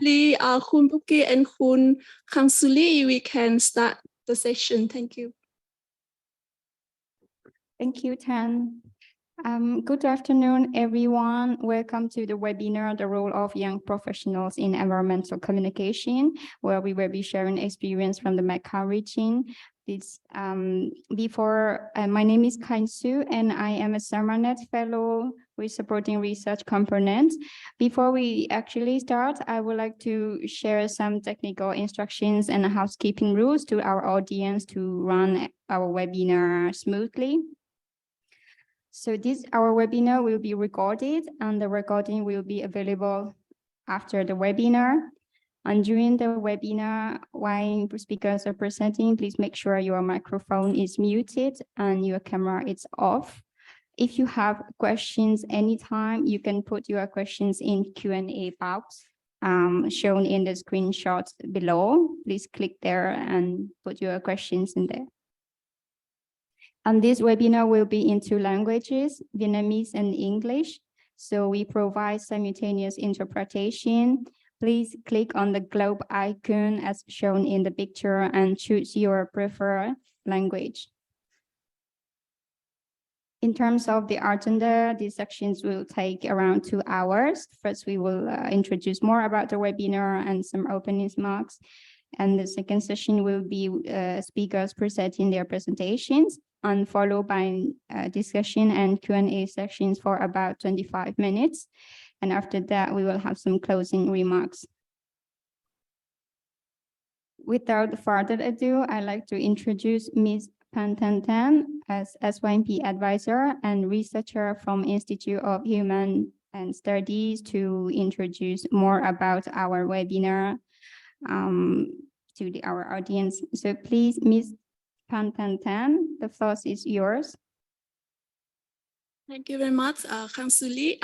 Lee, Khun Puki and Khun Kangsuli, we can start the session. Thank you. Thank you, Tan. Good afternoon, everyone. Welcome to the webinar, The Role of Young Professionals in Environmental Communication, where we will be sharing experience from the Mekong region. My name is Kain Su, and I am a SAMANET Fellow with supporting research components. Before we actually start, I would like to share some technical instructions and housekeeping rules to our audience to run our webinar smoothly. So our webinar will be recorded, and the recording will be available after the webinar. And during the webinar, while speakers are presenting, please make sure your microphone is muted and your camera is off. If you have questions anytime, you can put your questions in Q&A box shown in the screenshot below. Please click there and put your questions in there. And this webinar will be in 2 languages, Vietnamese and English. So we provide simultaneous interpretation. Please click on the globe icon as shown in the picture and choose your preferred language. In terms of the agenda, these sections will take around 2 hours. First, we will introduce more about the webinar and some opening remarks. And the second session will be speakers presenting their presentations, and followed by discussion and Q&A sections for about 25 minutes. And after that, we will have some closing remarks. Without further ado, I'd like to introduce Ms. Phan Thanh Tan as SYMP advisor and researcher from Institute of Human and Studies to introduce more about our webinar to our audience. So please, Ms. Phan Thanh Tan, the floor is yours. Thank you very much, Kangsuli.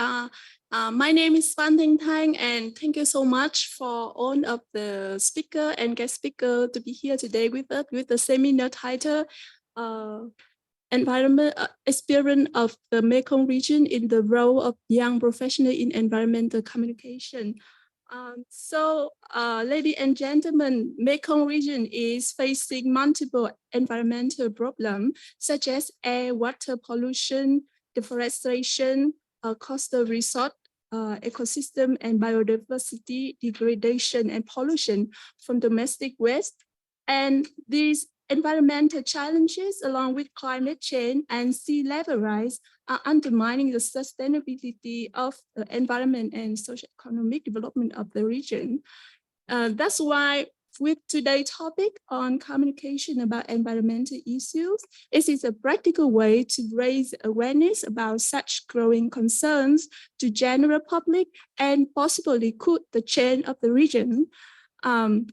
My name is Phan Thanh Tan, and thank you so much for all of the speaker and guest speaker to be here today with us with the seminar title, Environment Experience of the Mekong Region in the Role of Young Professional in Environmental Communication. Ladies and gentlemen, Mekong region is facing multiple environmental problems such as air, water pollution, deforestation, coastal resort, ecosystem and biodiversity degradation and pollution from domestic waste. And these environmental challenges, along with climate change and sea level rise, are undermining the sustainability of the environment and socio-economic development of the region. That's why with today's topic on communication about environmental issues, it is a practical way to raise awareness about such growing concerns to general public and possibly could the change of the region.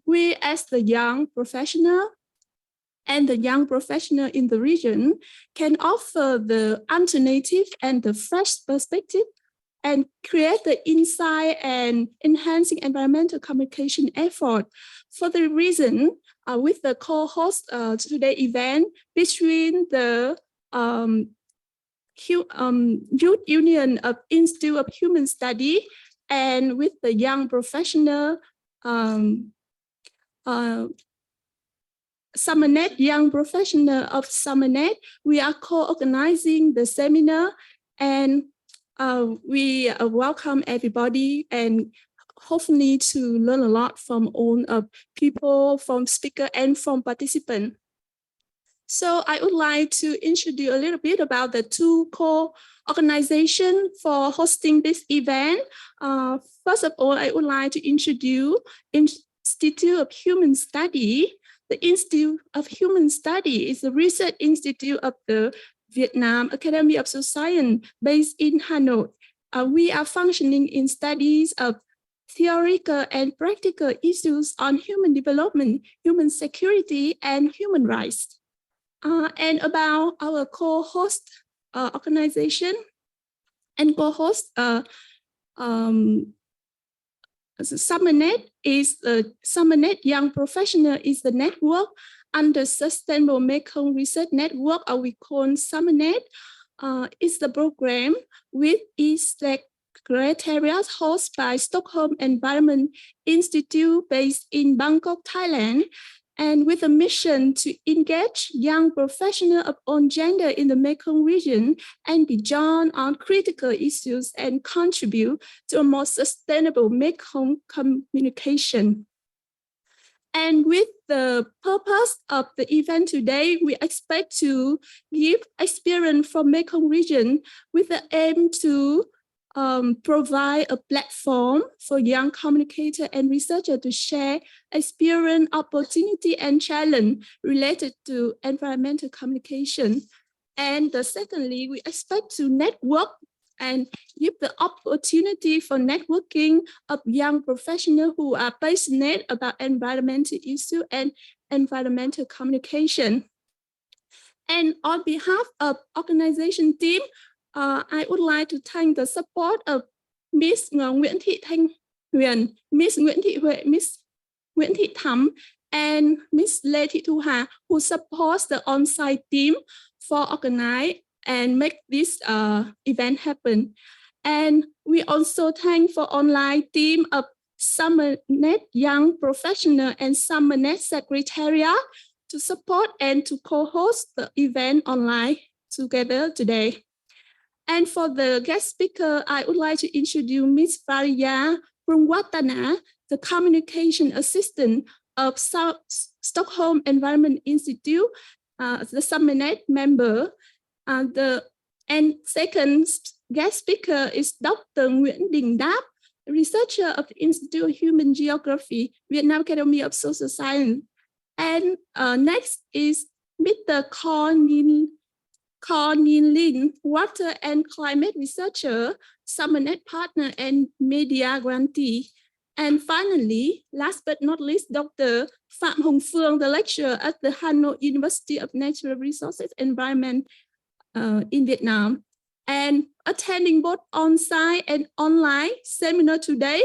We as the young professional and the young professional in the region can offer the alternative and the fresh perspective and create the insight and enhancing environmental communication effort. For the reason, with the co-host today's event between the Youth Union of Institute of Human Study and with the young professional SAMANET, young professional of SAMANET, we are co-organizing the seminar, and we welcome everybody and hopefully to learn a lot from all people, from speaker and from participant. So I would like to introduce a little bit about the 2 co-organizations for hosting this event. First of all, I would like to introduce Institute of Human Study. The Institute of Human Study is a research institute of the Vietnam Academy of Science based in Hanoi. We are functioning in studies of theoretical and practical issues on human development, human security, and human rights. And about our co-host organization and co-host, SAMANET is SAMANET Young Professional is the network under Sustainable Mekong Research Network, or we call SAMANET. Is the program with its criteria hosted by Stockholm Environment Institute based in Bangkok, Thailand, and with a mission to engage young professionals of all gender in the Mekong region and beyond on critical issues and contribute to a more sustainable Mekong communication. And with the purpose of the event today, we expect to give experience from Mekong region with the aim to provide a platform for young communicators and researchers to share experience, opportunity, and challenge related to environmental communication. And secondly, we expect to network and give the opportunity for networking of young professionals who are passionate about environmental issues and environmental communication. And on behalf of organization team, I would like to thank the support of Miss Nguyễn Thị Thanh Huyền, Miss Nguyễn Thị Huệ, Miss Nguyễn Thị Thắm, and Miss Lê Thị Thu Hà, who supports the on-site team for organize and make this event happen. And we also thank for online team of SummerNet Young Professional and SummerNet Secretariat to support and to co-host the event online together today. And for the guest speaker, I would like to introduce Ms. Varia Prungwatana, the communication assistant of Stockholm Environment Institute, the SummerNet member. And second guest speaker is Dr. Nguyễn Đình Đáp, researcher of the Institute of Human Geography, Vietnam Academy of Social Science. And next is Mr. Cornel Lin, water and climate researcher, SummerNet partner and media grantee. And finally, last but not least, Dr. Phạm Hồng Phương, the lecturer at the Hanoi University of Natural Resources Environment in Vietnam. And attending both on-site and online seminar today,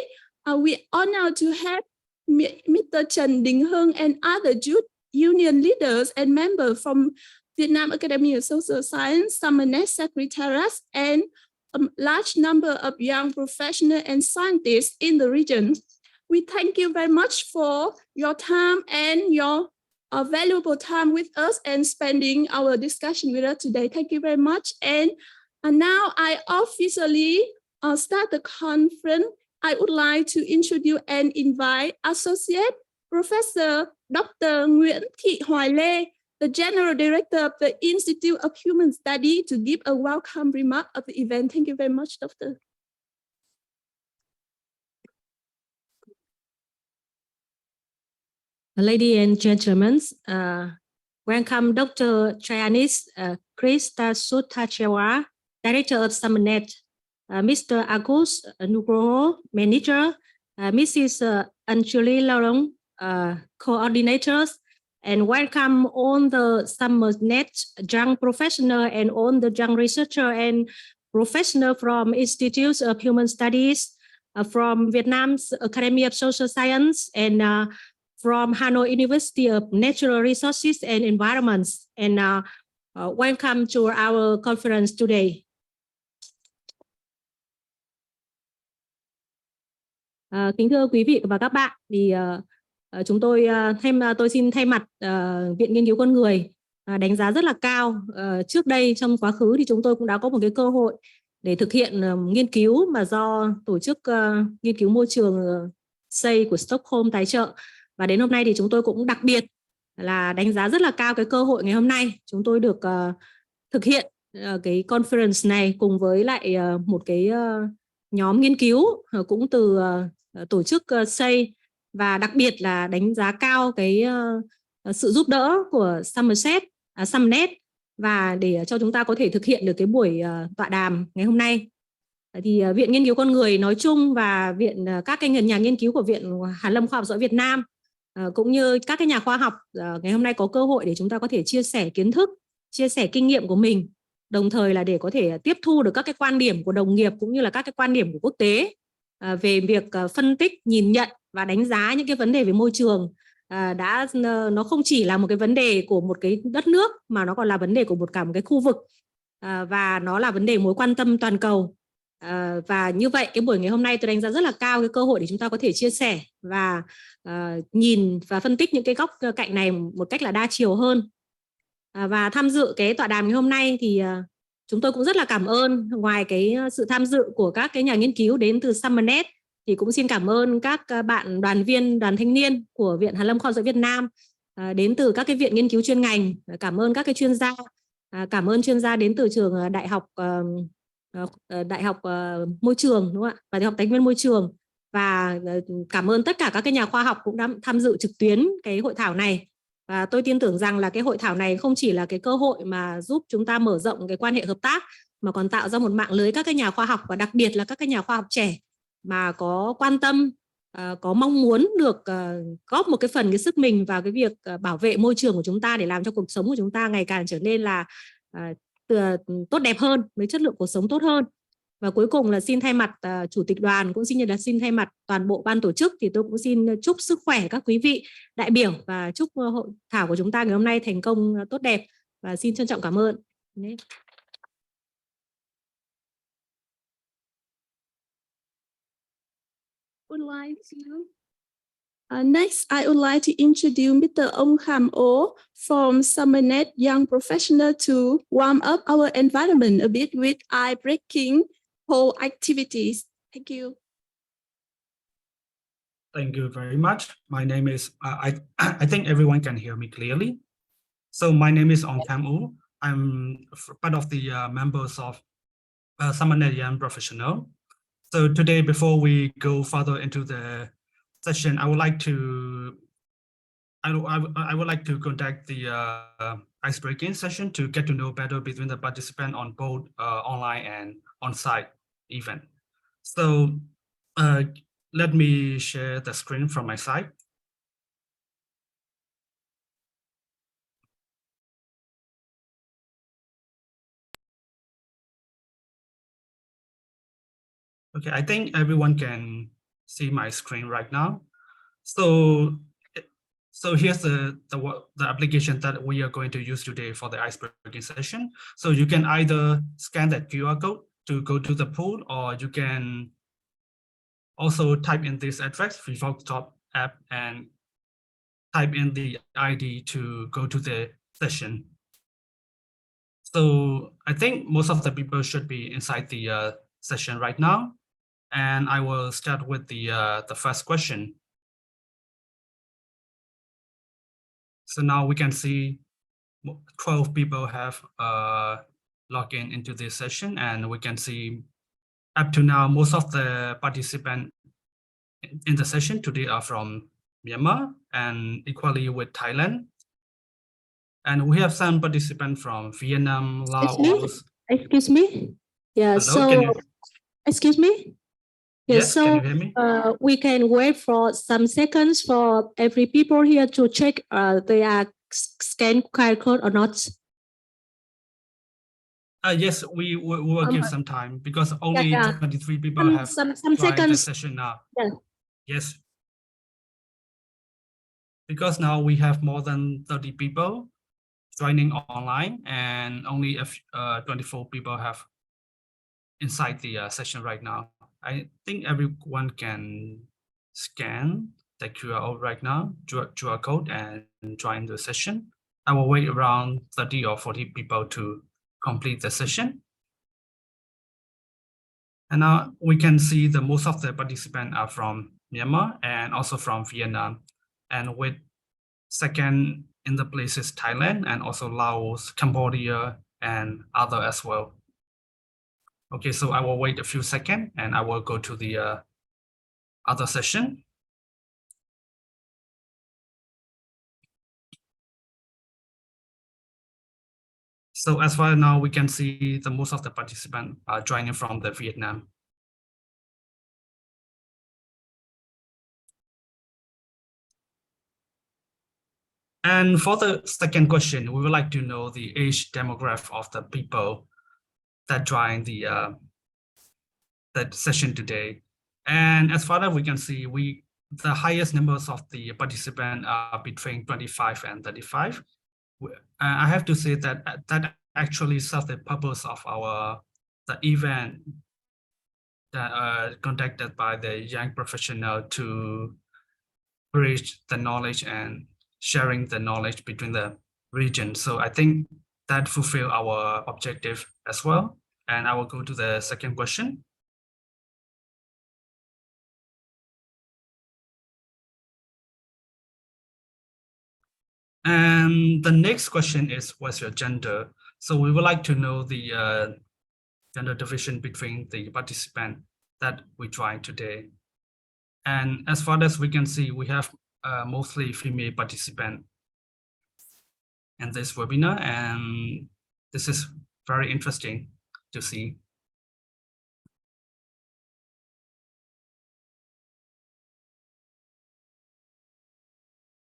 we are honored to have Mr. Trần Đình Hưng and other youth union leaders and members from Vietnam Academy of Social Science, SummerNet Secretariat, and a large number of young professionals and scientists in the region. We thank you very much for your time and your valuable time with us and spending our discussion with us today. Thank you very much. And now I officially start the conference. I would like to introduce and invite Associate Professor Dr. Nguyễn Thị Hoài Lê, the General Director of the Institute of Human Studies, to give a welcome remark of the event. Thank you very much, Doctor. Ladies and gentlemen, welcome Dr. Trianis Krista Sutachewar, Director of SummerNet, Mr. Agus Nugroho, Manager, Mrs. Anjali Laurent, Coordinators, and welcome all the SummerNet young professional and all the young researcher and professional from Institutes of Human Studies, from Vietnam's Academy of Social Science, and from Hanoi University of Natural Resources and Environments. And welcome to our conference today. Kính thưa quý vị và các bạn, thì tôi xin thay mặt Viện Nghiên cứu Con Người đánh giá rất là cao. Trước đây trong quá khứ thì chúng tôi cũng đã có một cái cơ hội để thực hiện nghiên cứu mà do tổ chức nghiên cứu môi trường SEI của Stockholm tài trợ. Và đến hôm nay thì chúng tôi cũng đặc biệt là đánh giá rất là cao cái cơ hội ngày hôm nay. Chúng tôi được thực hiện cái conference này cùng với lại một cái nhóm nghiên cứu cũng từ tổ chức SEI, và đặc biệt là đánh giá cao cái sự giúp đỡ của SummerNet và để cho chúng ta có thể thực hiện được cái buổi tọa đàm ngày hôm nay. Thì Viện Nghiên cứu Con Người nói chung và các cái nhà nghiên cứu của Viện Hàn Lâm Khoa học Giỏi Việt Nam cũng như các cái nhà khoa học ngày hôm nay có cơ hội để chúng ta có thể chia sẻ kiến thức, chia sẻ kinh nghiệm của mình, đồng thời là để có thể tiếp thu được các cái quan điểm của đồng nghiệp cũng như là các cái quan điểm của quốc tế về việc phân tích, nhìn nhận và đánh giá những cái vấn đề về môi trường. Nó không chỉ là một cái vấn đề của một cái đất nước mà nó còn là vấn đề của cả một cái khu vực, và nó là vấn đề mối quan tâm toàn cầu. Và như vậy cái buổi ngày hôm nay tôi đánh giá rất là cao cái cơ hội để chúng ta có thể chia sẻ và nhìn và phân tích những cái góc cạnh này một cách là đa chiều hơn. Và tham dự cái tọa đàm ngày hôm nay thì chúng tôi cũng rất là cảm ơn, ngoài cái sự tham dự của các cái nhà nghiên cứu đến từ Summernet, thì cũng xin cảm ơn các bạn đoàn viên, đoàn thanh niên của Viện Hàn Lâm Khoa học Xã hội Việt Nam, đến từ các cái viện nghiên cứu chuyên ngành, cảm ơn các cái chuyên gia, cảm ơn chuyên gia đến từ trường Đại học Môi trường, đúng không ạ, và Đại học Tài nguyên Môi trường, và cảm ơn tất cả các cái nhà khoa học cũng đã tham dự trực tuyến cái hội thảo này. Và tôi tin tưởng rằng là cái hội thảo này không chỉ là cái cơ hội mà giúp chúng ta mở rộng cái quan hệ hợp tác, mà còn tạo ra một mạng lưới các cái nhà khoa học, và đặc biệt là các cái nhà khoa học trẻ mà có quan tâm, có mong muốn được góp một cái phần cái sức mình vào cái việc bảo vệ môi trường của chúng ta, để làm cho cuộc sống của chúng ta ngày càng trở nên là tốt đẹp hơn, với chất lượng cuộc sống tốt hơn. Và cuối cùng là xin thay mặt Chủ tịch đoàn, cũng xin thay mặt toàn bộ ban tổ chức, thì tôi cũng xin chúc sức khỏe các quý vị đại biểu, và chúc hội thảo của chúng ta ngày hôm nay thành công tốt đẹp, và xin trân trọng cảm ơn. Next, I would like to introduce Mr. Ong Kham Oh from Summernet Young Professional to warm up our environment a bit with eye-breaking poll activities. Thank you. Thank you very much. My name is, I think everyone can hear me clearly. So my name is Ong Kham Oh. I'm part of the members of Summernet Young Professional. So today, before we go further into the session, I would like to conduct the ice-breaking session to get to know better between the participants on both online and on-site event. So let me share the screen from my side. Okay, I think everyone can see my screen right now. So here's the application that we are going to use today for the ice-breaking session. So you can either scan that QR code to go to the pool, or you can also type in this address, VFOX app, and type in the ID to go to the session. So I think most of the people should be inside the session right now. And I will start with the first question. So now we can see 12 people have logged into this session, and we can see up to now most of the participants in the session today are from Myanmar, and equally with Thailand. And we have some participants from Vietnam, Laos. Excuse me. Yeah. Hello, Excuse me. Yes, can you hear me? We can wait for some seconds for every people here to check they are scan QR code or not. Yes, we will give some time, because only 23 people have some joined seconds. the session now. Yeah. Yes. Because now we have more than 30 people joining online, and only 24 people have inside the session right now. I think everyone can scan the QR right now, QR code, and join the session. I will wait around 30 or 40 people to complete the session. And now we can see that most of the participants are from Myanmar and also from Vietnam. And with second in the place is Thailand, and also Laos, Cambodia, and other as well. Okay, so I will wait a few seconds and I will go to the other session. So as far now, we can see the most of the participants are joining from the Vietnam. And for the second question, we would like to know the age demographic of the people that joined the that session today. And as far as we can see, the highest numbers of the participants are between 25 and 35. I have to say that that actually serves the purpose of the event conducted by the young professional to bridge the knowledge and sharing the knowledge between the regions. So I think that fulfill our objective as well. And I will go to the second question. And the next question is, what's your gender? So we would like to know the gender division between the participants that we joined today. And as far as we can see, we have mostly female participants in this webinar, and this is very interesting to see.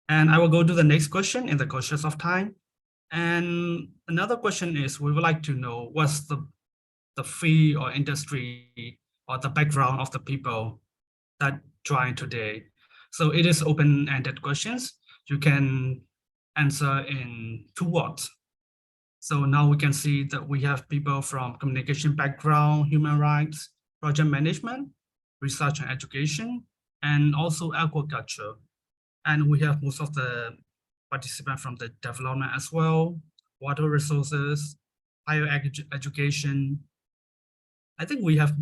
And I will go to the next question in the conscious of time. And another question is, we would like to know what's the field or industry or the background of the people that join today. So it is open-ended questions. You can answer in 2 words. So now we can see that we have people from communication background, human rights, project management, research and education, and also agriculture. And we have most of the participants from the development as well, water resources, higher education. I think we have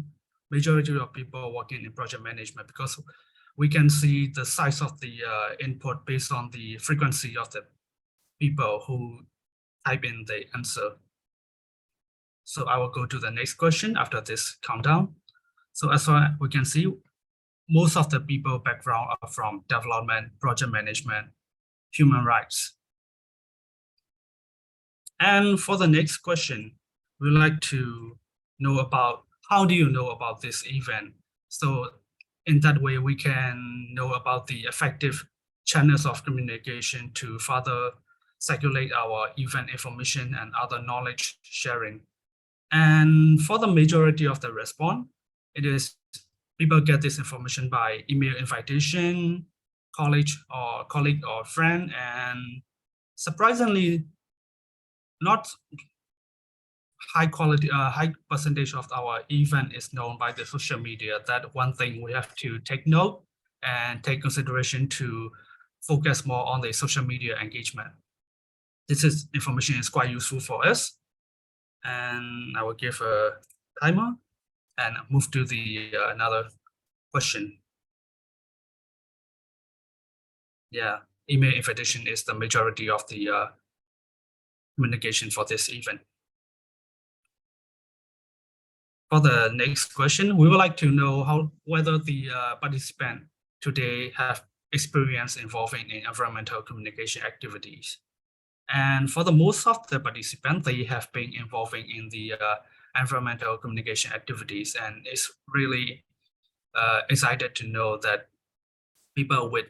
majority of people working in project management because we can see the size of the input based on the frequency of the people who type in the answer. So I will go to the next question after this countdown. So as far as we can see, most of the people background are from development, project management, human rights. And for the next question, we'd like to know about how do you know about this event? So in that way, we can know about the effective channels of communication to further circulate our event information and other knowledge sharing. And for the majority of the response, it is people get this information by email invitation, colleague or friend, and surprisingly, not high percentage of our event is known by the social media. That one thing we have to take note and take consideration to focus more on the social media engagement. This information is quite useful for us. And I will give a timer and move to the another question. Yeah, email invitation is the majority of the communication for this event. For the next question, we would like to know whether the participants today have experience involving in environmental communication activities. And for the most of the participants, they have been involving in the environmental communication activities, and it's really excited to know that people with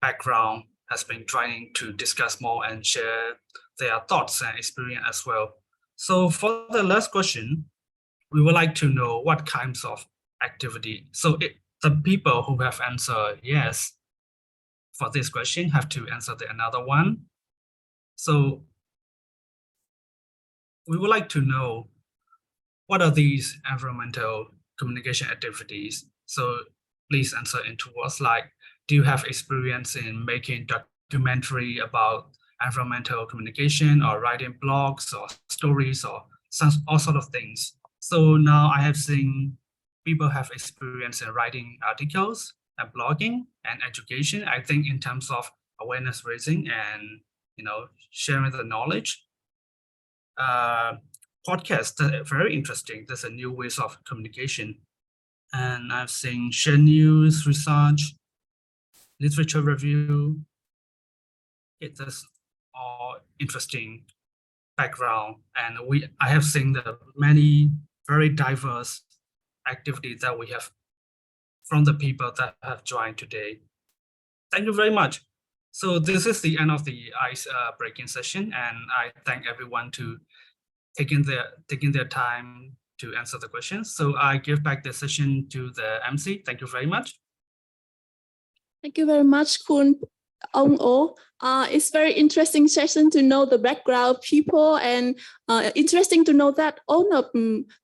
background has been trying to discuss more and share their thoughts and experience as well. So for the last question, we would like to know what kinds of activity. So the people who have answered yes for this question have to answer another one. So we would like to know what are these environmental communication activities. So please answer in 2 words, like, do you have experience in making documentary about environmental communication or writing blogs or stories or all sort of things. So now I have seen people have experience in writing articles and blogging and education. I think in terms of awareness raising and sharing the knowledge. Podcasts are very interesting. There's a new ways of communication. And I've seen share news, research, literature review. It's all interesting background. And I have seen the many very diverse activities that we have from the people that have joined today. Thank you very much. So this is the end of the ice breaking session, and I thank everyone to taking their time to answer the questions. So I give back the session to the MC. Thank you very much. Thank you very much, Khun. Ong O. It's very interesting session to know the background people, and interesting to know that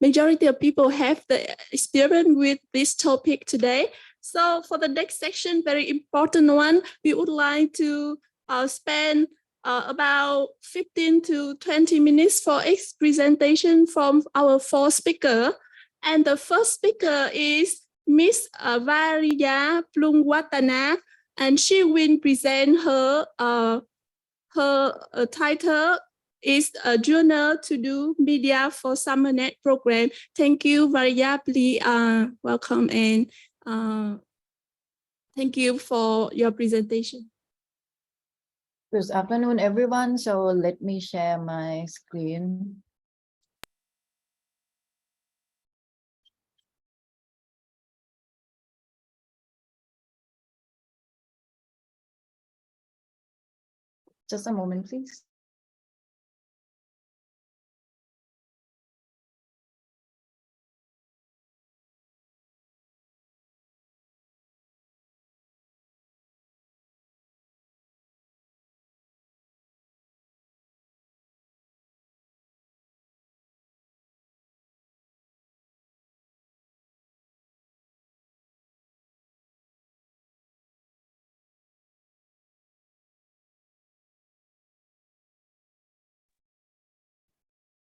majority of people have the experience with this topic today. So for the next section, very important one, we would like to spend about 15 to 20 minutes for each presentation from our 4 speakers. And the first speaker is Miss Variya Plungwatana, and she will present her title is a Journal to Do Media for SummerNet program. Thank you, Variya. Please welcome and thank you for your presentation. Good afternoon, everyone. So let me share my screen. Just a moment, please.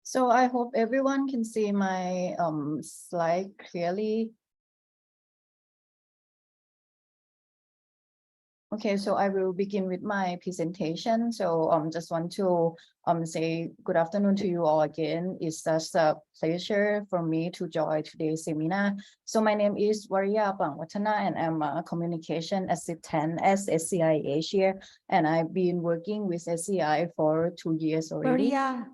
So I hope everyone can see my slide clearly. Okay, so I will begin with my presentation. So just want to say good afternoon to you all again. It's such a pleasure for me to join today's seminar. So my name is Variya Plungwatana, and I'm a communication assistant at SCI Asia, and I've been working with SCI for 2 years already. Variya,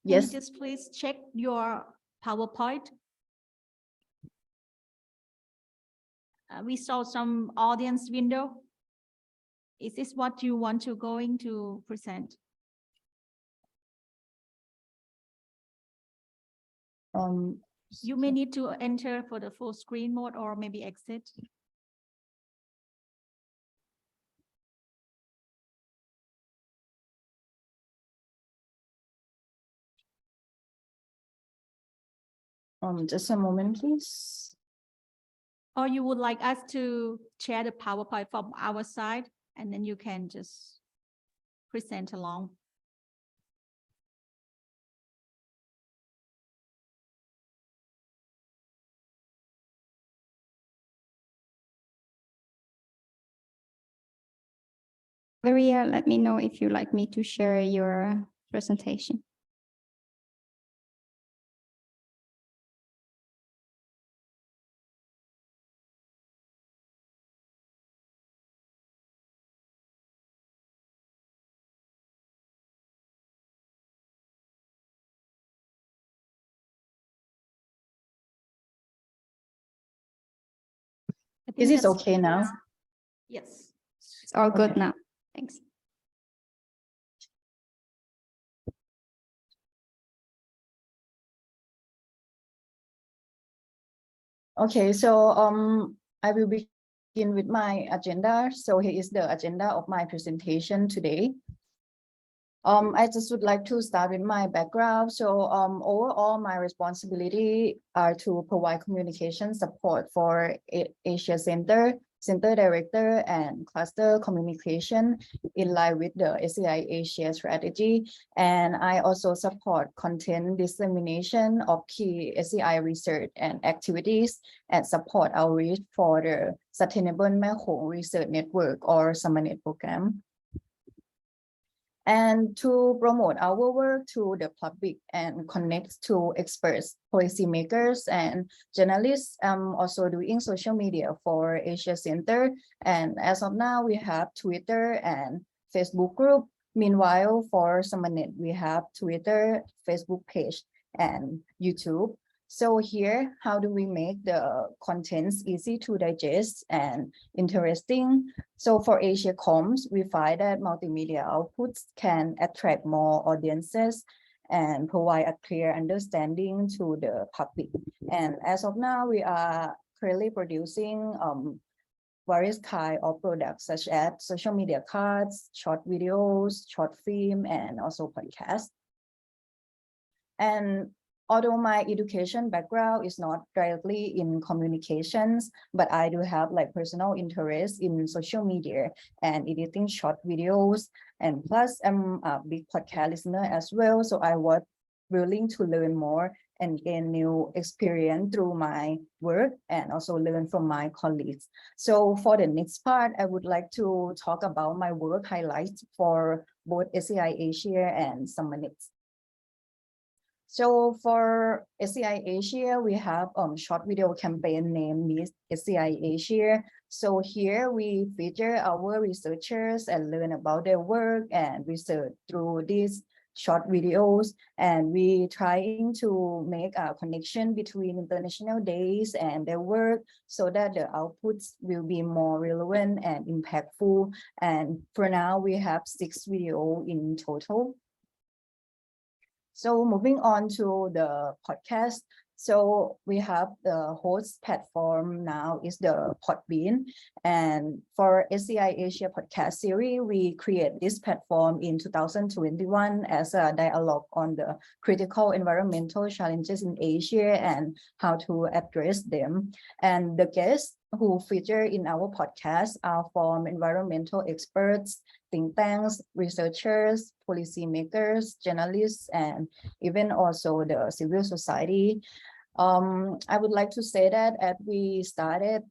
Yes. can you just please check your PowerPoint? We saw some audience window. Is this what you want to going to present? You may need to enter for the full screen mode or maybe exit. Just a moment, please. Or you would like us to share the PowerPoint from our side, and then you can just present along. Variya, let me know if you'd like me to share your presentation. I think Is this that's- okay now? Yes. It's all good Okay. now. Thanks. Okay, so I will begin with my agenda. So here is the agenda of my presentation today. I just would like to start with my background. So overall, my responsibility are to provide communication support for Asia Center Director and Cluster Communication in line with the SCI Asia strategy. And I also support content dissemination of key SCI research and activities and support outreach for the Sustainable Macro Research Network or SummerNet program. And to promote our work to the public and connect to experts, policymakers, and journalists, also doing social media for Asia Center. And as of now, we have Twitter and Facebook group. Meanwhile, for SummerNet, we have Twitter, Facebook page, and YouTube. So here, how do we make the contents easy to digest and interesting? So for Asia Comms, we find that multimedia outputs can attract more audiences and provide a clear understanding to the public. And as of now, we are currently producing various kind of products such as social media cards, short videos, short film, and also podcasts. And although my education background is not directly in communications, but I do have like personal interest in social media and editing short videos. And plus I'm a big podcast listener as well. So I was willing to learn more and gain new experience through my work and also learn from my colleagues. So for the next part, I would like to talk about my work highlights for both SCI Asia and Summonit. So for SCI Asia, we have short video campaign named Miss SCI Asia. So here we feature our researchers and learn about their work and research through these short videos. And we trying to make a connection between international days and their work so that the outputs will be more relevant and impactful. And for now, we have 6 videos in total. So moving on to the podcast. So we have the host platform now is the Podbean. And for SCI Asia podcast series, we create this platform in 2021 as a dialogue on the critical environmental challenges in Asia and how to address them. And the guests who feature in our podcast are from environmental experts, think tanks, researchers, policymakers, journalists, and even also the civil society. I would like to say that as we started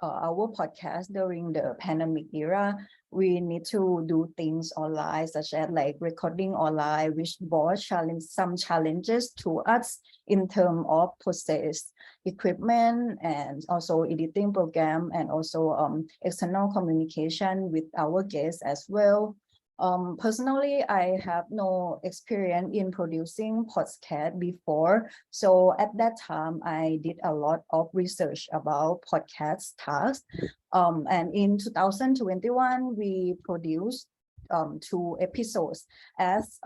our podcast during the pandemic era, we need to do things online, such as like recording online, which brought some challenges to us in terms of process, equipment, and also editing program, and also external communication with our guests as well. Personally, I have no experience in producing podcast before. So at that time, I did a lot of research about podcast tasks. And in 2021, we produced 2 episodes. As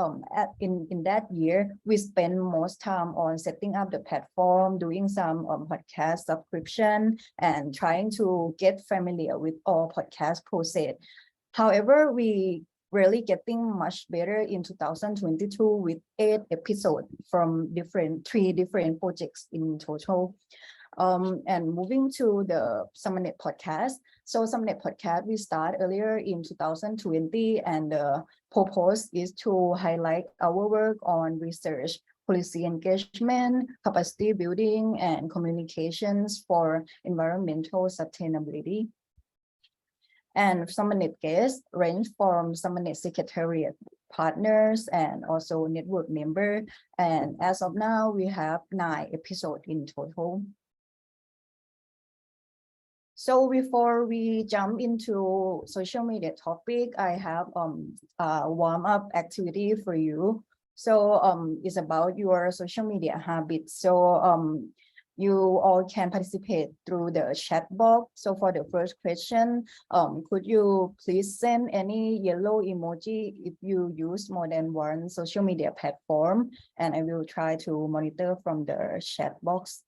in that year, we spent most time on setting up the platform, doing some podcast subscription, and trying to get familiar with all podcast process. However, we really getting much better in 2022 with 8 episodes from 3 different projects in total. And moving to the Summonit podcast. So Summonit podcast, we start earlier in 2020, and the purpose is to highlight our work on research, policy engagement, capacity building, and communications for environmental sustainability. And Summonit guests range from Summonit Secretariat partners and also network member. And as of now, we have 9 episodes in total. So before we jump into social media topic, I have a warm-up activity for you. So it's about your social media habits. So you all can participate through the chat box. So for the first question, could you please send any yellow emoji if you use more than one social media platform? And I will try to monitor from the chat box.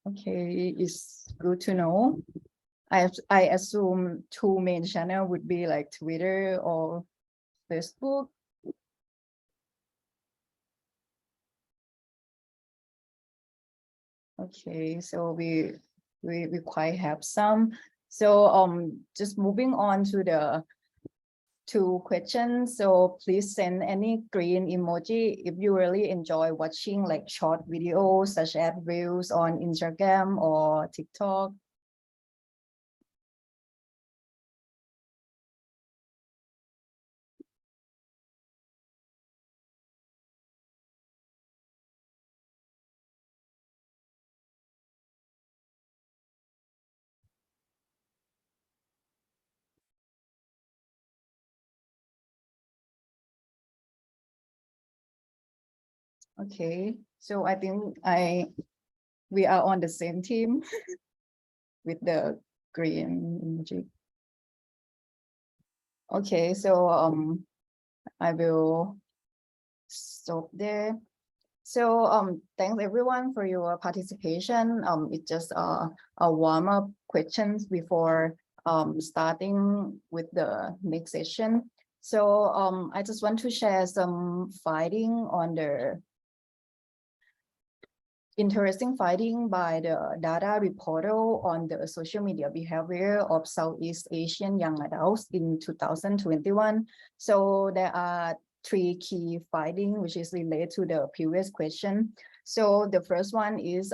Okay, it's good to know. I assume 2 main channel would be like Twitter or Facebook. Okay, so we quite have some. So just moving on to the 2 questions. So please send any green emoji if you really enjoy watching like short videos such as reels on Instagram or TikTok. Okay, so I think we are on the same team with the green emoji. Okay, so I will stop there. So thanks everyone for your participation. It's just a warm-up questions before starting with the next session. So I just want to share some finding on the interesting finding by the data reporter on the social media behavior of Southeast Asian young adults in 2021. So there are 3 key findings which is related to the previous question. So the first one is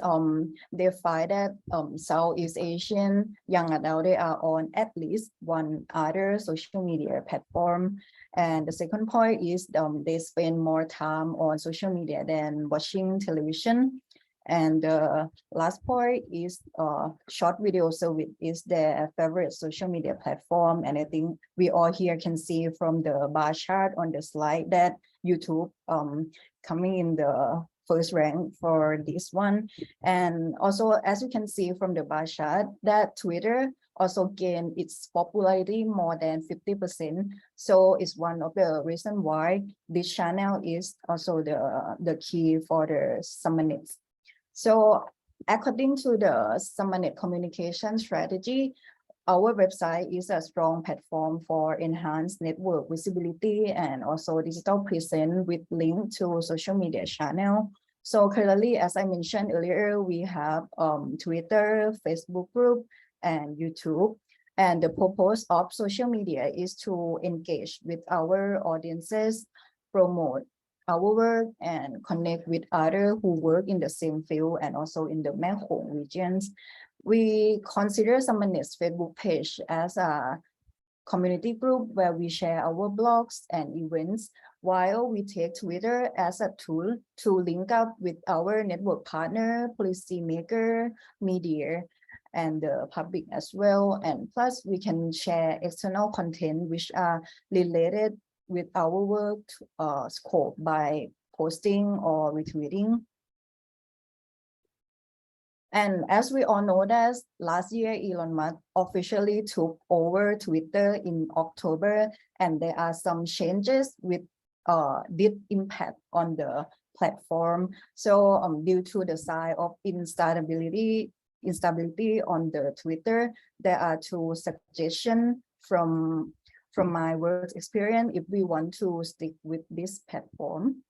they find that Southeast Asian young adults, they are on at least one other social media platform. And the second point is they spend more time on social media than watching television. And the last point is short video service is their favorite social media platform. And I think we all here can see from the bar chart on the slide that YouTube coming in the first rank for this one. And also, as you can see from the bar chart, that Twitter also gained its popularity more than 50%. So it's one of the reasons why this channel is also the key for the Summonets. So according to the Summonet communication strategy, our website is a strong platform for enhanced network visibility and also digital presence with link to social media channel. So currently, as I mentioned earlier, we have Twitter, Facebook group, and YouTube. And the purpose of social media is to engage with our audiences, promote our work, and connect with others who work in the same field and also in the Mae Hong regions. We consider Summonet's Facebook page as a community group where we share our blogs and events, while we take Twitter as a tool to link up with our network partner, policymaker, media, and the public as well. And plus, we can share external content which are related with our work scope by posting or retweeting. And as we all know that last year, Elon Musk officially took over Twitter in October, and there are some changes with did impact on the platform. So due to the side of instability on the Twitter, there are 2 suggestions from my work experience if we want to stick with this platform.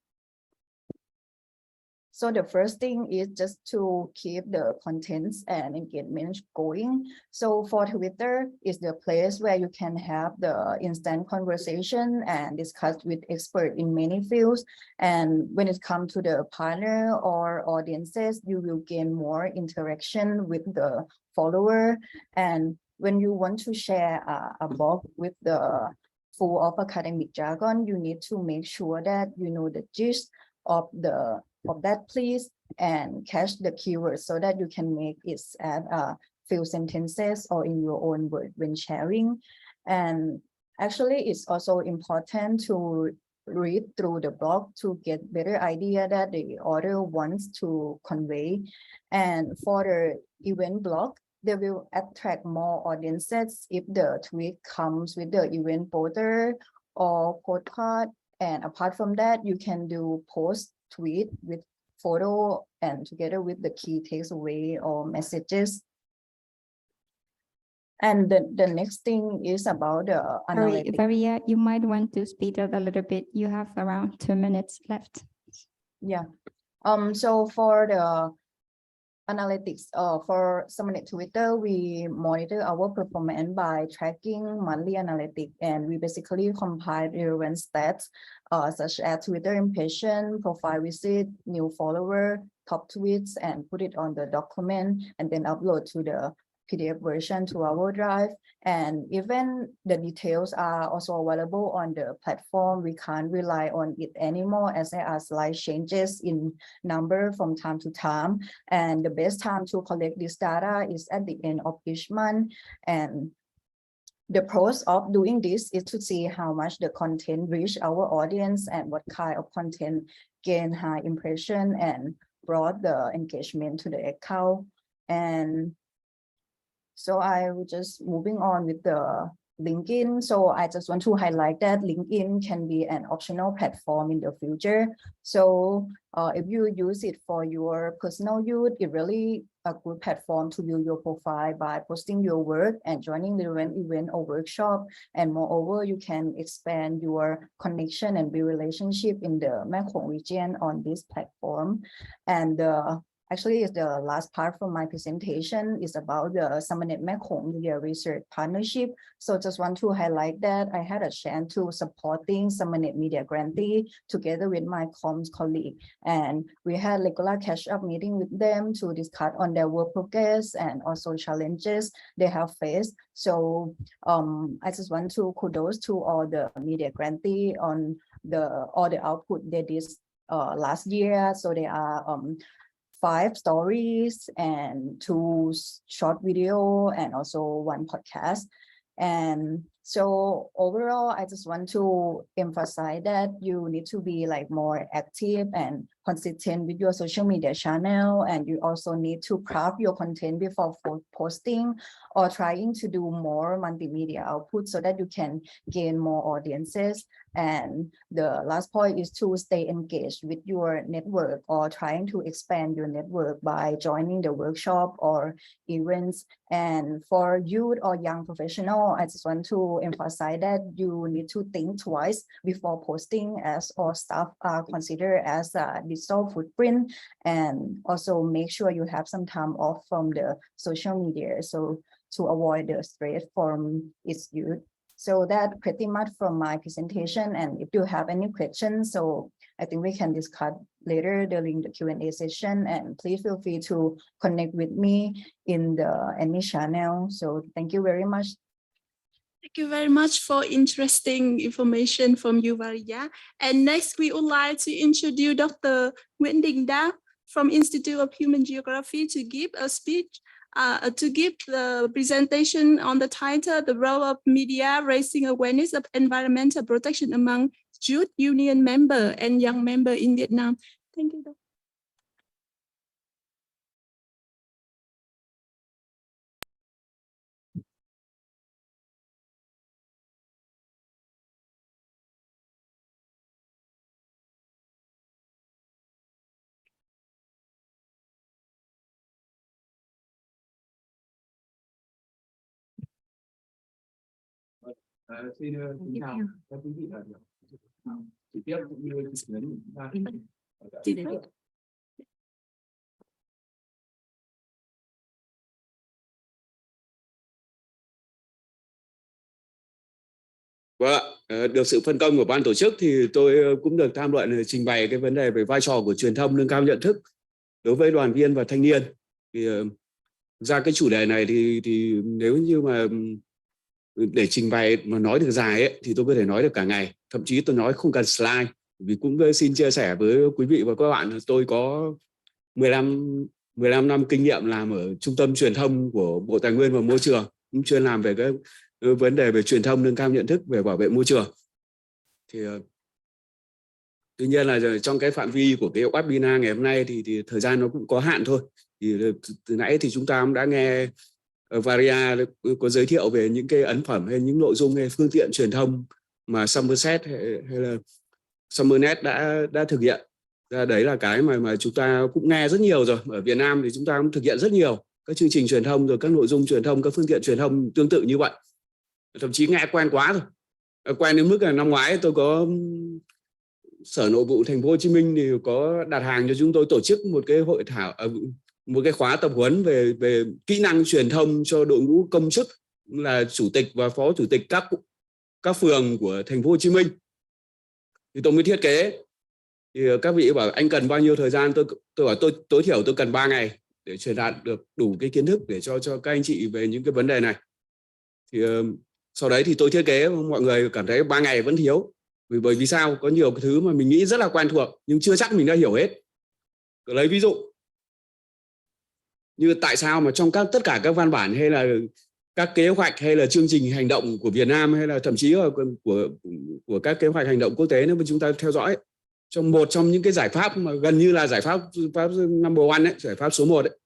So the first thing is just to keep the contents and engagement going. So for Twitter is the place where you can have the instant conversation and discuss with experts in many fields. And when it comes to the partner or audiences, you will gain more interaction with the follower. And when you want to share a blog with the full of academic jargon, you need to make sure that you know the gist of that please and catch the keywords so that you can make it add a few sentences or in your own word when sharing. And actually it's also important to read through the blog to get better idea that the author wants to convey. And for the event blog, they will attract more audiences if the tweet comes with the event poster or postcard. And apart from that, you can do post tweet with photo and together with the key takeaway or messages. And the next thing is about the Sorry, analytics. Varia, you might want to speed up a little bit. You have around 2 minutes left. Yeah. So for the analytics, for Summonet Twitter, we monitor our performance by tracking monthly analytics, and we basically compile relevant stats such as Twitter impression, profile visit, new follower, top tweets, and put it on the document and then upload to the PDF version to our drive. And even the details are also available on the platform. We can't rely on it anymore as there are slight changes in number from time to time. And the best time to collect this data is at the end of each month. And the pros of doing this is to see how much the content reach our audience and what kind of content gain high impression and brought the engagement to the account. And so I will just moving on with the LinkedIn. So I just want to highlight that LinkedIn can be an optional platform in the future. So if you use it for your personal use, it really a good platform to build your profile by posting your work and joining the event or workshop. And moreover, you can expand your connection and build relationship in the Mekong region on this platform. And actually, it's the last part from my presentation is about the Summernet Mekong Media Research Partnership. So just want to highlight that I had a chance to supporting Summernet Media Grantee together with my comms colleague. And we had regular catch-up meeting with them to discuss on their work progress and also challenges they have faced. So I just want to kudos to all the media grantee on all the output they did last year. So there are 5 stories and 2 short video and also 1 podcast. And so overall, I just want to emphasize that you need to be like more active and consistent with your social media channel, and you also need to craft your content before posting or trying to do more multimedia output so that you can gain more audiences. And the last point is to stay engaged with your network or trying to expand your network by joining the workshop or events. And for youth or young professional, I just want to emphasize that you need to think twice before posting, as all stuff are considered as a digital footprint, and also make sure you have some time off from the social media so to avoid the stress from its use. So that pretty much from my presentation, and if you have any questions, so I think we can discuss later during the Q&A session, and please feel free to connect with me in any channel. So thank you very much. Thank you very much for interesting information from you, Varia. And next, we would like to introduce Dr. Nguyễn Đình Đáp from Institute of Human Geography to give a speech, to give the presentation on the title, The Role of Media Raising Awareness of Environmental Protection Among Youth Union Member and Young Member in Vietnam. Thank you, Dr. Xin chào các quý vị trực tiếp cũng như trực tuyến. Vâng, được sự phân công của ban tổ chức thì tôi cũng được tham luận trình bày cái vấn đề về vai trò của truyền thông nâng cao nhận thức đối với đoàn viên và thanh niên. Thì ra cái chủ đề này thì nếu như mà để trình bày mà nói được dài ấy, thì tôi có thể nói được cả ngày, thậm chí tôi nói không cần slide. Vì cũng xin chia sẻ với quý vị và các bạn, tôi có 15 năm kinh nghiệm làm ở trung tâm truyền thông của Bộ Tài nguyên và Môi trường, cũng chuyên làm về cái vấn đề về truyền thông nâng cao nhận thức về bảo vệ môi trường. Thì tuy nhiên là trong cái phạm vi của cái webinar ngày hôm nay thì thời gian nó cũng có hạn thôi. Thì từ nãy thì chúng ta cũng đã nghe Varia có giới thiệu về những cái ấn phẩm hay những nội dung hay phương tiện truyền thông mà Somerset hay là Summernet đã thực hiện. Đấy là cái mà chúng ta cũng nghe rất nhiều rồi. Ở Việt Nam thì chúng ta cũng thực hiện rất nhiều các chương trình truyền thông, rồi các nội dung truyền thông, các phương tiện truyền thông tương tự như vậy. Thậm chí nghe quen quá rồi. Quen đến mức là năm ngoái tôi có Sở Nội vụ Thành phố Hồ Chí Minh thì có đặt hàng cho chúng tôi tổ chức một cái hội thảo, một cái khóa tập huấn về kỹ năng truyền thông cho đội ngũ công chức là chủ tịch và phó chủ tịch các phường của Thành phố Hồ Chí Minh. Thì tôi mới thiết kế. Thì các vị bảo anh cần bao nhiêu thời gian, tôi bảo tôi tối thiểu tôi cần 3 ngày để truyền đạt được đủ cái kiến thức để cho các anh chị về những cái vấn đề này. Thì sau đấy thì tôi thiết kế, mọi người cảm thấy 3 ngày vẫn thiếu. Bởi vì sao? Có nhiều cái thứ mà mình nghĩ rất là quen thuộc nhưng chưa chắc mình đã hiểu hết. Tôi lấy ví dụ như tại sao mà trong tất cả các văn bản hay là các kế hoạch hay là chương trình hành động của Việt Nam hay là thậm chí là của các kế hoạch hành động quốc tế nếu mà chúng ta theo dõi, một trong những cái giải pháp mà gần như là giải pháp number one ấy, giải pháp số 1 ấy,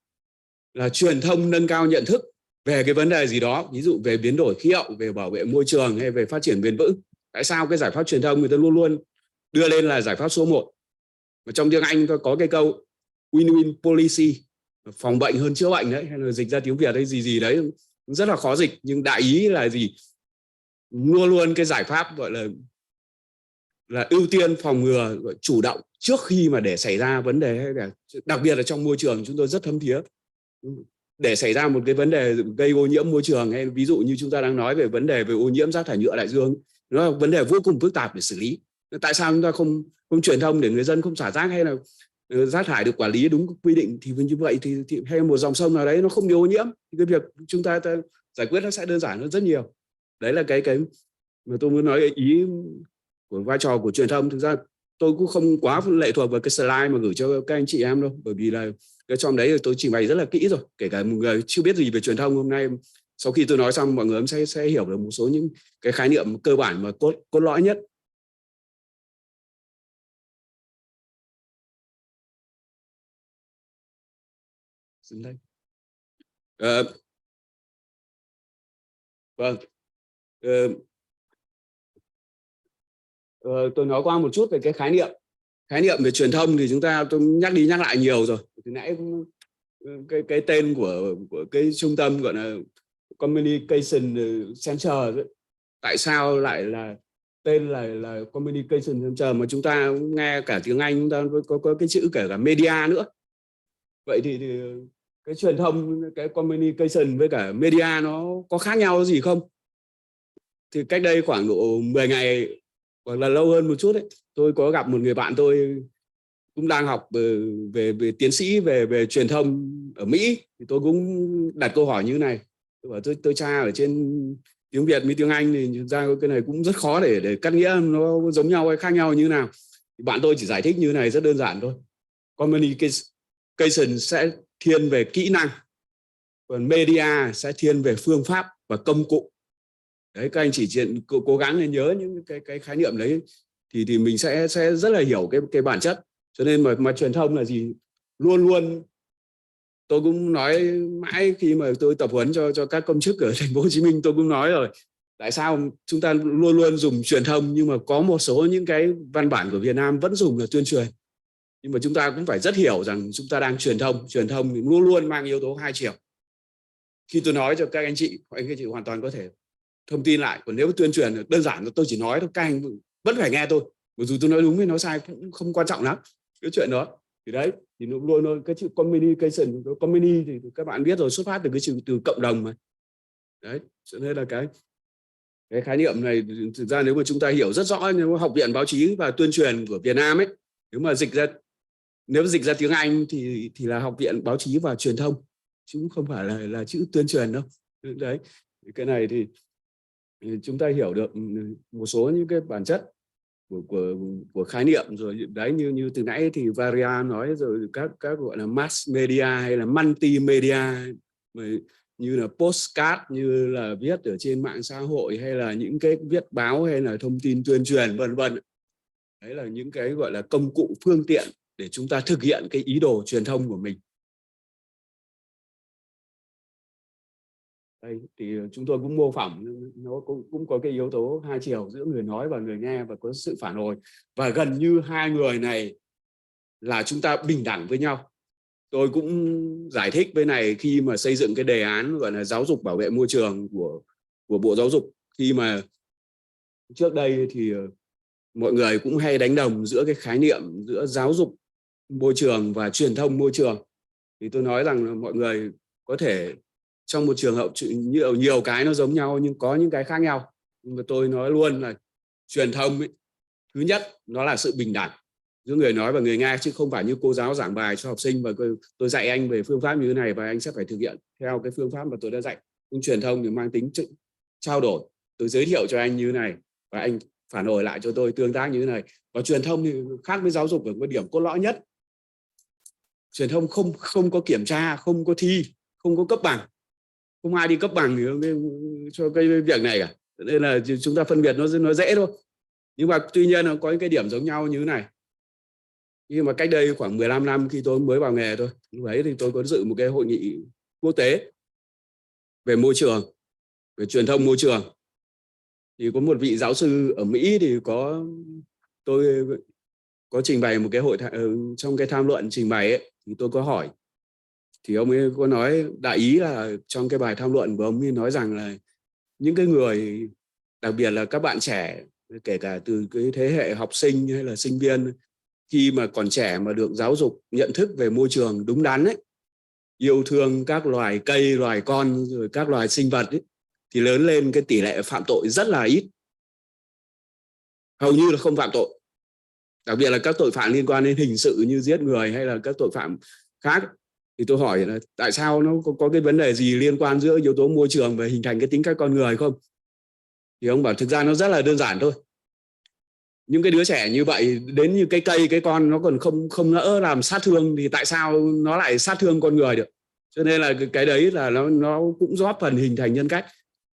là truyền thông nâng cao nhận thức về cái vấn đề gì đó, ví dụ về biến đổi khí hậu, về bảo vệ môi trường hay về phát triển bền vững. Tại sao cái giải pháp truyền thông người ta luôn luôn đưa lên là giải pháp số 1? Mà trong tiếng Anh có cái câu win-win policy, phòng bệnh hơn chữa bệnh đấy, hay là dịch ra tiếng Việt hay gì đấy rất là khó dịch, nhưng đại ý là gì? Luôn luôn cái giải pháp gọi là ưu tiên phòng ngừa, chủ động trước khi mà để xảy ra vấn đề, hay là đặc biệt là trong môi trường chúng tôi rất thấm thía. Để xảy ra một cái vấn đề gây ô nhiễm môi trường, hay ví dụ như chúng ta đang nói về vấn đề về ô nhiễm rác thải nhựa đại dương, nó là vấn đề vô cùng phức tạp để xử lý. Tại sao chúng ta không truyền thông để người dân không xả rác, hay là rác thải được quản lý đúng quy định, thì như vậy thì hay một dòng sông nào đấy nó không bị ô nhiễm, thì cái việc chúng ta giải quyết nó sẽ đơn giản hơn rất nhiều. Đấy là cái mà tôi muốn nói, ý của vai trò của truyền thông. Thực ra tôi cũng không quá lệ thuộc vào cái slide mà gửi cho các anh chị em đâu, bởi vì là cái trong đấy tôi trình bày rất là kỹ rồi. Kể cả một người chưa biết gì về truyền thông, hôm nay sau khi tôi nói xong mọi người sẽ hiểu được một số những cái khái niệm cơ bản mà cốt lõi nhất. Vâng. Tôi nói qua một chút về cái khái niệm về truyền thông thì tôi nhắc đi nhắc lại nhiều rồi. Từ nãy cái tên của cái trung tâm gọi là Communication Center ấy. Tại sao lại là tên là Communication Center mà chúng ta nghe cả tiếng Anh chúng ta có cái chữ kể cả media nữa. Vậy thì cái truyền thông, cái communication với cả media nó có khác nhau gì không? Thì cách đây khoảng độ 10 ngày hoặc là lâu hơn một chút ấy, tôi có gặp một người bạn tôi cũng đang học về tiến sĩ về truyền thông ở Mỹ, thì tôi cũng đặt câu hỏi như thế này. Tôi tra ở trên tiếng Việt với tiếng Anh thì ra cái này cũng rất khó để cắt nghĩa nó giống nhau hay khác nhau như thế nào. Thì bạn tôi chỉ giải thích như thế này, rất đơn giản thôi. Communication sẽ thiên về kỹ năng, còn media sẽ thiên về phương pháp và công cụ. Đấy, các anh chỉ cố gắng nên nhớ những cái khái niệm đấy thì mình sẽ rất là hiểu cái bản chất. Cho nên mà truyền thông là gì? Luôn luôn tôi cũng nói mãi khi mà tôi tập huấn cho các công chức ở thành phố Hồ Chí Minh, tôi cũng nói rồi. Tại sao chúng ta luôn luôn dùng truyền thông, nhưng mà có một số những cái văn bản của Việt Nam vẫn dùng là tuyên truyền. Nhưng mà chúng ta cũng phải rất hiểu rằng chúng ta đang truyền thông thì luôn luôn mang yếu tố hai chiều. Khi tôi nói cho các anh chị hoàn toàn có thể thông tin lại. Còn nếu tuyên truyền đơn giản tôi chỉ nói thôi, các anh vẫn phải nghe tôi. Mặc dù tôi nói đúng hay nói sai cũng không quan trọng lắm cái chuyện đó. Thì đấy, thì luôn cái chữ communication, thì các bạn biết rồi, xuất phát từ cái chữ từ cộng đồng mà. Đấy, cho nên là cái khái niệm này thực ra nếu mà chúng ta hiểu rất rõ, nếu Học viện Báo chí và Tuyên truyền của Việt Nam ấy, nếu dịch ra tiếng Anh thì là Học viện Báo chí và Truyền thông, chứ không phải là chữ tuyên truyền đâu. Đấy, cái này thì chúng ta hiểu được một số những cái bản chất của khái niệm rồi. Đấy, như từ nãy thì Varia nói rồi, các gọi là mass media hay là multimedia, như là postcard, như là viết ở trên mạng xã hội, hay là những cái viết báo, hay là thông tin tuyên truyền vân vân. Đấy là những cái gọi là công cụ, phương tiện để chúng ta thực hiện cái ý đồ truyền thông của mình. Đây thì chúng tôi cũng mô phỏng, nó cũng có cái yếu tố hai chiều giữa người nói và người nghe, và có sự phản hồi, và gần như hai người này là chúng ta bình đẳng với nhau. Tôi cũng giải thích với này khi mà xây dựng cái đề án gọi là giáo dục bảo vệ môi trường của Bộ Giáo dục, khi mà trước đây thì mọi người cũng hay đánh đồng giữa cái khái niệm giữa giáo dục môi trường và truyền thông môi trường. Thì tôi nói rằng mọi người có thể trong một trường hợp nhiều cái nó giống nhau nhưng có những cái khác nhau. Nhưng mà tôi nói luôn là truyền thông ấy, thứ nhất nó là sự bình đẳng giữa người nói và người nghe, chứ không phải như cô giáo giảng bài cho học sinh và tôi dạy anh về phương pháp như thế này và anh sẽ phải thực hiện theo cái phương pháp mà tôi đã dạy. Nhưng truyền thông thì mang tính trao đổi, tôi giới thiệu cho anh như thế này và anh phản hồi lại cho tôi, tương tác như thế này. Và truyền thông thì khác với giáo dục ở cái điểm cốt lõi nhất, truyền thông không có kiểm tra, không có thi, không có cấp bằng, không ai đi cấp bằng cho cái việc này cả. Nên là chúng ta phân biệt nó dễ thôi. Nhưng mà tuy nhiên nó có những cái điểm giống nhau như thế này. Nhưng mà cách đây khoảng 15 năm khi tôi mới vào nghề thôi, lúc ấy thì tôi có dự một cái hội nghị quốc tế về môi trường, về truyền thông môi trường. Thì có một vị giáo sư ở Mỹ thì tôi có trình bày một cái trong cái tham luận trình bày ấy, thì tôi có hỏi, thì ông ấy có nói đại ý là trong cái bài tham luận của ông ấy nói rằng là những cái người, đặc biệt là các bạn trẻ, kể cả từ cái thế hệ học sinh hay là sinh viên, khi mà còn trẻ mà được giáo dục nhận thức về môi trường đúng đắn ấy, yêu thương các loài cây, loài con, rồi các loài sinh vật ấy, thì lớn lên cái tỷ lệ phạm tội rất là ít, hầu như là không phạm tội. Đặc biệt là các tội phạm liên quan đến hình sự như giết người hay là các tội phạm khác. Thì tôi hỏi là tại sao nó có cái vấn đề gì liên quan giữa yếu tố môi trường và hình thành cái tính cách con người không? Thì ông bảo thực ra nó rất là đơn giản thôi. Những cái đứa trẻ như vậy, đến như cái cây, cái con nó còn không nỡ làm sát thương thì tại sao nó lại sát thương con người được? Cho nên là cái đấy là nó cũng góp phần hình thành nhân cách.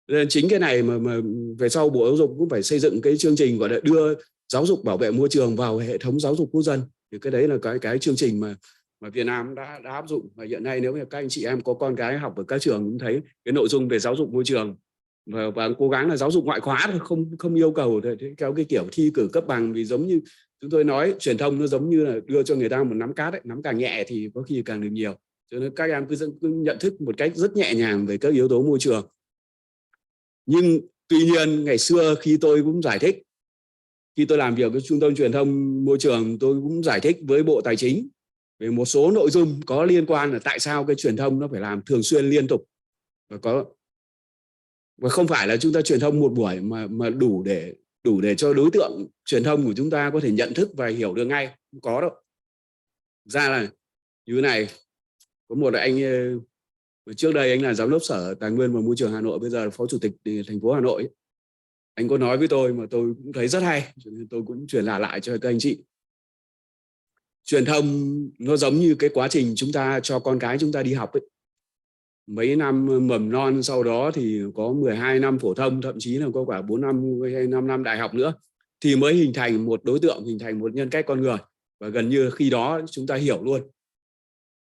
Nên chính cái này mà về sau Bộ Giáo dục cũng phải xây dựng cái chương trình gọi là đưa giáo dục bảo vệ môi trường vào hệ thống giáo dục quốc dân. Thì cái đấy là cái chương trình mà Việt Nam đã áp dụng. Và hiện nay nếu mà các anh chị em có con cái học ở các trường cũng thấy cái nội dung về giáo dục môi trường và cố gắng là giáo dục ngoại khóa thôi, không yêu cầu theo cái kiểu thi cử cấp bằng. Vì giống như chúng tôi nói, truyền thông nó giống như là đưa cho người ta một nắm cát ấy, nắm càng nhẹ thì có khi càng được nhiều. Cho nên các em cứ nhận thức một cách rất nhẹ nhàng về các yếu tố môi trường. Nhưng tuy nhiên ngày xưa khi tôi cũng giải thích, khi tôi làm việc với Trung tâm Truyền thông Môi trường, tôi cũng giải thích với Bộ Tài chính về một số nội dung có liên quan là tại sao cái truyền thông nó phải làm thường xuyên liên tục, và không phải là chúng ta truyền thông một buổi mà đủ để cho đối tượng truyền thông của chúng ta có thể nhận thức và hiểu được ngay, không có đâu. Ra là như thế này, có một anh trước đây anh là giám đốc Sở Tài nguyên và Môi trường Hà Nội, bây giờ là Phó Chủ tịch thành phố Hà Nội. Anh có nói với tôi mà tôi cũng thấy rất hay, cho nên tôi cũng truyền lại cho các anh chị. Truyền thông nó giống như cái quá trình chúng ta cho con cái chúng ta đi học ấy. Mấy năm mầm non, sau đó thì có 12 năm phổ thông, thậm chí là có cả 4 năm hay 5 năm đại học nữa, thì mới hình thành một đối tượng, hình thành một nhân cách con người. Và gần như khi đó chúng ta hiểu luôn.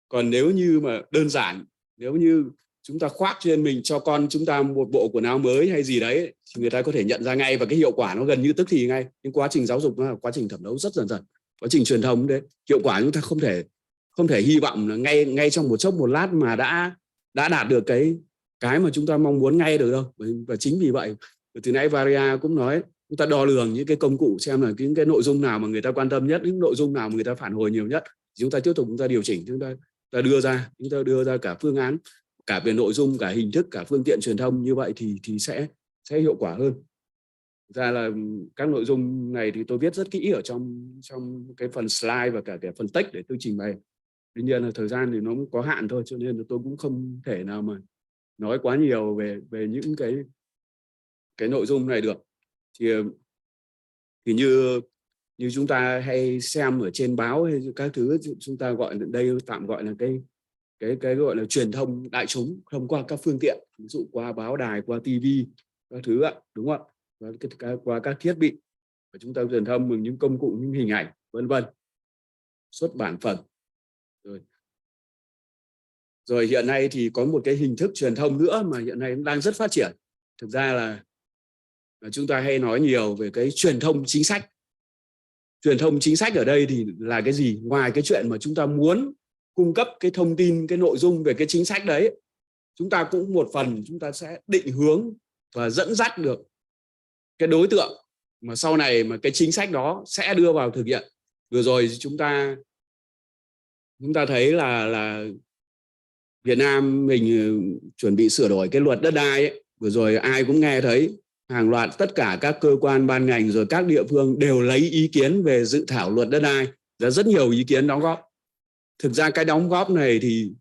Còn nếu như mà đơn giản, nếu như chúng ta khoác trên mình cho con chúng ta một bộ quần áo mới hay gì đấy, thì người ta có thể nhận ra ngay và cái hiệu quả nó gần như tức thì ngay. Nhưng quá trình giáo dục nó là quá trình thẩm thấu rất dần dần. Quá trình truyền thông đấy, hiệu quả chúng ta không thể hy vọng là ngay trong một chốc một lát mà đã đạt được cái mà chúng ta mong muốn ngay được đâu. Và chính vì vậy từ nãy Varia cũng nói, chúng ta đo lường những cái công cụ xem là những cái nội dung nào mà người ta quan tâm nhất, những nội dung nào mà người ta phản hồi nhiều nhất, chúng ta tiếp tục chúng ta điều chỉnh, chúng ta đưa ra cả phương án, cả về nội dung, cả hình thức, cả phương tiện truyền thông. Như vậy thì sẽ hiệu quả hơn. Ra là các nội dung này thì tôi viết rất kỹ ở trong cái phần slide và cả phần text để tôi trình bày. Tuy nhiên là thời gian thì nó cũng có hạn thôi, cho nên là tôi cũng không thể nào mà nói quá nhiều về những cái nội dung này được. Thì như chúng ta hay xem ở trên báo hay các thứ, chúng ta gọi đây tạm gọi là cái gọi là truyền thông đại chúng thông qua các phương tiện, ví dụ qua báo đài, qua TV các thứ ạ, đúng không ạ? Qua các thiết bị, và chúng ta truyền thông bằng những công cụ, những hình ảnh, vân vân, xuất bản phẩm. Rồi hiện nay thì có một cái hình thức truyền thông nữa mà hiện nay đang rất phát triển. Thực ra là chúng ta hay nói nhiều về cái truyền thông chính sách. Truyền thông chính sách ở đây thì là cái gì? Ngoài cái chuyện mà chúng ta muốn cung cấp cái thông tin, cái nội dung về cái chính sách đấy, chúng ta cũng một phần chúng ta sẽ định hướng và dẫn dắt được cái đối tượng mà sau này mà cái chính sách đó sẽ đưa vào thực hiện. Vừa rồi chúng ta thấy là Việt Nam mình chuẩn bị sửa đổi cái luật đất đai ấy. Vừa rồi ai cũng nghe thấy hàng loạt tất cả các cơ quan ban ngành rồi các địa phương đều lấy ý kiến về dự thảo luật đất đai, rất nhiều ý kiến đóng góp. Thực ra cái đóng góp này thì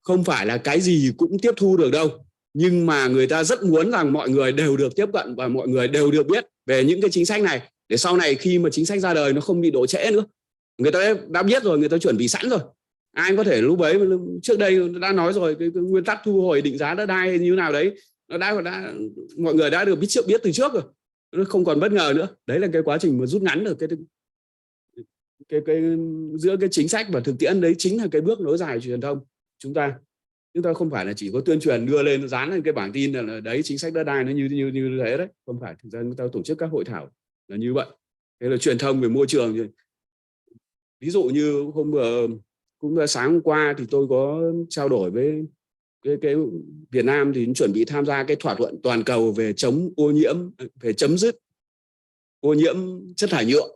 không phải là cái gì cũng tiếp thu được đâu, nhưng mà người ta rất muốn rằng mọi người đều được tiếp cận và mọi người đều được biết về những cái chính sách này, để sau này khi mà chính sách ra đời nó không bị đổ trễ nữa. Người ta đã biết rồi, người ta chuẩn bị sẵn rồi. Ai có thể lúc ấy trước đây đã nói rồi, cái nguyên tắc thu hồi định giá đất đai như nào đấy, nó đã mọi người đã được biết từ trước rồi, nó không còn bất ngờ nữa. Đấy là cái quá trình mà rút ngắn được giữa cái chính sách và thực tiễn, đấy chính là cái bước nối dài truyền thông chúng ta không phải là chỉ có tuyên truyền đưa lên dán lên cái bảng tin là đấy chính sách đất đai nó như thế đấy, không phải. Thực ra chúng ta tổ chức các hội thảo là như vậy. Thế là truyền thông về môi trường, ví dụ như hôm vừa cũng sáng hôm qua thì tôi có trao đổi với cái Việt Nam thì chuẩn bị tham gia cái thỏa thuận toàn cầu về chống ô nhiễm, về chấm dứt ô nhiễm chất thải nhựa.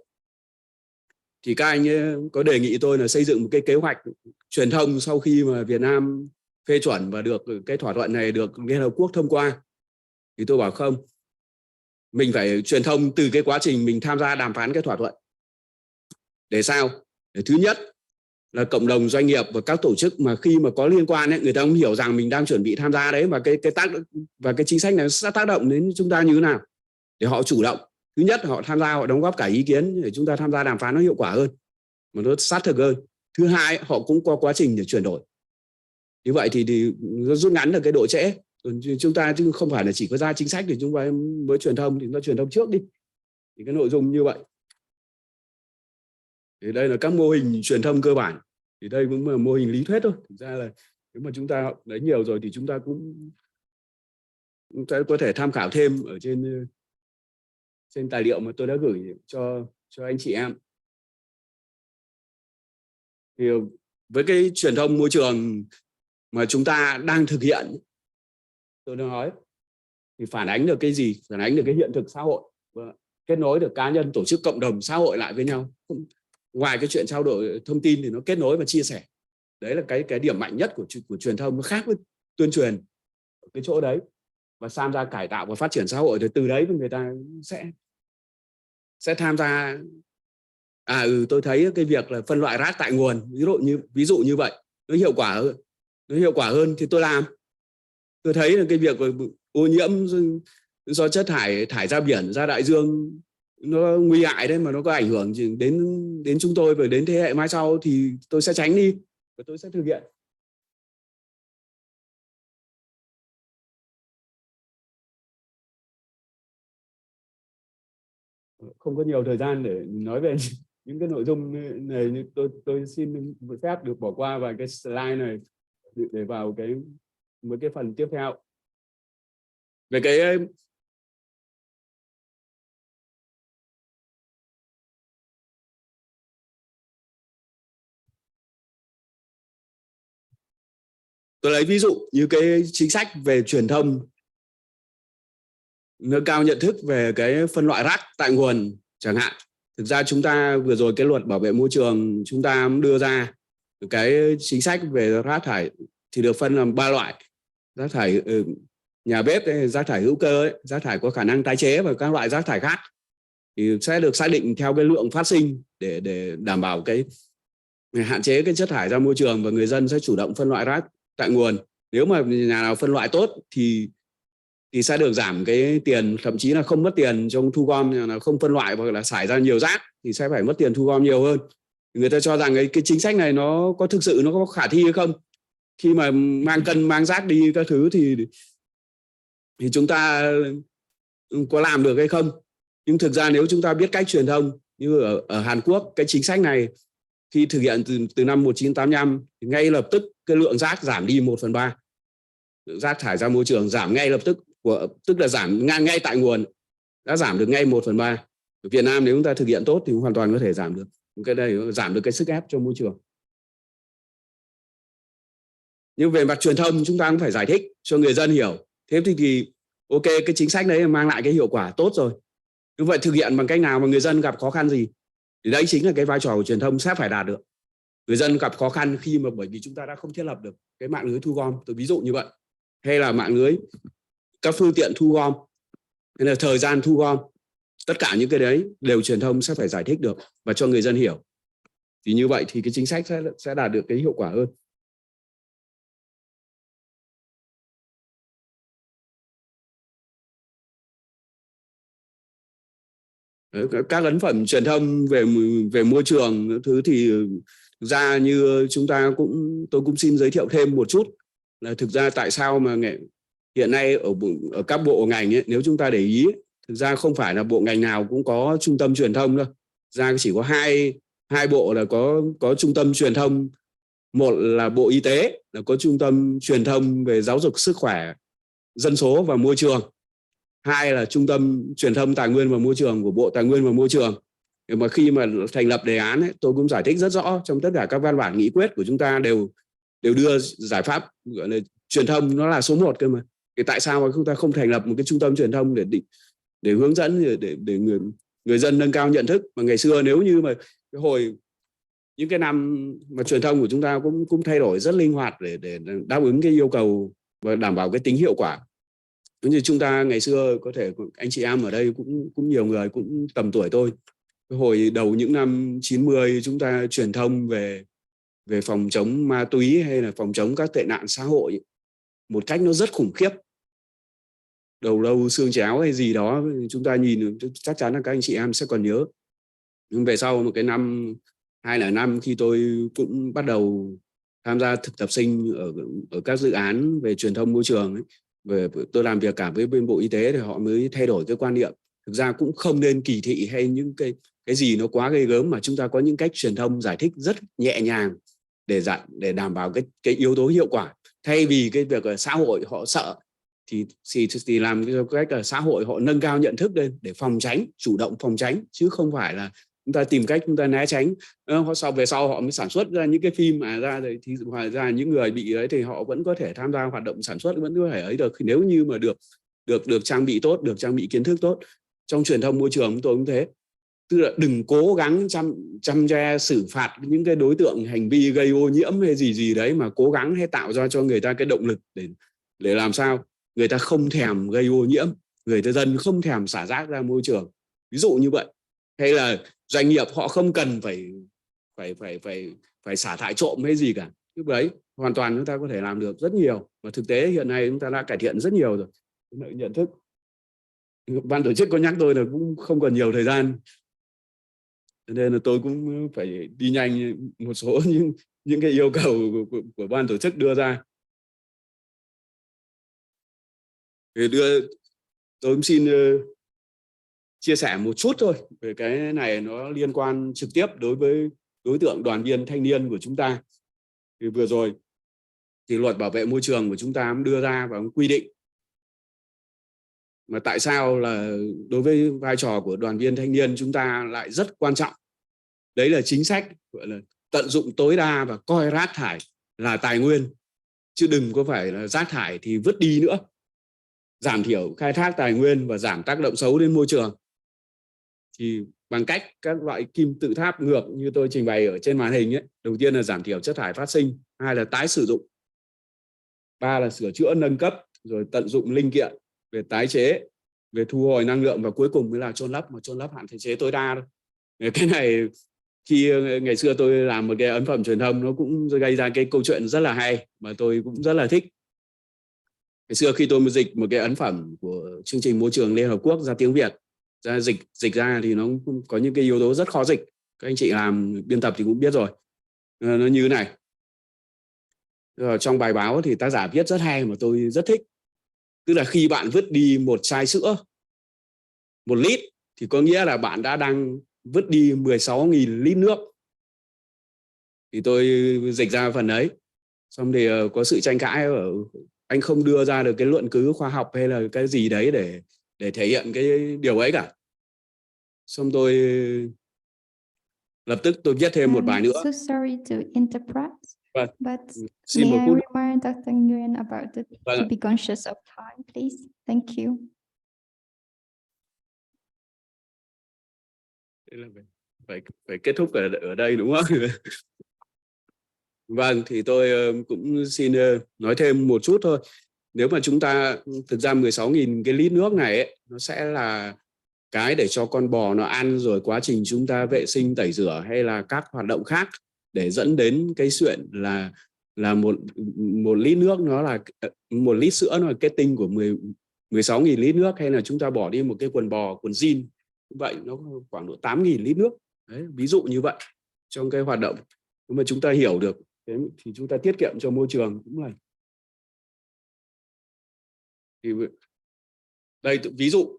Thì các anh có đề nghị tôi là xây dựng một cái kế hoạch truyền thông sau khi mà Việt Nam phê chuẩn và được cái thỏa thuận này được Liên Hợp Quốc thông qua. Thì tôi bảo không, mình phải truyền thông từ cái quá trình mình tham gia đàm phán cái thỏa thuận. Để sao? Để thứ nhất là cộng đồng doanh nghiệp và các tổ chức mà khi mà có liên quan ấy, người ta cũng hiểu rằng mình đang chuẩn bị tham gia đấy, và cái chính sách này sẽ tác động đến chúng ta như thế nào để họ chủ động. Thứ nhất họ tham gia, họ đóng góp cả ý kiến để chúng ta tham gia đàm phán nó hiệu quả hơn, mà nó sát thực hơn. Thứ hai họ cũng có quá trình để chuyển đổi. Như vậy thì nó rút ngắn được cái độ trễ. Chúng ta chứ không phải là chỉ có ra chính sách thì chúng ta mới truyền thông, thì nó truyền thông trước đi. Thì cái nội dung như vậy. Thì đây là các mô hình truyền thông cơ bản. Thì đây cũng là mô hình lý thuyết thôi. Thực ra là nếu mà chúng ta lấy nhiều rồi thì chúng ta cũng có thể tham khảo thêm ở trên tài liệu mà tôi đã gửi cho anh chị em. Thì với cái truyền thông môi trường mà chúng ta đang thực hiện, tôi đã nói, thì phản ánh được cái gì? Phản ánh được cái hiện thực xã hội, kết nối được cá nhân, tổ chức, cộng đồng, xã hội lại với nhau. Ngoài cái chuyện trao đổi thông tin thì nó kết nối và chia sẻ. Đấy là cái điểm mạnh nhất của truyền thông, nó khác với tuyên truyền ở cái chỗ đấy. Và tham gia cải tạo và phát triển xã hội, thì từ đấy người ta sẽ tham gia. Tôi thấy cái việc là phân loại rác tại nguồn, ví dụ như vậy, nó hiệu quả hơn thì tôi làm. Tôi thấy là cái việc ô nhiễm do chất thải ra biển, ra đại dương nó nguy hại đấy, mà nó có ảnh hưởng đến chúng tôi và đến thế hệ mai sau, thì tôi sẽ tránh đi và tôi sẽ thực hiện. Không có nhiều thời gian để nói về những cái nội dung này, tôi xin phép được bỏ qua vài cái slide này để vào một cái phần tiếp theo. Về tôi lấy ví dụ như cái chính sách về truyền thông nâng cao nhận thức về cái phân loại rác tại nguồn chẳng hạn. Thực ra chúng ta vừa rồi cái luật bảo vệ môi trường chúng ta đưa ra cái chính sách về rác thải thì được phân làm 3 loại: rác thải nhà bếp, rác thải hữu cơ, rác thải có khả năng tái chế, và các loại rác thải khác thì sẽ được xác định theo cái lượng phát sinh để đảm bảo cái hạn chế cái chất thải ra môi trường, và người dân sẽ chủ động phân loại rác tại nguồn. Nếu mà nhà nào phân loại tốt thì sẽ được giảm cái tiền, thậm chí là không mất tiền trong thu gom. Là không phân loại hoặc là xả ra nhiều rác thì sẽ phải mất tiền thu gom nhiều hơn. Người ta cho rằng cái chính sách này nó có thực sự nó có khả thi hay không, khi mà mang cân mang rác đi các thứ thì chúng ta có làm được hay không. Nhưng thực ra nếu chúng ta biết cách truyền thông, như ở Hàn Quốc, cái chính sách này khi thực hiện từ năm 1985 thì ngay lập tức cái lượng rác giảm đi 1/3. Lượng rác thải ra môi trường giảm ngay lập tức, tức là giảm ngay tại nguồn, đã giảm được ngay 1/3. Ở Việt Nam nếu chúng ta thực hiện tốt thì hoàn toàn có thể giảm được. Cái này giảm được cái sức ép cho môi trường. Nhưng về mặt truyền thông chúng ta cũng phải giải thích cho người dân hiểu. Thế thì ok, cái chính sách đấy mang lại cái hiệu quả tốt rồi. Như vậy thực hiện bằng cách nào mà người dân gặp khó khăn gì? Thì đấy chính là cái vai trò của truyền thông sẽ phải đạt được. Người dân gặp khó khăn khi mà bởi vì chúng ta đã không thiết lập được cái mạng lưới thu gom, tôi ví dụ như vậy, hay là mạng lưới các phương tiện thu gom, hay là thời gian thu gom. Tất cả những cái đấy đều truyền thông sẽ phải giải thích được và cho người dân hiểu. Thì như vậy thì cái chính sách sẽ đạt được cái hiệu quả hơn. Các ấn phẩm truyền thông về môi trường thứ thì thực ra như tôi cũng xin giới thiệu thêm một chút là thực ra tại sao mà hiện nay ở các bộ ngành ấy, nếu chúng ta để ý, thực ra không phải là bộ ngành nào cũng có trung tâm truyền thông đâu. Ra chỉ có hai bộ là có trung tâm truyền thông, một là Bộ Y tế là có trung tâm truyền thông về giáo dục sức khỏe, dân số và môi trường, hai là trung tâm truyền thông tài nguyên và môi trường của Bộ Tài nguyên và Môi trường. Mà khi mà thành lập đề án ấy, tôi cũng giải thích rất rõ trong tất cả các văn bản nghị quyết của chúng ta đều đưa giải pháp gọi là truyền thông nó là số 1 cơ mà. Thì tại sao mà chúng ta không thành lập một cái trung tâm truyền thông để hướng dẫn để người dân nâng cao nhận thức? Mà ngày xưa nếu như mà cái hồi những cái năm mà truyền thông của chúng ta cũng thay đổi rất linh hoạt để đáp ứng cái yêu cầu và đảm bảo cái tính hiệu quả. Giống như chúng ta ngày xưa có thể anh chị em ở đây cũng nhiều người cũng tầm tuổi tôi. Cái hồi đầu những năm 90 chúng ta truyền thông về phòng chống ma túy hay là phòng chống các tệ nạn xã hội một cách nó rất khủng khiếp. Đầu lâu xương chéo hay gì đó chúng ta nhìn chắc chắn là các anh chị em sẽ còn nhớ. Nhưng về sau một cái năm 2005 khi tôi cũng bắt đầu tham gia thực tập sinh ở các dự án về truyền thông môi trường ấy, tôi làm việc cả với bên Bộ Y tế thì họ mới thay đổi cái quan niệm. Thực ra cũng không nên kỳ thị hay những cái gì nó quá ghê gớm, mà chúng ta có những cách truyền thông giải thích rất nhẹ nhàng để đảm bảo cái yếu tố hiệu quả. Thay vì cái việc xã hội họ sợ thì làm cái cách là xã hội họ nâng cao nhận thức lên để phòng tránh, chủ động phòng tránh, chứ không phải là chúng ta tìm cách chúng ta né tránh. Về sau họ mới sản xuất ra những cái phim mà ra rồi thì ngoài ra những người bị ấy thì họ vẫn có thể tham gia hoạt động sản xuất, vẫn có thể ấy được nếu như mà được trang bị tốt, được trang bị kiến thức tốt. Trong truyền thông môi trường tôi cũng thế, tức là đừng cố gắng chăm che xử phạt những cái đối tượng hành vi gây ô nhiễm hay gì đấy, mà cố gắng hay tạo ra cho người ta cái động lực để làm sao người ta không thèm gây ô nhiễm, người dân không thèm xả rác ra môi trường, ví dụ như vậy. Hay là doanh nghiệp họ không cần phải xả thải trộm hay gì cả. Lúc đấy hoàn toàn chúng ta có thể làm được rất nhiều, và thực tế hiện nay chúng ta đã cải thiện rất nhiều rồi. Nhận thức, ban tổ chức có nhắc tôi là cũng không còn nhiều thời gian, nên là tôi cũng phải đi nhanh một số những cái yêu cầu của ban tổ chức đưa ra. Thì tôi cũng xin chia sẻ một chút thôi về cái này, nó liên quan trực tiếp đối với đối tượng đoàn viên thanh niên của chúng ta. Thì vừa rồi thì luật bảo vệ môi trường của chúng ta cũng đưa ra và cũng quy định mà tại sao là đối với vai trò của đoàn viên thanh niên chúng ta lại rất quan trọng. Đấy là chính sách gọi là tận dụng tối đa và coi rác thải là tài nguyên, chứ đừng có phải là rác thải thì vứt đi nữa. Giảm thiểu khai thác tài nguyên và giảm tác động xấu đến môi trường thì bằng cách các loại kim tự tháp ngược như tôi trình bày ở trên màn hình ấy. Đầu tiên là giảm thiểu chất thải phát sinh, hai là tái sử dụng, ba là sửa chữa nâng cấp, rồi tận dụng linh kiện, về tái chế, về thu hồi năng lượng, và cuối cùng mới là chôn lấp, mà chôn lấp hạn chế tối đa thôi. Cái này khi ngày xưa tôi làm một cái ấn phẩm truyền thông, nó cũng gây ra cái câu chuyện rất là hay mà tôi cũng rất là thích. Ngày xưa khi tôi mới dịch một cái ấn phẩm của chương trình môi trường Liên Hợp Quốc ra tiếng Việt, ra dịch ra thì nó có những cái yếu tố rất khó dịch. Các anh chị làm biên tập thì cũng biết rồi. Nó như thế này. Trong bài báo thì tác giả viết rất hay mà tôi rất thích. Tức là khi bạn vứt đi một chai sữa 1 lít thì có nghĩa là bạn đang vứt đi 16.000 lít nước. Thì tôi dịch ra phần ấy. Xong thì có sự tranh cãi ở anh không đưa ra được cái luận cứ khoa học hay là cái gì đấy để thể hiện cái điều ấy cả. Xong tôi lập tức tôi viết thêm một bài nữa. So sorry to interrupt, Vâng. but Xin may một I phút. remind Dr. Nguyen about Vâng to ạ. be conscious of time, please? Thank you. Thế là phải kết thúc ở đây đúng không? Vâng, thì tôi cũng xin nói thêm một chút thôi. Nếu mà chúng ta thực ra 16.000 cái lít nước này ấy, nó sẽ là cái để cho con bò nó ăn, rồi quá trình chúng ta vệ sinh tẩy rửa hay là các hoạt động khác để dẫn đến cái chuyện là một lít nước nó là 1 lít sữa nó là kết tinh của 16.000 lít nước, hay là chúng ta bỏ đi một cái quần bò, quần jean vậy nó khoảng độ 8.000 lít nước. Đấy, ví dụ như vậy trong cái hoạt động. Nếu mà chúng ta hiểu được thế thì chúng ta tiết kiệm cho môi trường cũng là. Thì đây ví dụ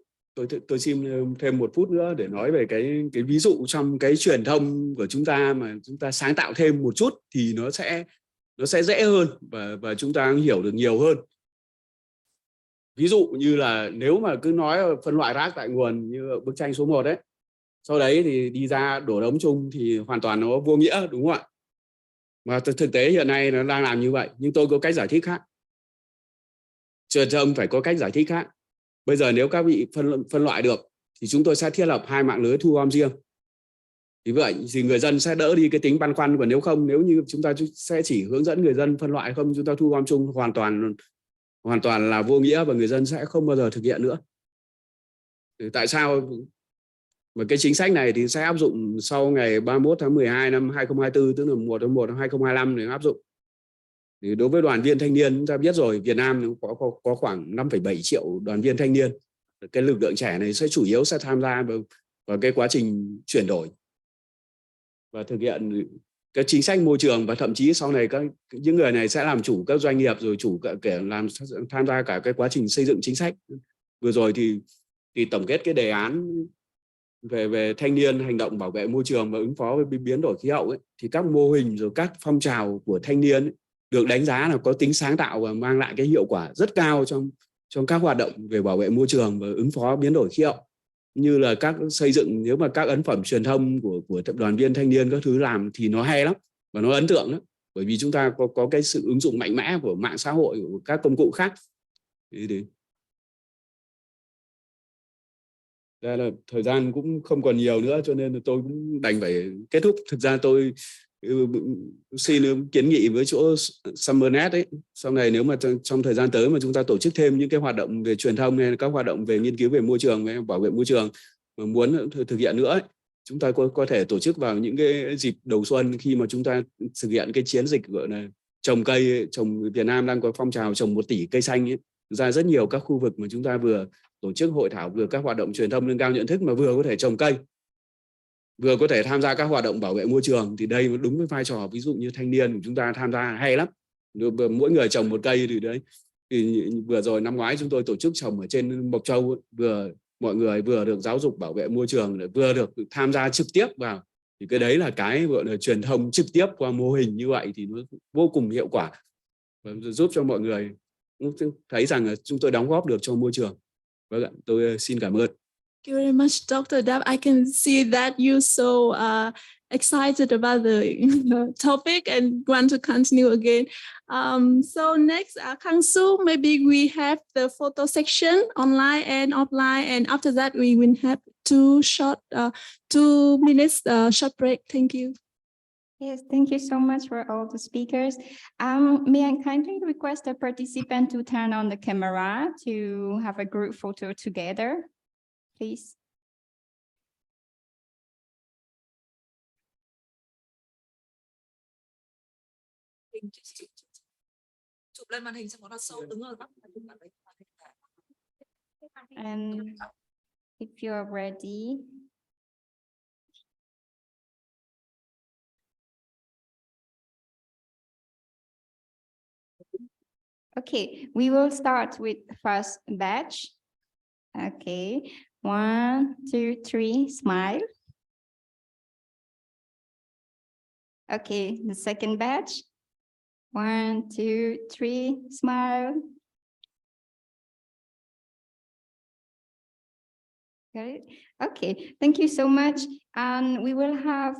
tôi xin thêm 1 phút nữa để nói về cái ví dụ trong cái truyền thông của chúng ta mà chúng ta sáng tạo thêm một chút thì nó sẽ dễ hơn và chúng ta hiểu được nhiều hơn. Ví dụ như là nếu mà cứ nói phân loại rác tại nguồn như bức tranh số 1 đấy, sau đấy thì đi ra đổ đống chung thì hoàn toàn nó vô nghĩa, đúng không ạ? Mà thực tế hiện nay nó đang làm như vậy, nhưng tôi có cách giải thích khác. Truyền thông phải có cách giải thích khác. Bây giờ nếu các vị phân loại được thì chúng tôi sẽ thiết lập 2 mạng lưới thu gom riêng. Thì vậy thì người dân sẽ đỡ đi cái tính băn khoăn, còn nếu như chúng ta sẽ chỉ hướng dẫn người dân phân loại không, chúng ta thu gom chung hoàn toàn là vô nghĩa và người dân sẽ không bao giờ thực hiện nữa. Thì tại sao mà cái chính sách này thì sẽ áp dụng sau ngày 31 tháng 12 năm 2024, tức là 1 tháng 1 năm 2025 để áp dụng. Thì đối với đoàn viên thanh niên, chúng ta biết rồi, Việt Nam có khoảng 5,7 triệu đoàn viên thanh niên. Cái lực lượng trẻ này sẽ chủ yếu sẽ tham gia vào cái quá trình chuyển đổi và thực hiện cái chính sách môi trường, và thậm chí sau này những người này sẽ làm chủ các doanh nghiệp, rồi tham gia cả cái quá trình xây dựng chính sách. Vừa rồi thì tổng kết cái đề án về thanh niên hành động bảo vệ môi trường và ứng phó với biến đổi khí hậu ấy, thì các mô hình rồi các phong trào của thanh niên ấy, được đánh giá là có tính sáng tạo và mang lại cái hiệu quả rất cao trong các hoạt động về bảo vệ môi trường và ứng phó biến đổi khí hậu. Như là các xây dựng, nếu mà các ấn phẩm truyền thông của tập đoàn viên thanh niên các thứ làm thì nó hay lắm và nó ấn tượng lắm, bởi vì chúng ta có cái sự ứng dụng mạnh mẽ của mạng xã hội, của các công cụ khác. Đây là thời gian cũng không còn nhiều nữa, cho nên là tôi cũng đành phải kết thúc. Thực ra tôi xin kiến nghị với chỗ Summernet ấy, sau này nếu mà trong thời gian tới mà chúng ta tổ chức thêm những cái hoạt động về truyền thông hay các hoạt động về nghiên cứu về môi trường, về bảo vệ môi trường mà muốn thực hiện nữa ấy, chúng ta có thể tổ chức vào những cái dịp đầu xuân, khi mà chúng ta thực hiện cái chiến dịch gọi là trồng cây. Việt Nam đang có phong trào trồng 1 tỷ cây xanh ấy, ra rất nhiều các khu vực mà chúng ta vừa tổ chức hội thảo, vừa các hoạt động truyền thông nâng cao nhận thức, mà vừa có thể trồng cây, vừa có thể tham gia các hoạt động bảo vệ môi trường. Thì đây đúng với vai trò, ví dụ như thanh niên của chúng ta tham gia hay lắm, mỗi người trồng 1 cây. Thì đấy, thì vừa rồi năm ngoái chúng tôi tổ chức trồng ở trên Mộc Châu, mọi người vừa được giáo dục bảo vệ môi trường, vừa được tham gia trực tiếp vào. Thì cái đấy là cái gọi là truyền thông trực tiếp qua mô hình như vậy thì nó vô cùng hiệu quả và giúp cho mọi người thấy rằng là chúng tôi đóng góp được cho môi trường. Vâng ạ, tôi xin cảm ơn. Thank you very much, Dr. Dap. I can see that you're so excited about the topic and want to continue again. So next, Kang Soo, maybe we have the photo section online and offline, and after that we will have 2 minutes short break. Thank you. Yes, thank you so much for all the speakers. May I kindly request the participant to turn on the camera to have a group photo together, please. Chụp lên màn hình xong nó sâu đứng ở góc. And if you are ready. Okay, we will start with first batch. Okay, 1, 2, 3, smile. Okay, the second batch. 1, 2, 3, smile. Okay, okay, thank you so much. And we will have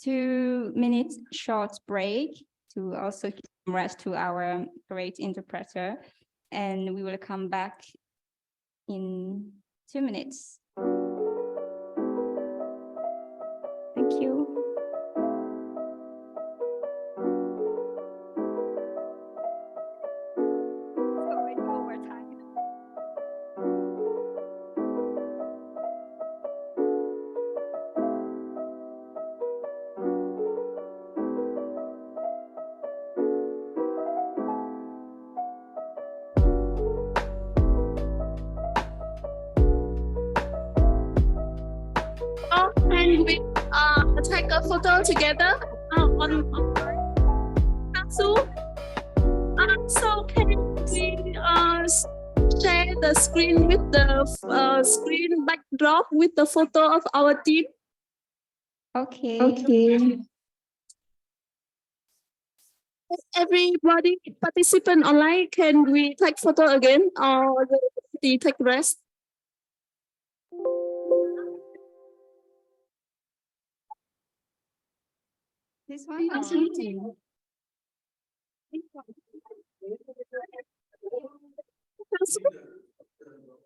2 minutes short break to also rest to our great interpreter, and we will come back in 2 minutes. Thank you. It's already over time. And we take a photo together on Kang Soo. So can we share the screen with the screen backdrop with the photo of our team. Okay. Okay. Everybody participant online, can we take photo again or the take rest? This one?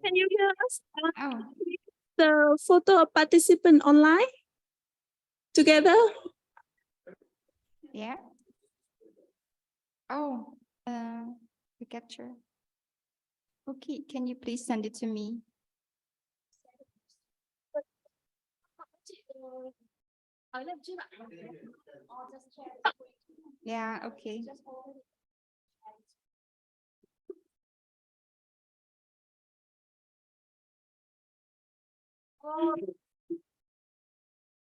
Can you hear us? Oh, The photo of participant online together. yeah. Oh, the capture. Okay, can you please send it to me? Yeah, okay.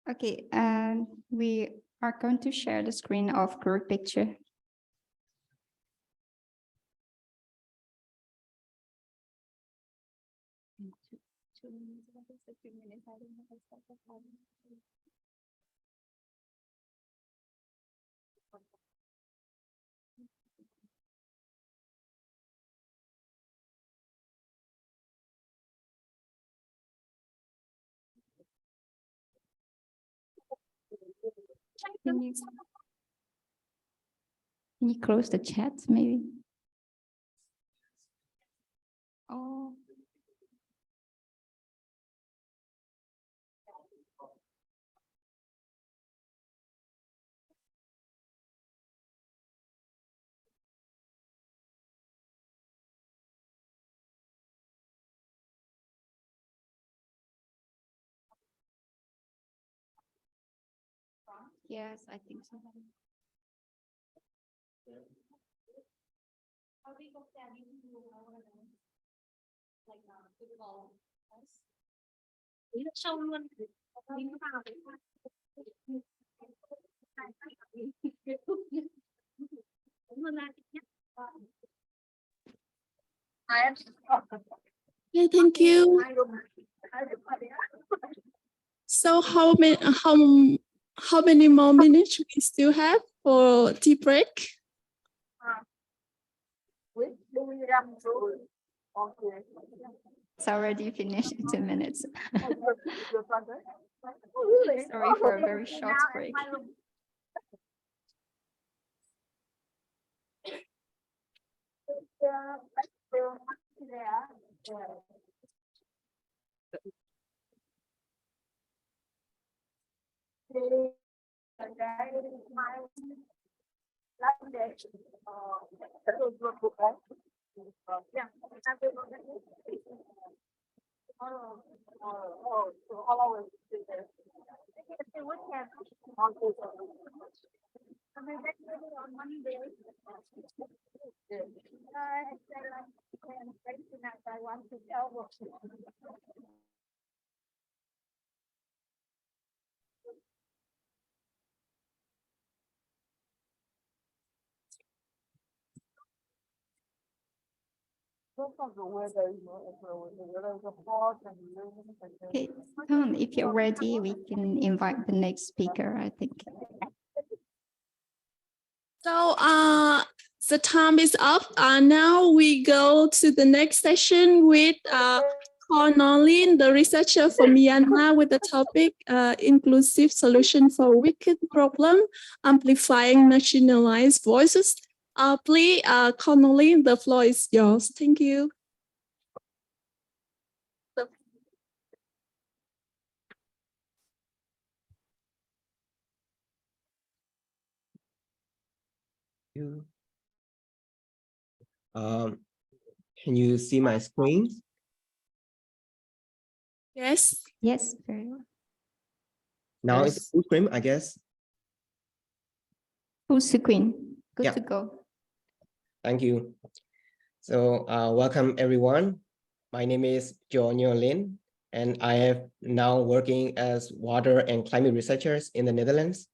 Okay, we are going to share the screen of group picture. Can you close the chat, maybe? Oh. Yes, I think so. Yeah, thank you. So how many more minutes we still have for tea break? It's already finished in 2 minutes. Sorry for a very short break. Okay, Tom, if you're ready, we can invite the next speaker, I think. So the time is up. Now we go to the next session with Cornelin, the researcher from Myanmar, with the topic inclusive solution for wicked problem, amplifying marginalized voices. Please, Cornelin, the floor is yours. Thank you. you. Can you see my screen? Yes. Yes, very well. Now Yes. it's full screen, I guess. Full screen, good Yeah. to go. Thank you. So welcome everyone. My name is Jo Nyo Lin, and I am now working as water and climate researchers in the Netherlands.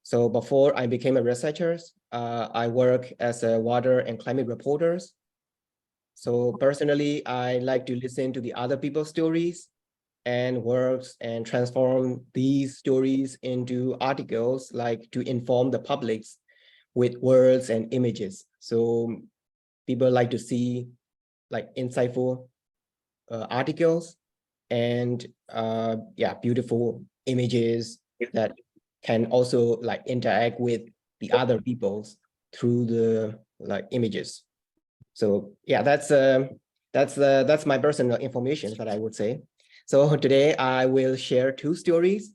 So before I became a researcher, I work as a water and climate reporters. So personally, I like to listen to the other people's stories and works and transform these stories into articles, like to inform the publics with words and images. So people like to see like insightful articles and yeah, beautiful images that can also like interact with the other peoples through the like images. So yeah, that's my personal information that I would say. So today I will share two stories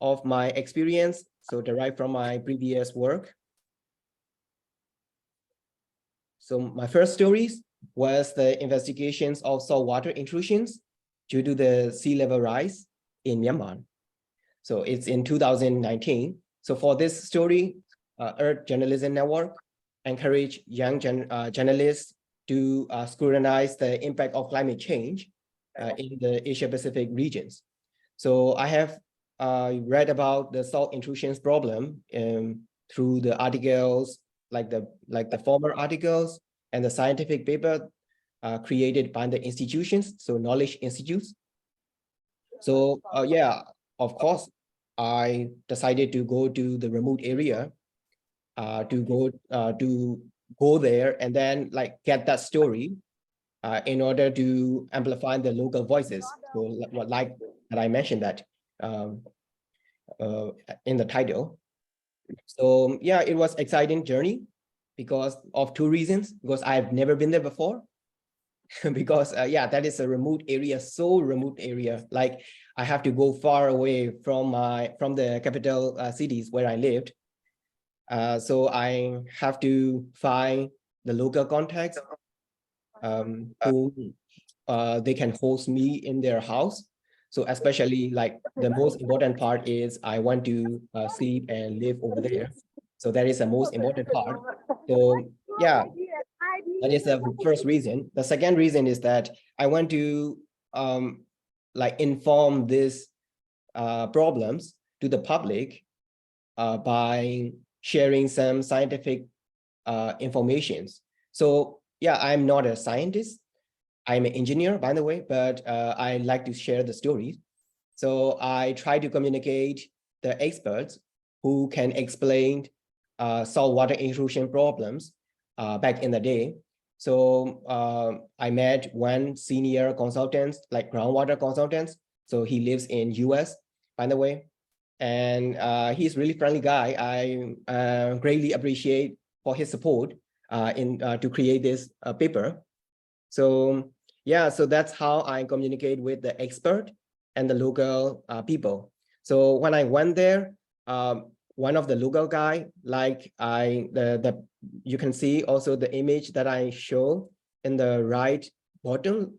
of my experience, so derived from my previous work. So my first stories was the investigations of saltwater intrusions due to the sea level rise in Myanmar. So it's in 2019. So for this story, Earth Journalism Network encouraged young journalists to scrutinize the impact of climate change in the Asia Pacific regions. So I have read about the salt intrusions problem through the articles, like the former articles and the scientific paper created by the institutions, so knowledge institutes. So yeah, of course, I decided to go to the remote area to go there and then like get that story in order to amplify the local voices. So like that I mentioned that in the title. So yeah, it was exciting journey because of two reasons. Because I've never been there before. Because yeah, that is a remote area, so remote area. Like I have to go far away from the capital cities where I lived. So I have to find the local contacts who they can host me in their house. So especially like the most important part is I want to sleep and live over there. So that is the most important part. So yeah, that is the first reason. The second reason is that I want to like inform these problems to the public by sharing some scientific informations. So yeah, I'm not a scientist. I'm an engineer, by the way, but I like to share the stories. So I try to communicate the experts who can explain saltwater intrusion problems back in the day. So I met one senior consultant, like groundwater consultants. So he lives in US, by the way. And he's really friendly guy. I greatly appreciate for his support to create this paper. So yeah, so that's how I communicate with the expert and the local people. So when I went there, one of the local guy, like you can see also the image that I show in the right bottom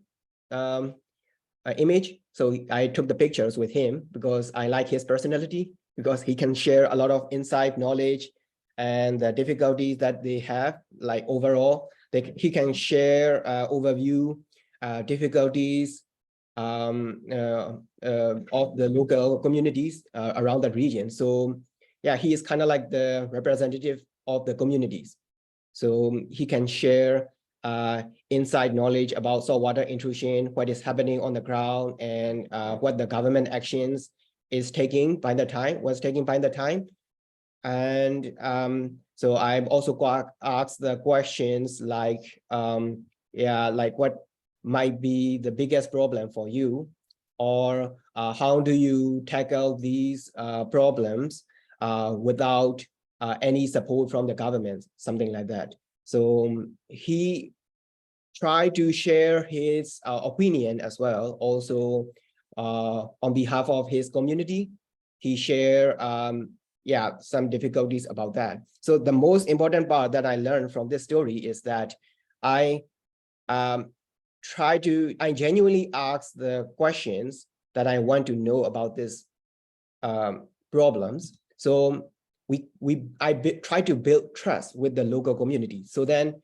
image. So I took the pictures with him because I like his personality, because he can share a lot of insight, knowledge, and the difficulties that they have. Like overall, he can share overview difficulties of the local communities around that region. So yeah, he is kind of like the representative of the communities. So he can share inside knowledge about saltwater intrusion, what is happening on the ground, and what the government actions was taking by the time. And so I've also asked the questions like, yeah, like what might be the biggest problem for you, or how do you tackle these problems without any support from the government, something like that. So he tried to share his opinion as well. Also, on behalf of his community, he shared yeah, some difficulties about that. So the most important part that I learned from this story is that I genuinely ask the questions that I want to know about this problems. So I try to build trust with the local community. So then,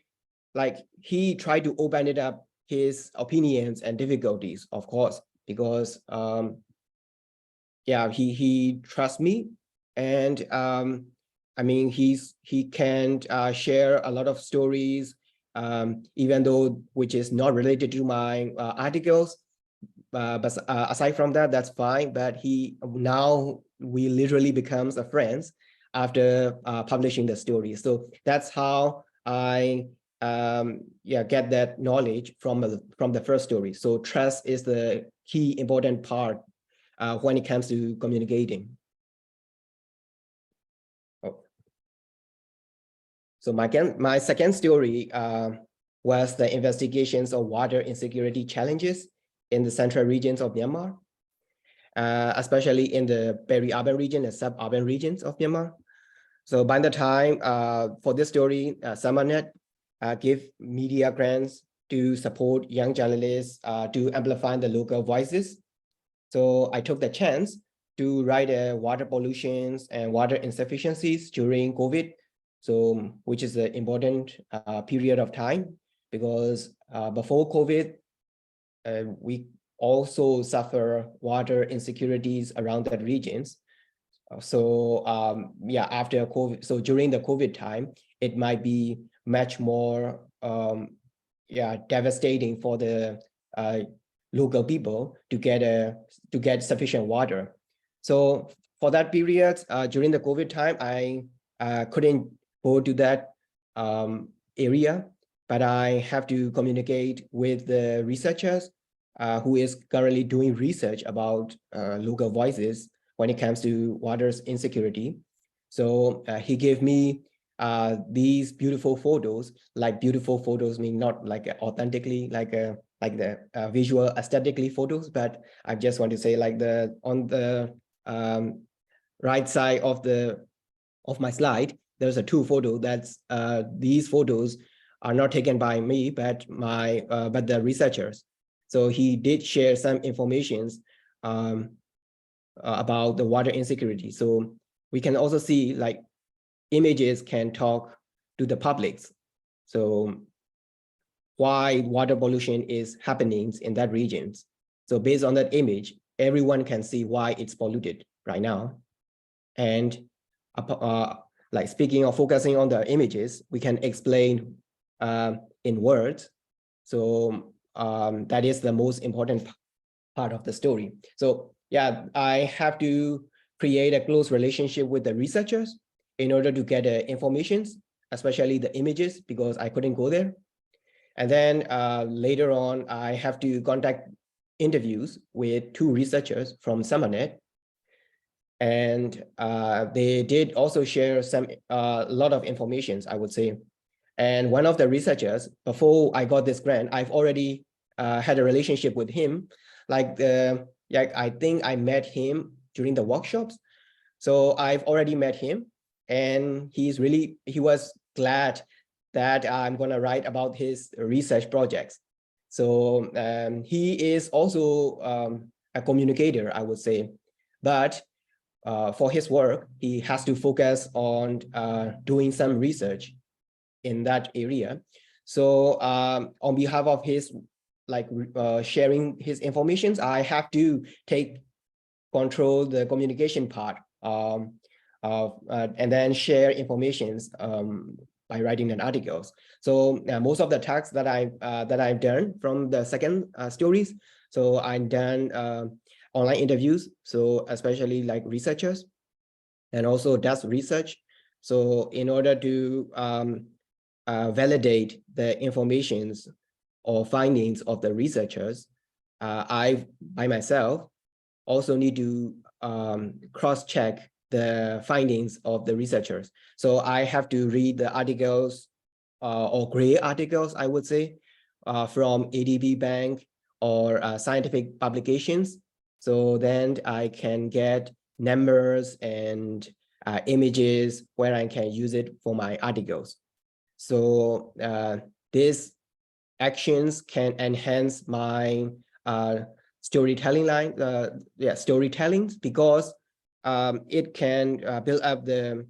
like, he tried to open it up his opinions and difficulties, of course, because yeah, he trusts me, and I mean he can share a lot of stories even though which is not related to my articles. But aside from that, that's fine. But now we literally becomes a friends after publishing the story. So that's how I get that knowledge from the first story. So trust is the key important part when it comes to communicating. So my second story was the investigations of water insecurity challenges in the central regions of Myanmar, especially in the peri-urban region and suburban regions of Myanmar. So by the time for this story, Samarnet gave media grants to support young journalists to amplify the local voices. So I took the chance to write water pollutions and water insufficiencies during COVID. So which is an important period of time, because before COVID, we also suffer water insecurities around that regions. So after COVID, so during the COVID time, it might be much more devastating for the local people to get sufficient water. So for that period, during the COVID time, I couldn't go to that area, but I have to communicate with the researchers who is currently doing research about local voices when it comes to water's insecurity. So he gave me these beautiful photos. Like beautiful photos mean not like authentically like the visual aesthetically photos, but I just want to say like on the right side of my slide, there's a two photo. That's these photos are not taken by me, but but the researchers. So he did share some informations about the water insecurity. So we can also see like images can talk to the publics. So why water pollution is happening in that region. So based on that image, everyone can see why it's polluted right now. And like speaking of focusing on the images, we can explain in words. So that is the most important part of the story. So yeah, I have to create a close relationship with the researchers in order to get information, especially the images, because I couldn't go there. And then later on, I have to contact interviews with two researchers from Samarnet. And they did also share a lot of information, I would say. And one of the researchers, before I got this grant, I've already had a relationship with him. Like I think I met him during the workshops. So I've already met him, and he was glad that I'm gonna write about his research projects. So he is also a communicator, I would say, but for his work, he has to focus on doing some research in that area. So on behalf of his sharing his information, I have to control the communication part and then share information by writing an articles. So most of the tasks that I've done from the second stories. So I've done online interviews, so especially like researchers, and also desk research. So in order to validate the informations or findings of the researchers, I by myself also need to cross-check the findings of the researchers. So I have to read the articles or gray articles, I would say, from ADB Bank or scientific publications. So then I can get numbers and images where I can use it for my articles. So these actions can enhance my storytelling because it can build up the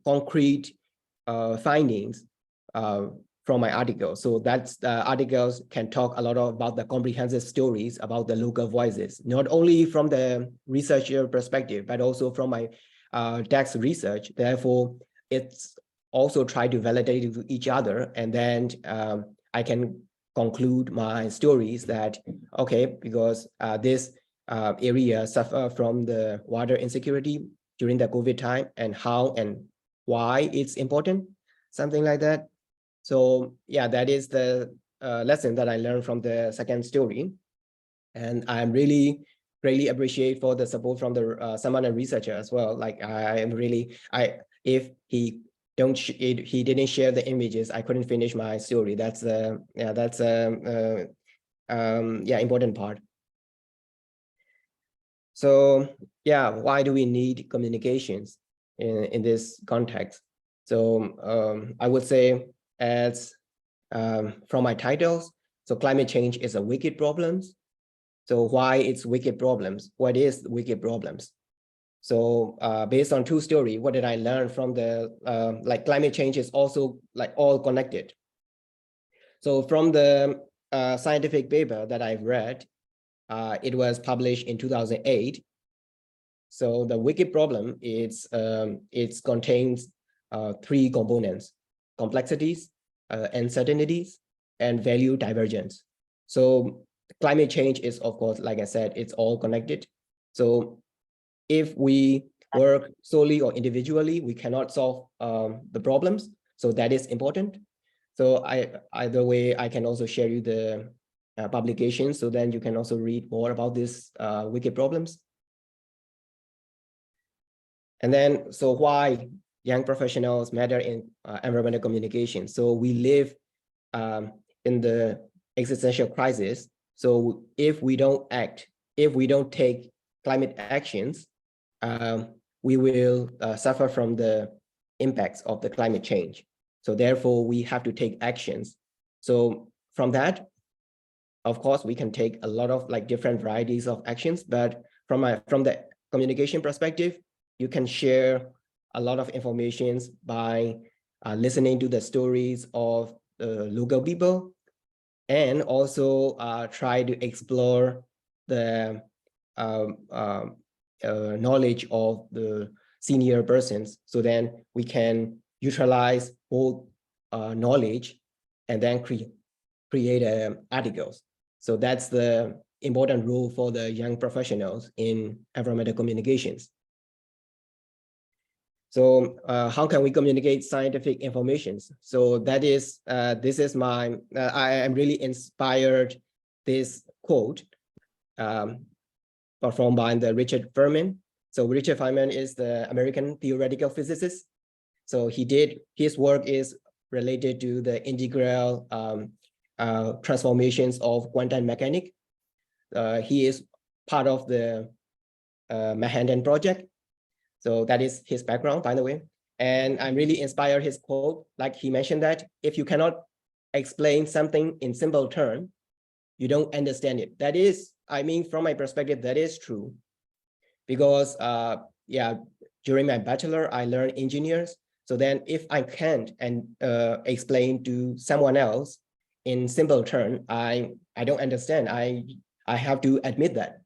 concrete findings from my article. So that's the articles can talk a lot about the comprehensive stories about the local voices, not only from the researcher perspective, but also from my text research. Therefore, it's also try to validate it with each other, and then I can conclude my stories that, okay, because this area suffer from the water insecurity during the COVID time, and how and why it's important, something like that. So yeah, that is the lesson that I learned from the second story. And I'm really appreciate for the support from the someone, a researcher as well. Like if he didn't share the images, I couldn't finish my story. That's important part. So yeah, why do we need communications in this context? So I would say, as from my titles, so climate change is a wicked problem. So why it's wicked problems? What is wicked problems? So based on true story, what did I learn from the like climate change is also like all connected. So from the scientific paper that I've read, it was published in 2008. So the wicked problem is it contains three components: complexities, uncertainties, and value divergence. So climate change is, of course, like I said, it's all connected. So if we work solely or individually, we cannot solve the problems. So that is important. So either way, I can also share you the publications, so then you can also read more about this wicked problems. And then, so why young professionals matter in environmental communication? So we live in the existential crisis. So if we don't act, if we don't take climate actions, we will suffer from the impacts of the climate change. So therefore, we have to take actions. So from that, of course, we can take a lot of like different varieties of actions, but from the communication perspective, you can share a lot of information by listening to the stories of the local people, and also try to explore the knowledge of the senior persons. So then we can utilize both knowledge and then create articles. So that's the important role for the young professionals in environmental communications. So how can we communicate scientific information? So that is, this is my, I am really inspired this quote performed by the Richard Feynman. So Richard Feynman is the American theoretical physicist. So his work is related to the integral transformations of quantum mechanics. He is part of the Manhattan Project. So that is his background, by the way. And I'm really inspired his quote, like he mentioned that if you cannot explain something in simple terms, you don't understand it. That is, I mean, from my perspective, that is true. Because yeah, during my bachelor, I learned engineers. So then if I can't explain to someone else in simple terms, I don't understand. I have to admit that.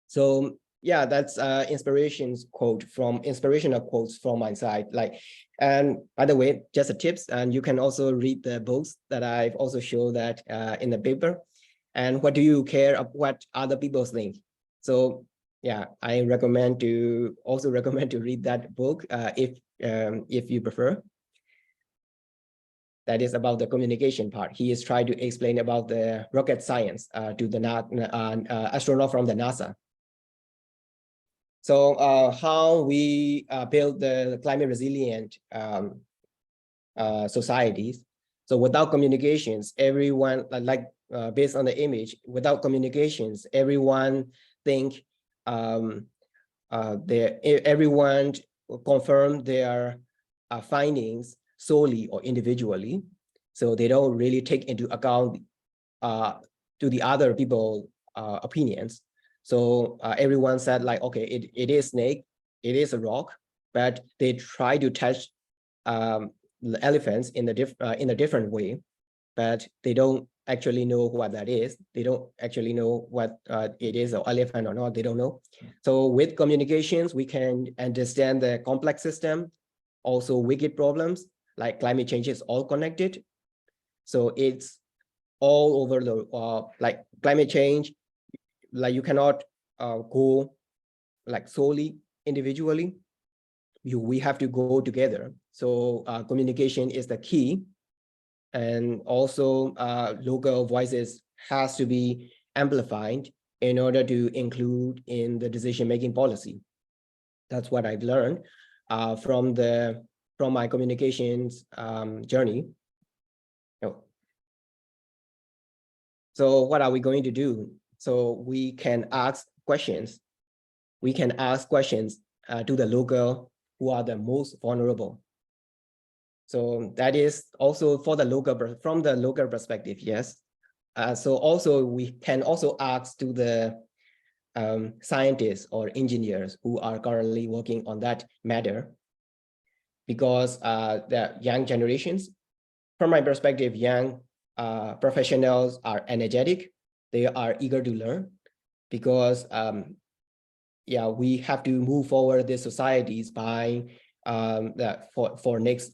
So yeah, that's inspirational quotes from my side. Like, and by the way, just a tips, and you can also read the books that I've also shown that in the paper. And what do you care of what other people think? So yeah, I recommend to read that book if you prefer. That is about the communication part. He is trying to explain about the rocket science to the astronaut from the NASA. So how we build the climate resilient societies. So without communications, everyone based on the image, without communications, everyone think everyone confirm their findings solely or individually. So they don't really take into account to the other people opinions. So everyone said like, okay, it is snake, it is a rock, but they try to touch the elephants in a different way, but they don't actually know what that is. They don't actually know what it is, an elephant or not, they don't know. So with communications, we can understand the complex system also wicked problems like climate change is all connected. So it's all over the like climate change, like you cannot go like solely individually. We have to go together. So communication is the key. And also local voices has to be amplified in order to include in the decision-making policy. That's what I've learned from my communications journey. Oh. So what are we going to do? So we can ask questions. We can ask questions to the local who are the most vulnerable. So that is also for the local, from the local perspective, yes. So also we can also ask to the scientists or engineers who are currently working on that matter, because the young generations, from my perspective, young professionals are energetic. They are eager to learn because yeah, we have to move forward the societies by that for next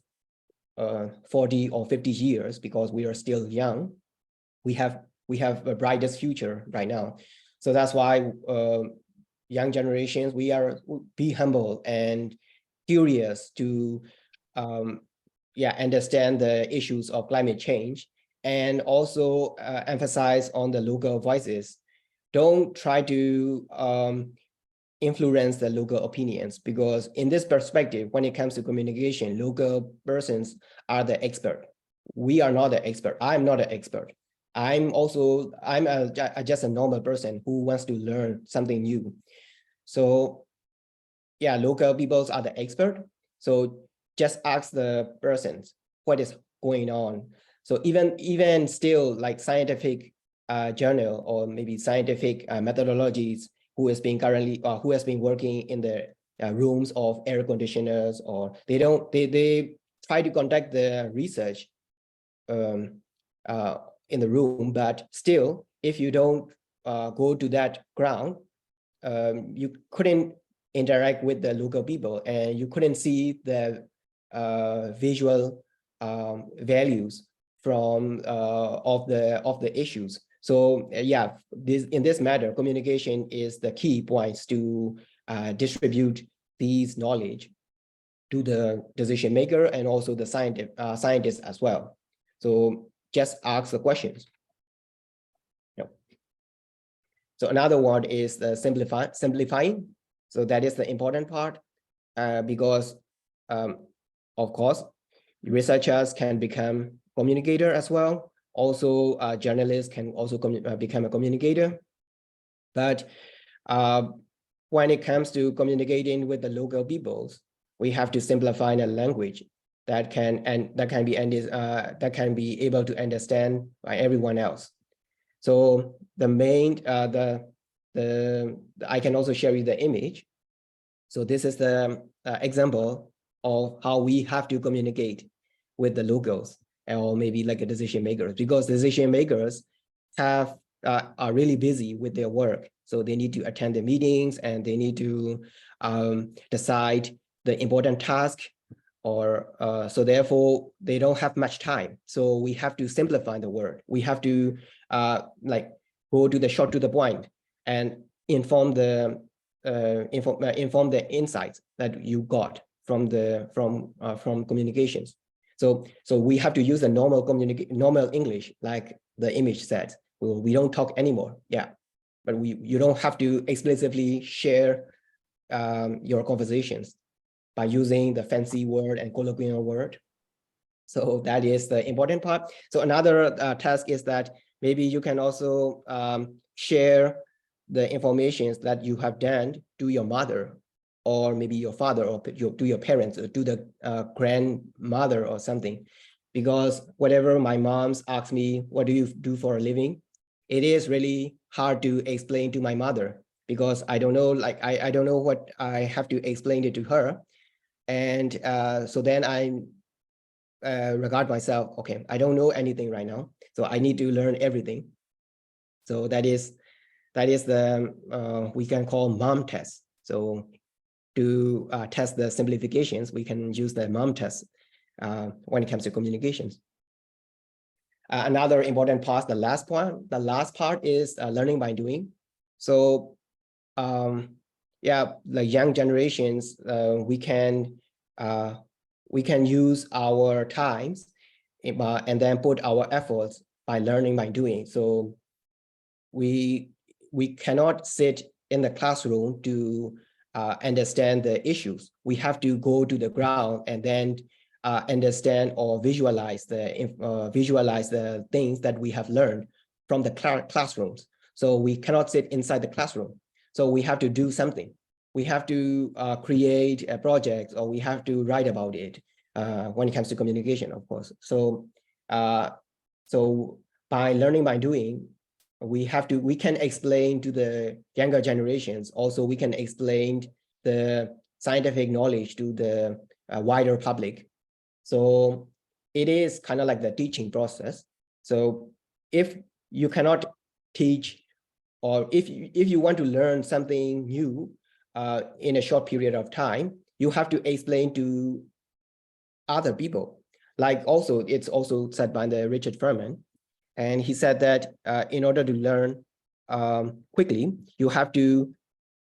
40 or 50 years, because we are still young. We have the brightest future right now. So that's why young generations, be humble and curious to understand the issues of climate change, and also emphasize on the local voices. Don't try to influence the local opinions, because in this perspective, when it comes to communication, local persons are the expert. We are not the expert. I'm not an expert. I'm just a normal person who wants to learn something new. So yeah, local peoples are the expert. So just ask the persons what is going on. So even still, like scientific journal or maybe scientific methodologies, who has been working in the rooms of air conditioners, or they try to conduct the research in the room, but still, if you don't go to that ground, you couldn't interact with the local people, and you couldn't see the visual values from of the issues. So yeah, in this matter, communication is the key points to distribute these knowledge to the decision maker and also the scientists as well. So just ask the questions. Yep. So another word is the simplifying. So that is the important part, because of course, researchers can become communicator as well. Also, journalists can also become a communicator. But when it comes to communicating with the local peoples, we have to simplify the language that can be able to understand by everyone else. So the main I can also share you the image. So this is the example of how we have to communicate with the locals, or maybe like a decision makers, because decision makers are really busy with their work. So they need to attend the meetings, and they need to decide the important task, or so therefore they don't have much time. So we have to simplify the word. We have to like go to the short to the point and inform the insights that you got from communications. So we have to use the normal English, like the image said. We don't talk anymore. Yeah, but you don't have to explicitly share your conversations by using the fancy word and colloquial word. So that is the important part. So another task is that maybe you can also share the information that you have done to your mother, or maybe your father, or to your parents, or to the grandmother or something. Because whatever my mom's asks me, what do you do for a living? It is really hard to explain to my mother, because I don't know, like I don't know what I have to explain it to her. And so then I regard myself, okay, I don't know anything right now, so I need to learn everything. So that is the we can call mom test. So to test the simplifications, we can use the MOM test when it comes to communications. Another important part, the last part is learning by doing. So yeah, the young generations, we can use our times and then put our efforts by learning by doing. So we cannot sit in the classroom to understand the issues. We have to go to the ground and then understand or visualize the things that we have learned from the classrooms. So we cannot sit inside the classroom. So we have to do something. We have to create a project, or we have to write about it when it comes to communication, of course. So so by learning by doing, we can explain to the younger generations. Also, we can explain the scientific knowledge to the wider public. So it is kind of like the teaching process. So if you cannot teach, or if you want to learn something new in a short period of time, you have to explain to other people. Like also, it's also said by the Richard Feynman, and he said that in order to learn quickly, you have to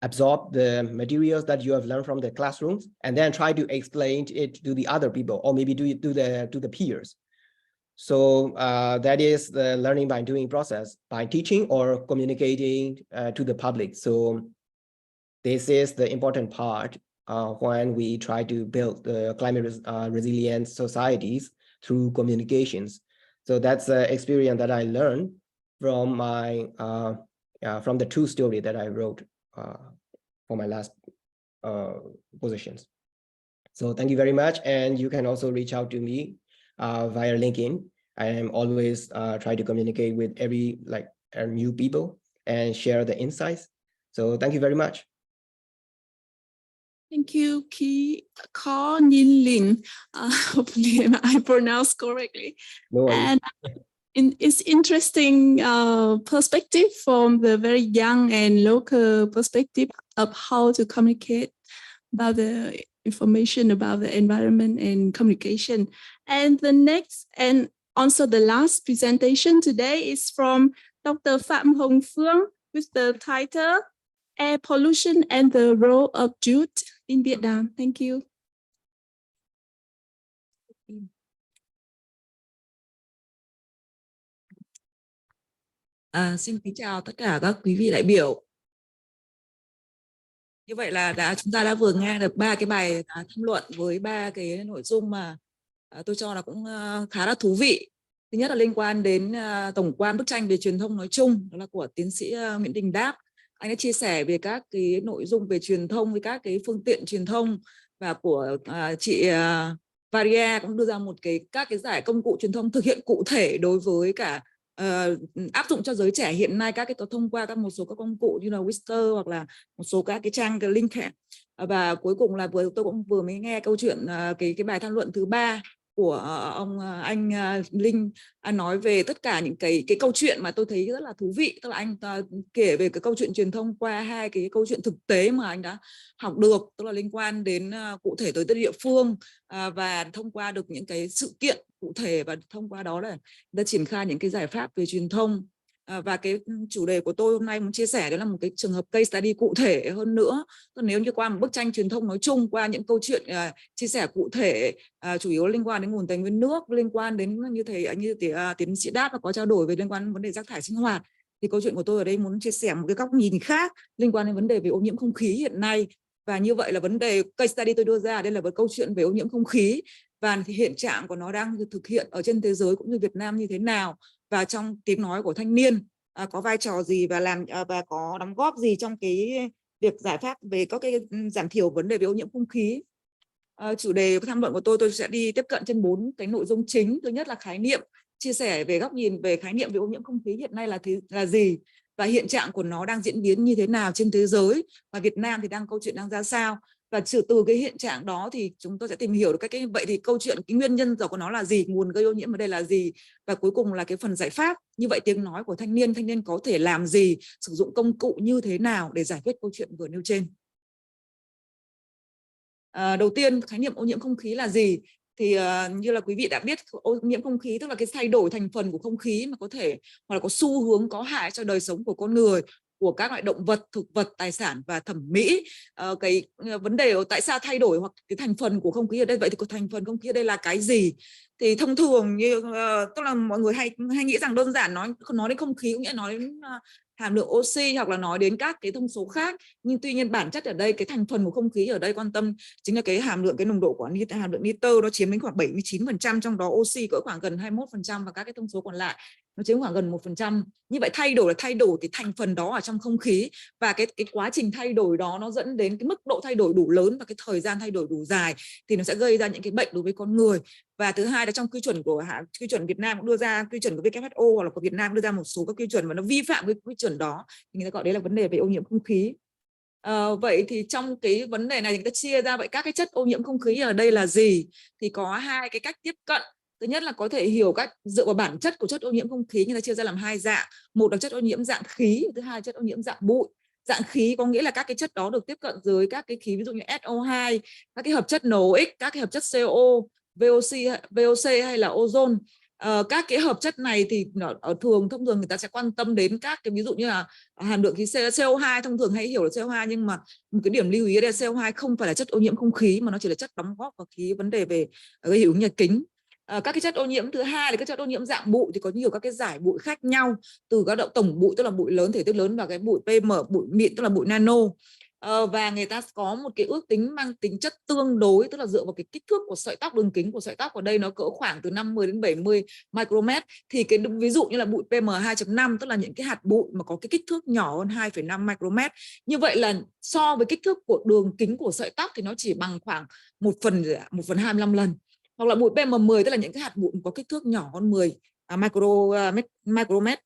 absorb the materials that you have learned from the classrooms and then try to explain it to the other people, or maybe do it to the peers. So that is the learning by doing process, by teaching or communicating to the public. So this is the important part when we try to build the climate resilient societies through communications. So that's the experience that I learned from my from the true story that I wrote for my last positions. So thank you very much, and you can also reach out to me via LinkedIn. I am always try to communicate with every new people and share the insights. So thank you very much. Thank you, Kho Nhin Lin. Hopefully I pronounced correctly. No worries. And it's interesting perspective from the very young and local perspective of how to communicate about the information about the environment and communication. And the next and also the last presentation today is from Dr. Phạm Hồng Phương with the title Air Pollution and the Role of Jute in Vietnam. Thank you. Xin kính chào tất cả các quý vị đại biểu. Như vậy là chúng ta đã vừa nghe được 3 cái bài tham luận với 3 cái nội dung mà tôi cho là cũng khá là thú vị. Thứ nhất là liên quan đến tổng quan bức tranh về truyền thông nói chung, đó là của tiến sĩ Nguyễn Đình Đáp. Anh đã chia sẻ về các cái nội dung về truyền thông với các cái phương tiện truyền thông, và của chị Varia cũng đưa ra các cái giải công cụ truyền thông thực hiện cụ thể đối với cả áp dụng cho giới trẻ hiện nay, các cái thông qua một số các công cụ như là Whisper hoặc là một số các cái trang cái link. Và cuối cùng là tôi cũng vừa mới nghe câu chuyện cái bài tham luận thứ 3 của ông anh Linh nói về tất cả những cái câu chuyện mà tôi thấy rất là thú vị. Tức là anh kể về cái câu chuyện truyền thông qua 2 cái câu chuyện thực tế mà anh đã học được, tức là liên quan đến cụ thể tới địa phương và thông qua được những cái sự kiện cụ thể, và thông qua đó là đã triển khai những cái giải pháp về truyền thông. Và cái chủ đề của tôi hôm nay muốn chia sẻ đó là một cái trường hợp case study cụ thể hơn nữa. Nếu như qua một bức tranh truyền thông nói chung, qua những câu chuyện chia sẻ cụ thể chủ yếu liên quan đến nguồn tài nguyên nước, liên quan đến như tiến sĩ Đáp có trao đổi về liên quan đến vấn đề rác thải sinh hoạt, thì câu chuyện của tôi ở đây muốn chia sẻ một cái góc nhìn khác liên quan đến vấn đề về ô nhiễm không khí hiện nay. Và như vậy là vấn đề case study tôi đưa ra đây là một câu chuyện về ô nhiễm không khí, và hiện trạng của nó đang thực hiện ở trên thế giới cũng như Việt Nam như thế nào, và trong tiếng nói của thanh niên có vai trò gì và có đóng góp gì trong cái việc giải pháp về các cái giảm thiểu vấn đề về ô nhiễm không khí. Chủ đề tham luận của tôi sẽ đi tiếp cận trên 4 cái nội dung chính. Thứ nhất là khái niệm, chia sẻ về góc nhìn về khái niệm về ô nhiễm không khí hiện nay là gì, và hiện trạng của nó đang diễn biến như thế nào trên thế giới, và Việt Nam thì câu chuyện đang ra sao. Và từ cái hiện trạng đó thì chúng tôi sẽ tìm hiểu được vậy thì câu chuyện, cái nguyên nhân của nó là gì, nguồn gây ô nhiễm ở đây là gì, và cuối cùng là cái phần giải pháp. Như vậy tiếng nói của thanh niên có thể làm gì, sử dụng công cụ như thế nào để giải quyết câu chuyện vừa nêu trên. Đầu tiên, khái niệm ô nhiễm không khí là gì? Thì như là quý vị đã biết, ô nhiễm không khí tức là cái thay đổi thành phần của không khí mà có thể hoặc là có xu hướng có hại cho đời sống của con người, của các loại động vật, thực vật, tài sản và thẩm mỹ. Cái vấn đề tại sao thay đổi hoặc cái thành phần của không khí ở đây, vậy thì thành phần không khí ở đây là cái gì? Thì thông thường như tức là mọi người hay nghĩ rằng đơn giản nói đến không khí cũng nghĩa nói đến hàm lượng oxy hoặc là nói đến các cái thông số khác, nhưng tuy nhiên bản chất ở đây cái thành phần của không khí ở đây quan tâm chính là cái hàm lượng, cái nồng độ của hàm lượng nitơ, nó chiếm đến khoảng 79%, trong đó oxy cỡ khoảng gần 21% và các cái thông số còn lại nó chiếm khoảng gần 1%. Như vậy thay đổi là thay đổi cái thành phần đó ở trong không khí, và cái quá trình thay đổi đó nó dẫn đến cái mức độ thay đổi đủ lớn và cái thời gian thay đổi đủ dài thì nó sẽ gây ra những cái bệnh đối với con người. Và thứ hai là trong quy chuẩn của quy chuẩn Việt Nam cũng đưa ra, quy chuẩn của WHO hoặc là của Việt Nam đưa ra một số các quy chuẩn mà nó vi phạm cái quy chuẩn đó, thì người ta gọi đấy là vấn đề về ô nhiễm không khí. Vậy thì trong cái vấn đề này thì người ta chia ra vậy các cái chất ô nhiễm không khí ở đây là gì? Thì có hai cái cách tiếp cận. Thứ nhất là có thể hiểu cách dựa vào bản chất của chất ô nhiễm không khí, người ta chia ra làm hai dạng. Một là chất ô nhiễm dạng khí, thứ hai là chất ô nhiễm dạng bụi. Dạng khí có nghĩa là các cái chất đó được tiếp cận dưới các cái khí, ví dụ như SO2, các cái hợp chất NOx, các cái hợp chất CO, VOC hay là ozone. Các cái hợp chất này thì thông thường người ta sẽ quan tâm đến các cái ví dụ như là hàm lượng khí CO2, thông thường hay hiểu là CO2, nhưng mà một cái điểm lưu ý là CO2 không phải là chất ô nhiễm không khí mà nó chỉ là chất đóng góp vào khí vấn đề về gây hiệu ứng nhà kính. Các cái chất ô nhiễm thứ hai là các chất ô nhiễm dạng bụi, thì có nhiều các cái giải bụi khác nhau, từ các tổng bụi tức là bụi lớn, thể tích lớn, và cái bụi PM, bụi mịn tức là bụi nano. Và người ta có một cái ước tính mang tính chất tương đối, tức là dựa vào cái kích thước của sợi tóc, đường kính của sợi tóc ở đây nó cỡ khoảng từ 50 đến 70 micromet. Thì cái ví dụ như là bụi PM2.5 tức là những cái hạt bụi mà có cái kích thước nhỏ hơn 2,5 micromet. Như vậy là so với kích thước của đường kính của sợi tóc thì nó chỉ bằng khoảng 1/25 lần. Hoặc là bụi PM10 tức là những cái hạt bụi có kích thước nhỏ hơn 10 micromet.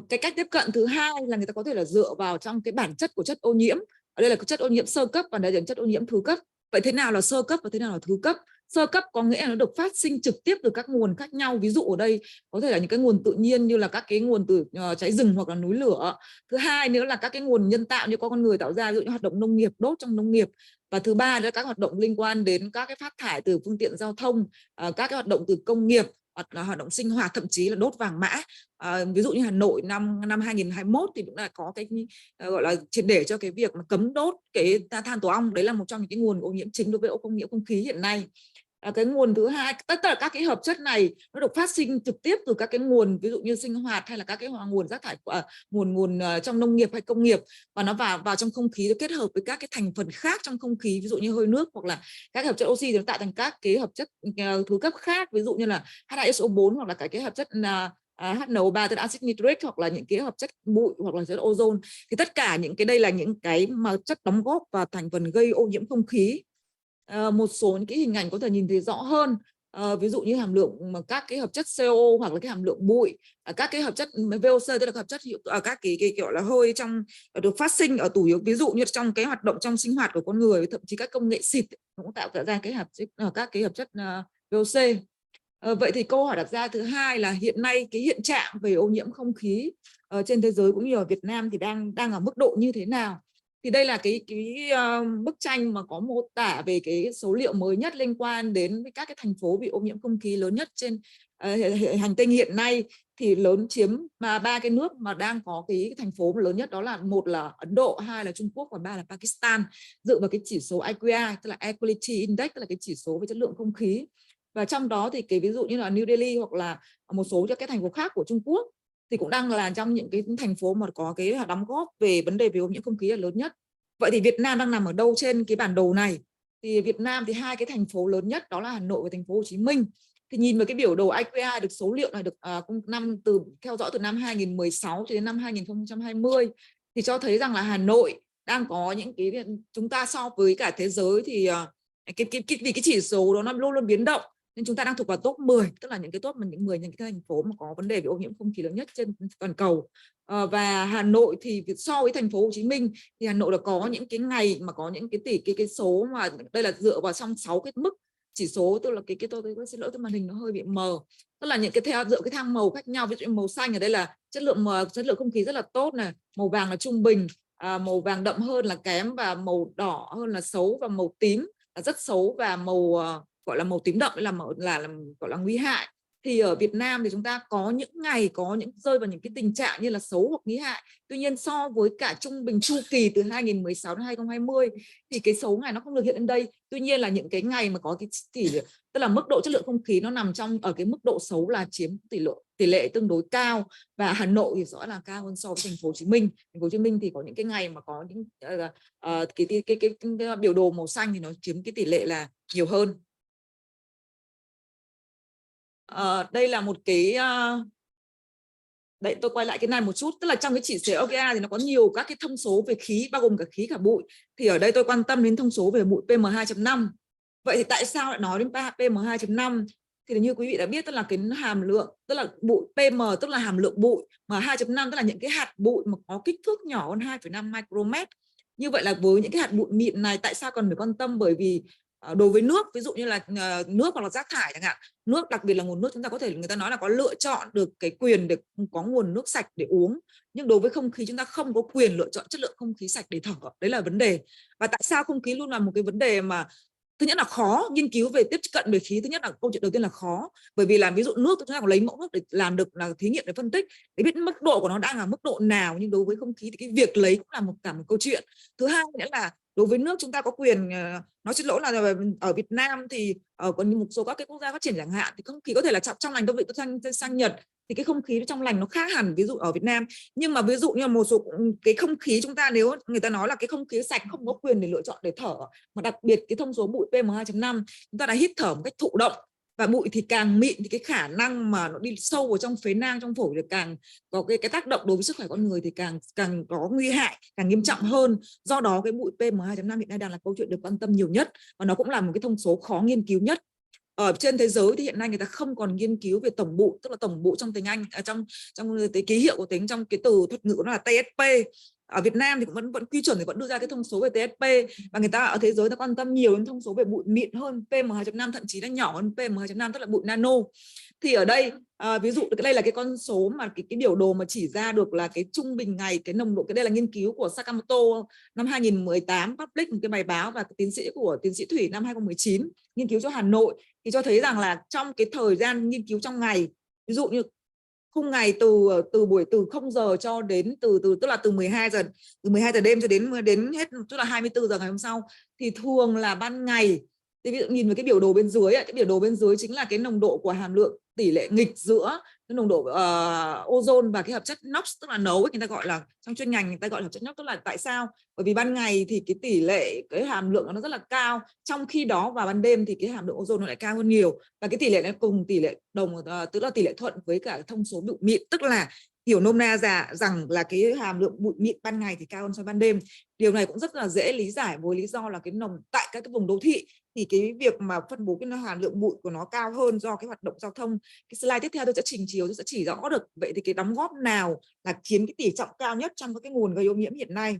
Cái cách tiếp cận thứ hai là người ta có thể là dựa vào trong cái bản chất của chất ô nhiễm. Ở đây là chất ô nhiễm sơ cấp và đây là chất ô nhiễm thứ cấp. Vậy thế nào là sơ cấp và thế nào là thứ cấp? Sơ cấp có nghĩa là nó được phát sinh trực tiếp từ các nguồn khác nhau. Ví dụ ở đây có thể là những cái nguồn tự nhiên như là các cái nguồn từ cháy rừng hoặc là núi lửa. Thứ hai nữa là các cái nguồn nhân tạo như có con người tạo ra, ví dụ như hoạt động nông nghiệp, đốt trong nông nghiệp. Và thứ ba là các hoạt động liên quan đến các cái phát thải từ phương tiện giao thông, các cái hoạt động từ công nghiệp, hoặc là hoạt động sinh hoạt, thậm chí là đốt vàng mã. Ví dụ như Hà Nội năm 2021 thì cũng là có cái gọi là triệt để cho cái việc mà cấm đốt cái than tổ ong. Đấy là một trong những cái nguồn ô nhiễm chính đối với ô nhiễm không khí hiện nay. Cái nguồn thứ hai, tất cả các cái hợp chất này nó được phát sinh trực tiếp từ các cái nguồn ví dụ như sinh hoạt hay là các cái nguồn rác thải, nguồn trong nông nghiệp hay công nghiệp, và nó vào trong không khí, nó kết hợp với các cái thành phần khác trong không khí, ví dụ như hơi nước hoặc là các hợp chất oxy thì nó tạo thành các cái hợp chất thứ cấp khác, ví dụ như là H2SO4 hoặc là cái hợp chất HNO3 tức là axit nitric, hoặc là những cái hợp chất bụi hoặc là chất ozone. Thì tất cả những cái đây là những cái mà chất đóng góp vào thành phần gây ô nhiễm không khí. Một số những cái hình ảnh có thể nhìn thấy rõ hơn, ví dụ như hàm lượng mà các cái hợp chất CO hoặc là cái hàm lượng bụi, các cái hợp chất VOC tức là hợp chất các cái kiểu là hơi trong được phát sinh ở ví dụ như trong cái hoạt động trong sinh hoạt của con người, thậm chí các công nghệ xịt cũng tạo ra cái các cái hợp chất VOC. Vậy thì câu hỏi đặt ra thứ hai là hiện nay cái hiện trạng về ô nhiễm không khí trên thế giới cũng như ở Việt Nam thì đang ở mức độ như thế nào? Thì đây là cái bức tranh mà có mô tả về cái số liệu mới nhất liên quan đến các cái thành phố bị ô nhiễm không khí lớn nhất trên hành tinh hiện nay. Thì lớn chiếm ba cái nước mà đang có cái thành phố lớn nhất, đó là một là Ấn Độ, hai là Trung Quốc và ba là Pakistan, dựa vào cái chỉ số AQI tức là Air Quality Index, tức là cái chỉ số về chất lượng không khí. Và trong đó thì cái ví dụ như là New Delhi hoặc là một số các thành phố khác của Trung Quốc thì cũng đang là trong những cái thành phố mà có cái đóng góp về vấn đề về ô nhiễm không khí là lớn nhất. Vậy thì Việt Nam đang nằm ở đâu trên cái bản đồ này? Thì Việt Nam thì hai cái thành phố lớn nhất đó là Hà Nội và thành phố Hồ Chí Minh. Thì nhìn vào cái biểu đồ AQI, được số liệu này được theo dõi từ năm 2016 cho đến năm 2020 thì cho thấy rằng là Hà Nội đang có những cái, chúng ta so với cả thế giới thì vì cái chỉ số đó nó luôn luôn biến động, nên chúng ta đang thuộc vào top 10, tức là những cái top mà những cái thành phố mà có vấn đề về ô nhiễm không khí lớn nhất trên toàn cầu. Và Hà Nội thì so với thành phố Hồ Chí Minh thì Hà Nội là có những cái ngày mà có những cái số mà đây là dựa vào trong 6 cái mức chỉ số, tức là tôi xin lỗi, cái màn hình nó hơi bị mờ, tức là những cái dựa cái thang màu khác nhau. Ví dụ màu xanh ở đây là chất lượng không khí rất là tốt này, màu vàng là trung bình, màu vàng đậm hơn là kém, và màu đỏ hơn là xấu, và màu tím rất xấu và màu gọi là màu tím đậm là gọi là nguy hại. Thì ở Việt Nam thì chúng ta có những ngày có những rơi vào những cái tình trạng như là xấu hoặc nguy hại. Tuy nhiên so với cả trung bình chu kỳ từ 2016 đến 2020 thì cái xấu này nó không được hiện lên đây. Tuy nhiên là những cái ngày mà có cái tức là mức độ chất lượng không khí nó nằm ở cái mức độ xấu là chiếm tỷ lệ tương đối cao, và Hà Nội thì rõ là cao hơn so với thành phố Hồ Chí Minh. Thành phố Hồ Chí Minh thì có những cái ngày mà có những cái biểu đồ màu xanh thì nó chiếm cái tỷ lệ là nhiều hơn. Đây là một cái đấy, tôi quay lại cái này một chút, tức là trong cái chỉ số OKA thì nó có nhiều các cái thông số về khí, bao gồm cả khí cả bụi. Thì ở đây tôi quan tâm đến thông số về bụi PM2.5. Vậy thì tại sao lại nói đến PM2.5? Thì như quý vị đã biết, tức là cái hàm lượng, tức là bụi PM tức là hàm lượng bụi, mà 2.5 tức là những cái hạt bụi mà có kích thước nhỏ hơn 2,5 micromet. Như vậy là với những cái hạt bụi mịn này, tại sao cần phải quan tâm? Bởi vì đối với nước, ví dụ như là nước hoặc là rác thải chẳng hạn, nước đặc biệt là nguồn nước, chúng ta có thể, người ta nói là có lựa chọn được cái quyền để có nguồn nước sạch để uống, nhưng đối với không khí chúng ta không có quyền lựa chọn chất lượng không khí sạch để thở. Đấy là vấn đề. Và tại sao không khí luôn là một cái vấn đề mà thứ nhất là khó nghiên cứu về tiếp cận về khí. Thứ nhất là câu chuyện đầu tiên là khó, bởi vì là ví dụ nước chúng ta có lấy mẫu nước để làm được là thí nghiệm để phân tích để biết mức độ của nó đang ở mức độ nào, nhưng đối với không khí thì cái việc lấy cũng là cả một câu chuyện. Thứ hai nữa là đối với nước chúng ta có quyền, nói xin lỗi là ở Việt Nam thì có một số các cái quốc gia phát triển chẳng hạn thì không khí có thể là trong lành. Tôi sang Nhật thì cái không khí trong lành nó khác hẳn ví dụ ở Việt Nam. Nhưng mà ví dụ như một số cái không khí chúng ta, nếu người ta nói là cái không khí sạch không có quyền để lựa chọn để thở, mà đặc biệt cái thông số bụi PM2.5 chúng ta đã hít thở một cách thụ động, và bụi thì càng mịn thì cái khả năng mà nó đi sâu vào trong phế nang, trong phổi thì càng có cái tác động đối với sức khỏe con người thì càng có nguy hại, càng nghiêm trọng hơn. Do đó cái bụi PM2.5 hiện nay đang là câu chuyện được quan tâm nhiều nhất, và nó cũng là một cái thông số khó nghiên cứu nhất. Ở trên thế giới thì hiện nay người ta không còn nghiên cứu về tổng bụi, tức là tổng bụi trong tiếng Anh, trong cái ký hiệu của tiếng, trong cái từ thuật ngữ nó là TSP. Ở Việt Nam thì cũng vẫn quy chuẩn thì vẫn đưa ra cái thông số về TSP, và người ta ở thế giới ta quan tâm nhiều đến thông số về bụi mịn hơn PM2.5, thậm chí là nhỏ hơn PM2.5, tức là bụi nano. Thì ở đây ví dụ đây là cái con số mà cái biểu đồ mà chỉ ra được là cái trung bình ngày cái nồng độ. Cái đây là nghiên cứu của Sakamoto năm 2018 public một cái bài báo, và tiến sĩ Thủy năm 2019 nghiên cứu cho Hà Nội, thì cho thấy rằng là trong cái thời gian nghiên cứu trong ngày, ví dụ như khung ngày từ 0 giờ cho đến tức là từ 12 giờ đêm cho đến hết, tức là 24 giờ ngày hôm sau, thì thường là ban ngày. Thì ví dụ nhìn vào cái biểu đồ bên dưới, cái biểu đồ bên dưới chính là cái nồng độ của hàm lượng tỷ lệ nghịch giữa cái nồng độ ozone và cái hợp chất NOx, tức là nấu, người ta gọi là trong chuyên ngành người ta gọi là hợp chất NOx. Tức là tại sao? Bởi vì ban ngày thì cái tỷ lệ, cái hàm lượng nó rất là cao, trong khi đó vào ban đêm thì cái hàm lượng ozone nó lại cao hơn nhiều, và cái tỷ lệ này cùng tỷ lệ tức là tỷ lệ thuận với cả thông số bụi mịn, tức là hiểu nôm na rằng là cái hàm lượng bụi mịn ban ngày thì cao hơn so với ban đêm. Điều này cũng rất là dễ lý giải với lý do là cái tại các cái vùng đô thị thì cái việc mà phân bố cái hàm lượng bụi của nó cao hơn do cái hoạt động giao thông. Cái slide tiếp theo tôi sẽ trình chiếu, tôi sẽ chỉ rõ được vậy thì cái đóng góp nào là chiếm cái tỷ trọng cao nhất trong các cái nguồn gây ô nhiễm hiện nay.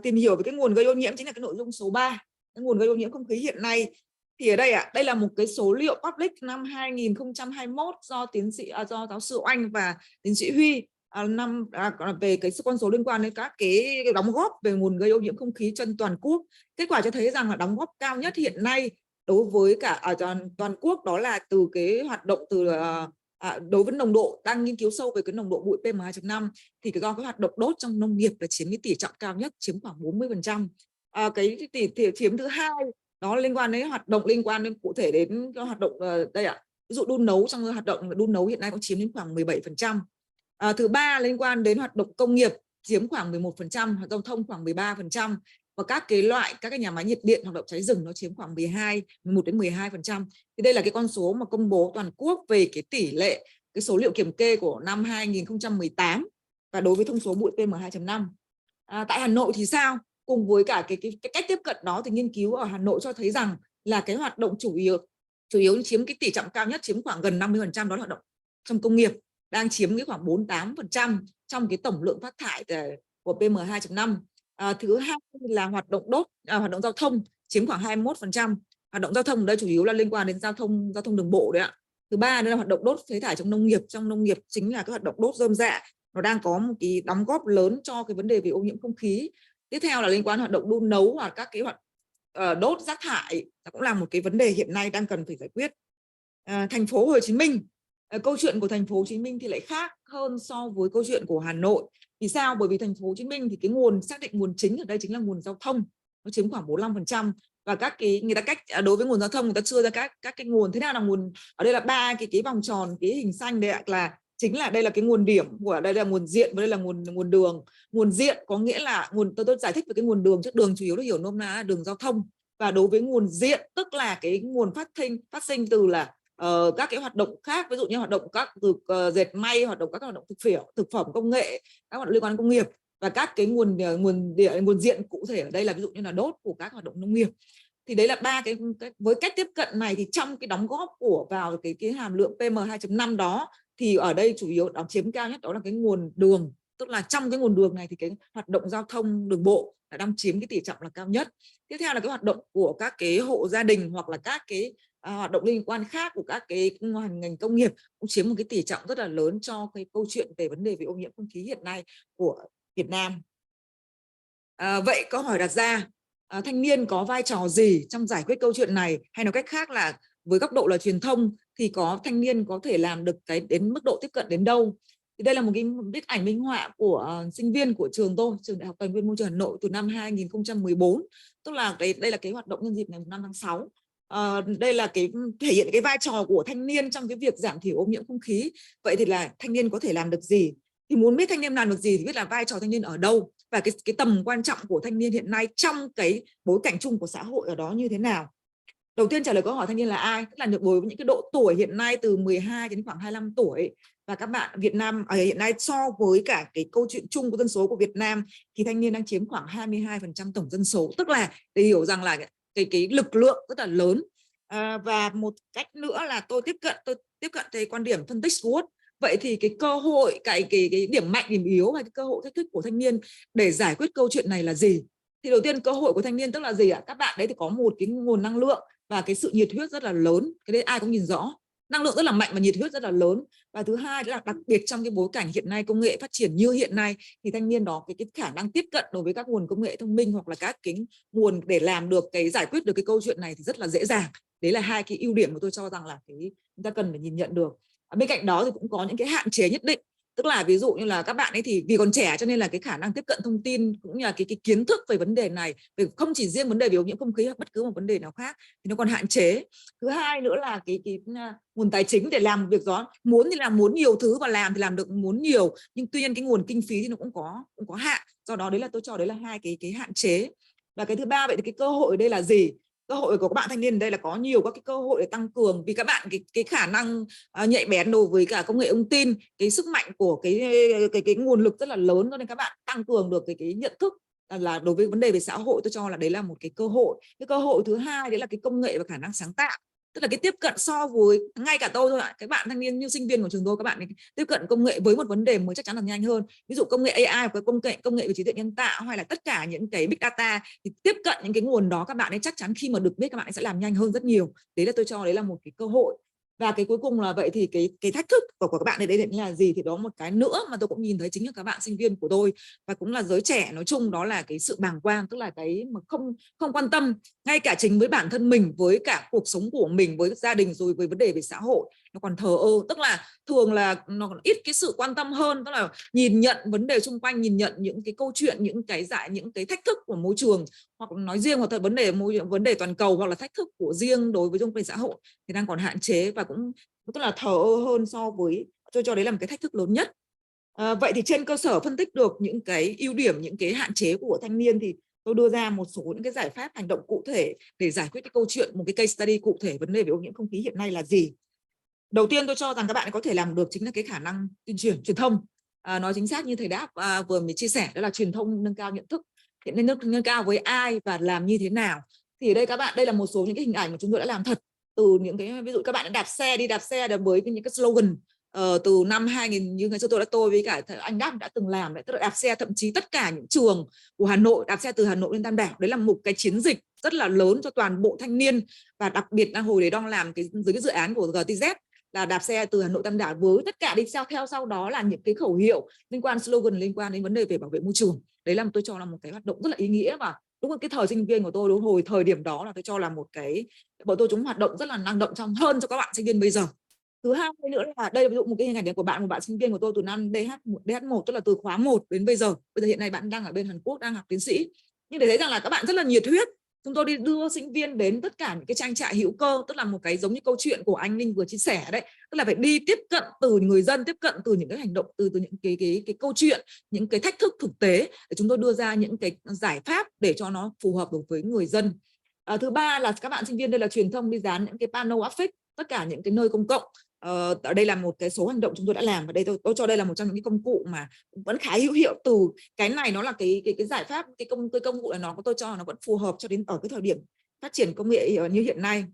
Tìm hiểu về cái nguồn gây ô nhiễm chính là cái nội dung số 3, cái nguồn gây ô nhiễm không khí hiện nay. Thì ở đây đây là một cái số liệu public năm 2021 do do giáo sư Oanh và tiến sĩ Huy về cái con số liên quan đến các cái đóng góp về nguồn gây ô nhiễm không khí trên toàn quốc. Kết quả cho thấy rằng là đóng góp cao nhất hiện nay đối với cả toàn quốc đó là từ cái hoạt động đối với nồng độ, đang nghiên cứu sâu về cái nồng độ bụi PM2.5 thì cái hoạt động đốt trong nông nghiệp là chiếm cái tỷ trọng cao nhất, chiếm khoảng 40%. Cái tỷ chiếm thứ hai đó liên quan đến hoạt động liên quan đến cụ thể đến cái hoạt động đây ví dụ đun nấu, trong hoạt động đun nấu hiện nay cũng chiếm đến khoảng 17%. Thứ ba liên quan đến hoạt động công nghiệp chiếm khoảng 11%, giao thông khoảng 13%, và các cái nhà máy nhiệt điện hoạt động cháy rừng nó chiếm khoảng 11 đến 12%. Thì đây là cái con số mà công bố toàn quốc về cái tỷ lệ, cái số liệu kiểm kê của năm 2018 và đối với thông số bụi PM2.5. Tại Hà Nội thì sao? Cùng với cả cái cách tiếp cận đó thì nghiên cứu ở Hà Nội cho thấy rằng là cái hoạt động chủ yếu chiếm cái tỷ trọng cao nhất, chiếm khoảng gần 50%, đó là hoạt động trong công nghiệp, đang chiếm cái khoảng 48% trong cái tổng lượng phát thải của PM2.5. Thứ hai là hoạt động hoạt động giao thông chiếm khoảng 21%. Hoạt động giao thông ở đây chủ yếu là liên quan đến giao thông đường bộ đấy ạ. Thứ ba là hoạt động đốt phế thải trong nông nghiệp. Trong nông nghiệp chính là cái hoạt động đốt rơm rạ, nó đang có một cái đóng góp lớn cho cái vấn đề về ô nhiễm không khí. Tiếp theo là liên quan hoạt động đun nấu hoặc các cái đốt rác thải cũng là một cái vấn đề hiện nay đang cần phải giải quyết. Thành phố Hồ Chí Minh, câu chuyện của thành phố Hồ Chí Minh thì lại khác hơn so với câu chuyện của Hà Nội. Vì sao? Bởi vì thành phố Hồ Chí Minh thì cái nguồn xác định nguồn chính ở đây chính là nguồn giao thông, nó chiếm khoảng 45%. Và các cái người ta đối với nguồn giao thông người ta chưa ra các cái nguồn. Thế nào là nguồn? Ở đây là ba cái vòng tròn, cái hình xanh đây là chính là đây là cái nguồn điểm của đây là nguồn diện và đây là nguồn đường. Nguồn diện có nghĩa là tôi giải thích về cái nguồn đường, trước đường chủ yếu là hiểu nôm na là đường giao thông. Và đối với nguồn diện tức là cái nguồn phát sinh từ là các cái hoạt động khác, ví dụ như hoạt động từ dệt may, hoạt động các hoạt động thực phẩm công nghệ, các hoạt động liên quan đến công nghiệp, và các cái nguồn diện cụ thể ở đây là ví dụ như là đốt của các hoạt động nông nghiệp. Thì đấy là ba cái với cách tiếp cận này thì trong cái đóng góp vào cái hàm lượng PM2.5 đó thì ở đây chủ yếu đóng chiếm cao nhất đó là cái nguồn đường, tức là trong cái nguồn đường này thì cái hoạt động giao thông đường bộ là đang chiếm cái tỷ trọng là cao nhất. Tiếp theo là cái hoạt động của các cái hộ gia đình hoặc là các cái hoạt động liên quan khác của các cái ngành công nghiệp cũng chiếm một cái tỷ trọng rất là lớn cho cái câu chuyện về vấn đề về ô nhiễm không khí hiện nay của Việt Nam. Vậy câu hỏi đặt ra, thanh niên có vai trò gì trong giải quyết câu chuyện này, hay nói cách khác là với góc độ là truyền thông thì thanh niên có thể làm được cái đến mức độ tiếp cận đến đâu? Thì đây là một cái bức ảnh minh họa của sinh viên của trường tôi, trường Đại học Tài nguyên Môi trường Hà Nội từ năm 2014, tức là đây là cái hoạt động nhân dịp ngày 5 tháng 6. Đây là cái thể hiện cái vai trò của thanh niên trong cái việc giảm thiểu ô nhiễm không khí. Vậy thì là thanh niên có thể làm được gì? Thì muốn biết thanh niên làm được gì thì biết là vai trò thanh niên ở đâu và cái tầm quan trọng của thanh niên hiện nay trong cái bối cảnh chung của xã hội ở đó như thế nào. Đầu tiên trả lời câu hỏi thanh niên là ai, tức là đối với những cái độ tuổi hiện nay từ 12 đến khoảng 25 tuổi, và các bạn Việt Nam hiện nay so với cả cái câu chuyện chung của dân số của Việt Nam thì thanh niên đang chiếm khoảng 22% tổng dân số, tức là để hiểu rằng là cái lực lượng rất là lớn. Và một cách nữa là tôi tiếp cận cái quan điểm phân tích SWOT. Vậy thì cái cơ hội, cái điểm mạnh, điểm yếu hay cái cơ hội thách thức của thanh niên để giải quyết câu chuyện này là gì? Thì đầu tiên cơ hội của thanh niên tức là gì ạ? Các bạn đấy thì có một cái nguồn năng lượng và cái sự nhiệt huyết rất là lớn. Cái đấy ai cũng nhìn rõ. Năng lượng rất là mạnh và nhiệt huyết rất là lớn. Và thứ hai là đặc biệt trong cái bối cảnh hiện nay công nghệ phát triển như hiện nay thì thanh niên đó cái khả năng tiếp cận đối với các nguồn công nghệ thông minh hoặc là các cái nguồn để làm được cái giải quyết được cái câu chuyện này thì rất là dễ dàng. Đấy là hai cái ưu điểm mà tôi cho rằng là chúng ta cần phải nhìn nhận được. Bên cạnh đó thì cũng có những cái hạn chế nhất định, tức là ví dụ như là các bạn ấy thì vì còn trẻ cho nên là cái khả năng tiếp cận thông tin cũng như là cái kiến thức về vấn đề này, về không chỉ riêng vấn đề về ô nhiễm không khí hoặc bất cứ một vấn đề nào khác thì nó còn hạn chế. Thứ hai nữa là cái nguồn tài chính để làm việc đó, muốn thì làm muốn nhiều thứ và làm thì làm được muốn nhiều, nhưng tuy nhiên cái nguồn kinh phí thì nó cũng có hạn. Do đó đấy là tôi cho đấy là hai cái hạn chế. Và cái thứ ba, vậy thì cái cơ hội ở đây là gì? Cơ hội của các bạn thanh niên ở đây là có nhiều các cái cơ hội để tăng cường, vì các bạn cái khả năng nhạy bén đối với cả công nghệ thông tin, cái sức mạnh của cái nguồn lực rất là lớn, cho nên các bạn tăng cường được cái nhận thức là đối với vấn đề về xã hội. Tôi cho là đấy là một cái cơ hội. Cái cơ hội thứ hai đấy là cái công nghệ và khả năng sáng tạo, tức là cái tiếp cận so với ngay cả tôi thôi ạ, cái bạn thanh niên như sinh viên của trường tôi, các bạn ấy tiếp cận công nghệ với một vấn đề mới chắc chắn là nhanh hơn. Ví dụ công nghệ AI và công nghệ về trí tuệ nhân tạo hay là tất cả những cái big data thì tiếp cận những cái nguồn đó các bạn ấy chắc chắn khi mà được biết các bạn ấy sẽ làm nhanh hơn rất nhiều. Đấy là tôi cho đấy là một cái cơ hội. Và cái cuối cùng là vậy thì cái thách thức của các bạn đấy là gì? Thì đó một cái nữa mà tôi cũng nhìn thấy chính là các bạn sinh viên của tôi và cũng là giới trẻ nói chung, đó là cái sự bàng quang, tức là cái mà không quan tâm ngay cả chính với bản thân mình, với cả cuộc sống của mình, với gia đình, rồi với vấn đề về xã hội nó còn thờ ơ, tức là thường là nó còn ít cái sự quan tâm hơn, tức là nhìn nhận vấn đề xung quanh, nhìn nhận những cái câu chuyện, những cái thách thức của môi trường, hoặc nói riêng hoặc là vấn đề toàn cầu, hoặc là thách thức của riêng đối với trong về xã hội thì đang còn hạn chế và cũng tức là thờ ơ hơn so với, tôi cho đấy là một cái thách thức lớn nhất. Vậy thì trên cơ sở phân tích được những cái ưu điểm, những cái hạn chế của thanh niên thì tôi đưa ra một số những cái giải pháp hành động cụ thể để giải quyết cái câu chuyện, một cái case study cụ thể vấn đề về ô nhiễm không khí hiện nay là gì. Đầu tiên tôi cho rằng các bạn có thể làm được chính là cái khả năng truyền thông. Nói chính xác như thầy Đáp vừa mới chia sẻ, đó là truyền thông, nâng cao nhận thức, hiện nay nâng cao với ai và làm như thế nào. Thì ở đây các bạn, đây là một số những cái hình ảnh mà chúng tôi đã làm thật, từ những cái ví dụ các bạn đã đi đạp xe với những cái slogan từ năm 2000 như ngày xưa tôi với cả anh Đáp đã từng làm đấy, tức là đạp xe, thậm chí tất cả những trường của Hà Nội đạp xe từ Hà Nội lên Tam Đảo. Đấy là một cái chiến dịch rất là lớn cho toàn bộ thanh niên, và đặc biệt là hồi đấy đang làm dưới cái dự án của GTZ là đạp xe từ Hà Nội Tam Đảo, với tất cả đi theo sau đó là những cái khẩu hiệu liên quan, slogan liên quan đến vấn đề về bảo vệ môi trường. Đấy là tôi cho là một cái hoạt động rất là ý nghĩa và đúng là cái thời sinh viên của tôi, đúng hồi thời điểm đó là tôi cho là một cái bọn tôi chúng hoạt động rất là năng động trong hơn cho các bạn sinh viên bây giờ. Thứ hai nữa là đây ví dụ một cái hình ảnh của một bạn sinh viên của tôi từ năm DH1 tức là từ khóa 1 đến bây giờ hiện nay bạn đang ở bên Hàn Quốc, đang học tiến sĩ, nhưng để thấy rằng là các bạn rất là nhiệt huyết. Chúng tôi đi đưa sinh viên đến tất cả những cái trang trại hữu cơ, tức là một cái giống như câu chuyện của anh Ninh vừa chia sẻ đấy, tức là phải đi tiếp cận từ người dân, tiếp cận từ những cái hành động, từ những cái câu chuyện, những cái thách thức thực tế để chúng tôi đưa ra những cái giải pháp để cho nó phù hợp đối với người dân. Thứ ba là các bạn sinh viên đây là truyền thông, đi dán những cái panel áp phích tất cả những cái nơi công cộng. Ở đây là một cái số hành động chúng tôi đã làm, và đây tôi cho đây là một trong những cái công cụ mà vẫn khá hữu hiệu. Từ cái này nó là cái giải pháp, cái công cụ là nó tôi cho nó vẫn phù hợp cho đến ở cái thời điểm phát triển công nghệ như hiện nay.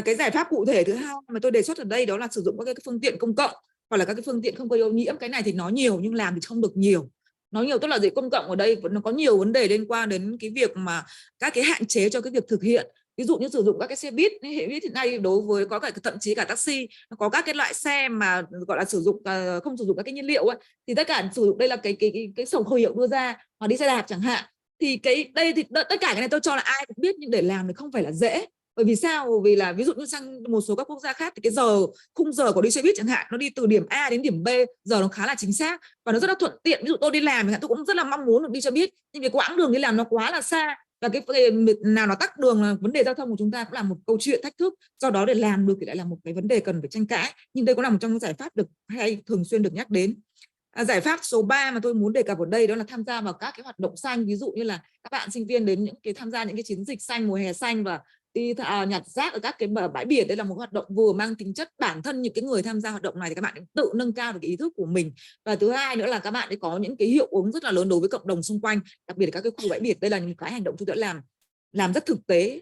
Cái giải pháp cụ thể thứ hai mà tôi đề xuất ở đây đó là sử dụng các cái phương tiện công cộng hoặc là các cái phương tiện không gây ô nhiễm. Cái này thì nói nhiều nhưng làm thì không được nhiều. Nói nhiều tức là gì, công cộng ở đây nó có nhiều vấn đề liên quan đến cái việc mà các cái hạn chế cho cái việc thực hiện. Ví dụ như sử dụng các cái xe buýt hiện nay, đối với có cả thậm chí cả taxi, có các cái loại xe mà gọi là sử dụng không sử dụng các cái nhiên liệu ấy, thì tất cả sử dụng đây là cái sổ khẩu hiệu đưa ra, mà đi xe đạp chẳng hạn. Thì đây thì tất cả cái này tôi cho là ai cũng biết, nhưng để làm thì không phải là dễ. Bởi vì sao? Vì là ví dụ như sang một số các quốc gia khác thì cái khung giờ của đi xe buýt chẳng hạn, nó đi từ điểm A đến điểm B, giờ nó khá là chính xác và nó rất là thuận tiện. Ví dụ tôi đi làm tôi cũng rất là mong muốn được đi xe buýt, nhưng cái quãng đường đi làm nó quá là xa, và cái nào nó tắc đường là vấn đề giao thông của chúng ta cũng là một câu chuyện thách thức. Do đó để làm được thì lại là một cái vấn đề cần phải tranh cãi, nhưng đây cũng là một trong những giải pháp được hay thường xuyên được nhắc đến. Giải pháp số 3 mà tôi muốn đề cập ở đây đó là tham gia vào các cái hoạt động xanh. Ví dụ như là các bạn sinh viên đến tham gia những cái chiến dịch xanh, mùa hè xanh, và đi nhặt rác ở các cái bãi biển. Đây là một hoạt động vừa mang tính chất bản thân những cái người tham gia hoạt động này thì các bạn tự nâng cao được cái ý thức của mình, và thứ hai nữa là các bạn có những cái hiệu ứng rất là lớn đối với cộng đồng xung quanh, đặc biệt là các cái khu bãi biển. Đây là những cái hành động chúng tôi đã làm rất thực tế.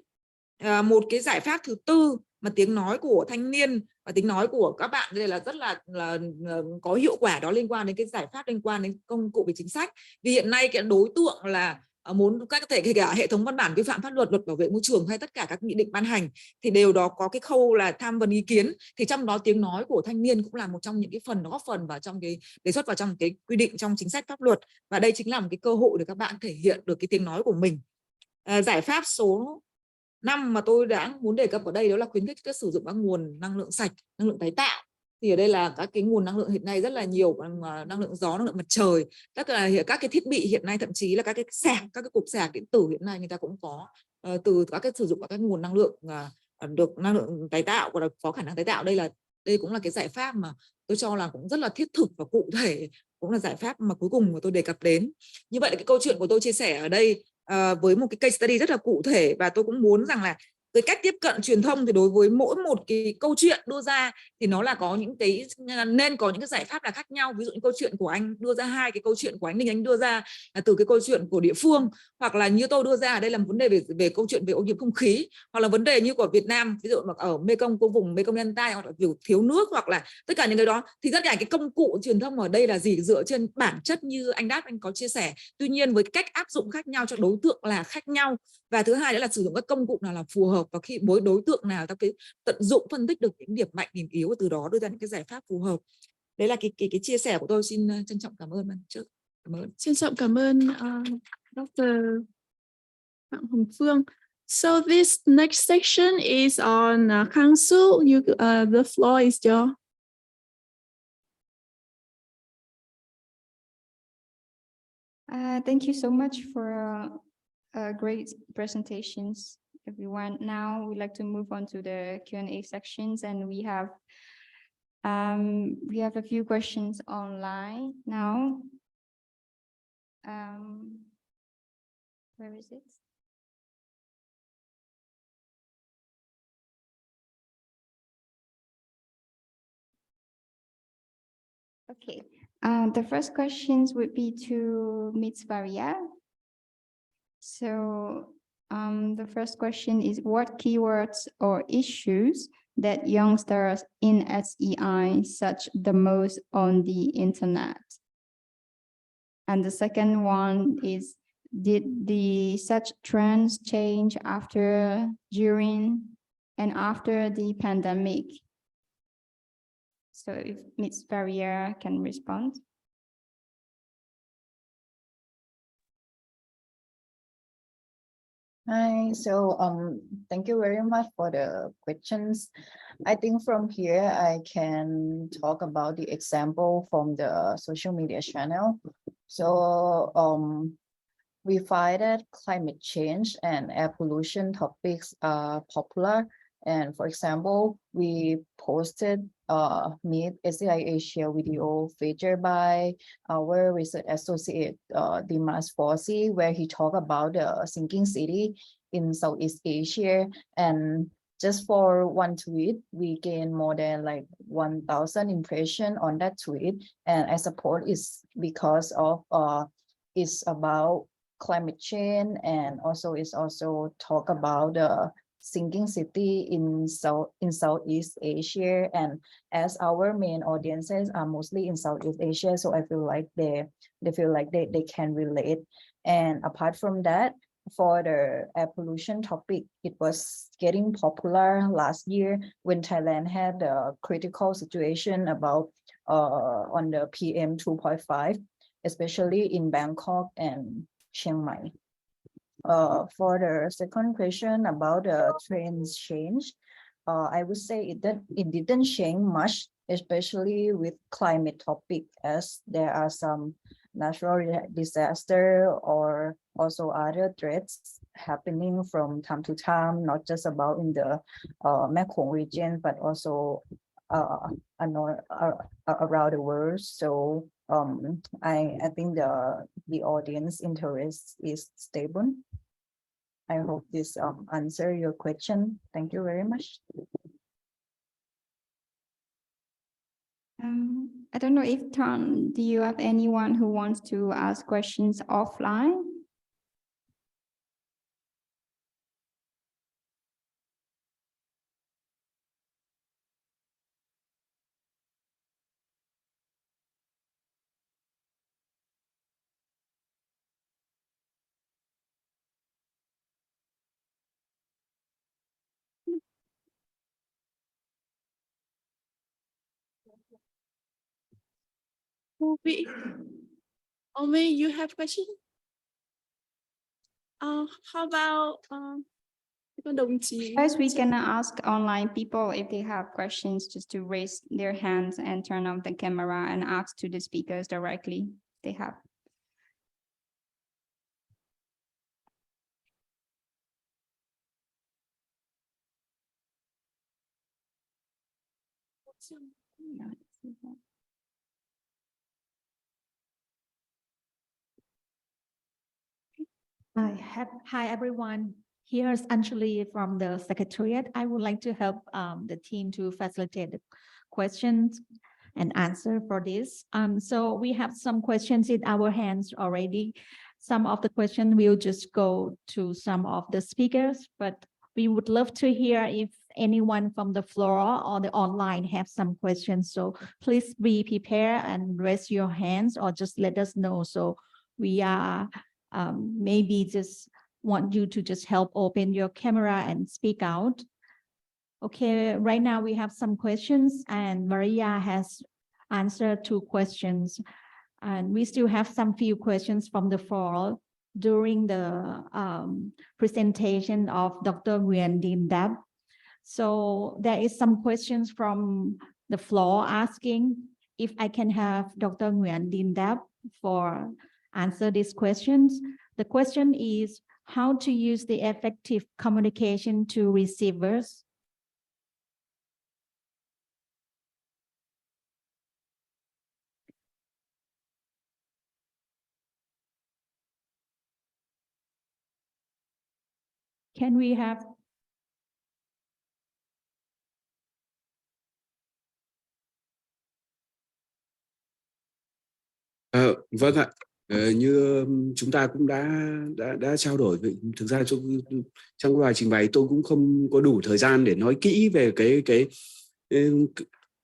Một cái giải pháp thứ tư mà tiếng nói của thanh niên và tiếng nói của các bạn đây là rất là có hiệu quả, đó liên quan đến cái giải pháp liên quan đến công cụ về chính sách. Vì hiện nay cái đối tượng là muốn các thể kể cả hệ thống văn bản quy phạm pháp luật, luật bảo vệ môi trường hay tất cả các nghị định ban hành thì đều đó có cái khâu là tham vấn ý kiến, thì trong đó tiếng nói của thanh niên cũng là một trong những cái phần góp phần vào trong cái đề xuất vào trong cái quy định trong chính sách pháp luật, và đây chính là một cái cơ hội để các bạn thể hiện được cái tiếng nói của mình. Giải pháp số 5 mà tôi đã muốn đề cập ở đây đó là khuyến khích sử dụng các nguồn năng lượng sạch, năng lượng tái tạo. Thì ở đây là các cái nguồn năng lượng hiện nay rất là nhiều, năng lượng gió, năng lượng mặt trời, các cái thiết bị hiện nay, thậm chí là các cái sạc, các cái cục sạc điện tử hiện nay người ta cũng có từ các cái sử dụng các cái nguồn năng lượng được năng lượng tái tạo, hoặc là có khả năng tái tạo. Đây cũng là cái giải pháp mà tôi cho là cũng rất là thiết thực và cụ thể, cũng là giải pháp mà cuối cùng mà tôi đề cập đến. Như vậy là cái câu chuyện của tôi chia sẻ ở đây với một cái case study rất là cụ thể, và tôi cũng muốn rằng là cái cách tiếp cận truyền thông thì đối với mỗi một cái câu chuyện đưa ra thì nó là có những cái nên có những cái giải pháp là khác nhau. Ví dụ như câu chuyện của anh đưa ra, hai cái câu chuyện của anh Ninh anh đưa ra là từ cái câu chuyện của địa phương, hoặc là như tôi đưa ra ở đây là vấn đề về câu chuyện về ô nhiễm không khí, hoặc là vấn đề như của Việt Nam, ví dụ mà ở Mekong, vùng Mekong Delta, hoặc là thiếu nước, hoặc là tất cả những cái đó. Thì tất cả cái công cụ truyền thông ở đây là gì? Dựa trên bản chất như anh Đáp anh có chia sẻ, tuy nhiên với cách áp dụng khác nhau cho đối tượng là khác nhau. Và thứ hai nữa là sử dụng các công cụ nào là phù hợp, và khi mỗi đối tượng nào ta cái tận dụng phân tích được những điểm mạnh, điểm yếu, và từ đó đưa ra những cái giải pháp phù hợp. Đấy là cái chia sẻ của tôi. Xin trân trọng cảm ơn trước. Cảm ơn. Trân trọng cảm ơn Dr. Phạm Hồng Phương. So this next section is on Kang Soo. The floor is yours. Thank you so much for great presentations, everyone. Now we'd like to move on to the Q&A sections, and we have a few questions online now. Where is it? Okay. The first questions would be to Ms. Varia. So the first question is, what keywords or issues that youngsters in SEI search the most on the internet? And the second one is, did the search trends change after, during, and after the pandemic? So if Ms. Barrier can respond. Hi, so thank you very much for the questions. I think from here I can talk about the example from the social media channel. So we find that climate change and air pollution topics are popular. And for example, we posted Meet ACI Asia video featured by our research associate Dimas Fossi, where he talked about the sinking city in Southeast Asia. And just for one tweet, we gained more than like 1,000 impressions on that tweet. And I support is because of it's about climate change, and also it's also talk about the sinking city in Southeast Asia. And as our main audiences are mostly in Southeast Asia, so I feel like they feel like they can relate. And apart from that, for the air pollution topic, it was getting popular last year when Thailand had a critical situation about on the PM 2.5, especially in Bangkok and Chiang Mai. For the second question about the trends change, I would say it didn't change much, especially with climate topic, as there are some natural disaster or also other threats happening from time to time, not just about in the Mekong region, but also around the world. So I think the audience interest is stable. I hope this answer your question. Thank you very much. I don't know if Tom, do you have anyone who wants to ask questions offline? Ome, you have question? How about đồng chí? Guys, we can ask online people if they have questions, just to raise their hands and turn off the camera and ask to the speakers directly. They have. Hi, everyone. Here's Anjali from the Secretariat. I would like to help the team to facilitate the questions and answer for this. So we have some questions in our hands already. Some of the questions will just go to some of the speakers, but we would love to hear if anyone from the floor or the online have some questions. So please be prepared and raise your hands or just let us know. So we are maybe just want you to just help open your camera and speak out. Okay, right now we have some questions and Maria has answered 2 questions. And we still have some few questions from the floor during the presentation of Dr. Nguyen Dinh Dap. So there is some questions from the floor asking if I can have Dr. Nguyen Dinh Dap for answer these questions. The question is how to use the effective communication to receivers. Can we have Vâng ạ. Như chúng ta cũng đã trao đổi, thực ra trong bài trình bày tôi cũng không có đủ thời gian để nói kỹ về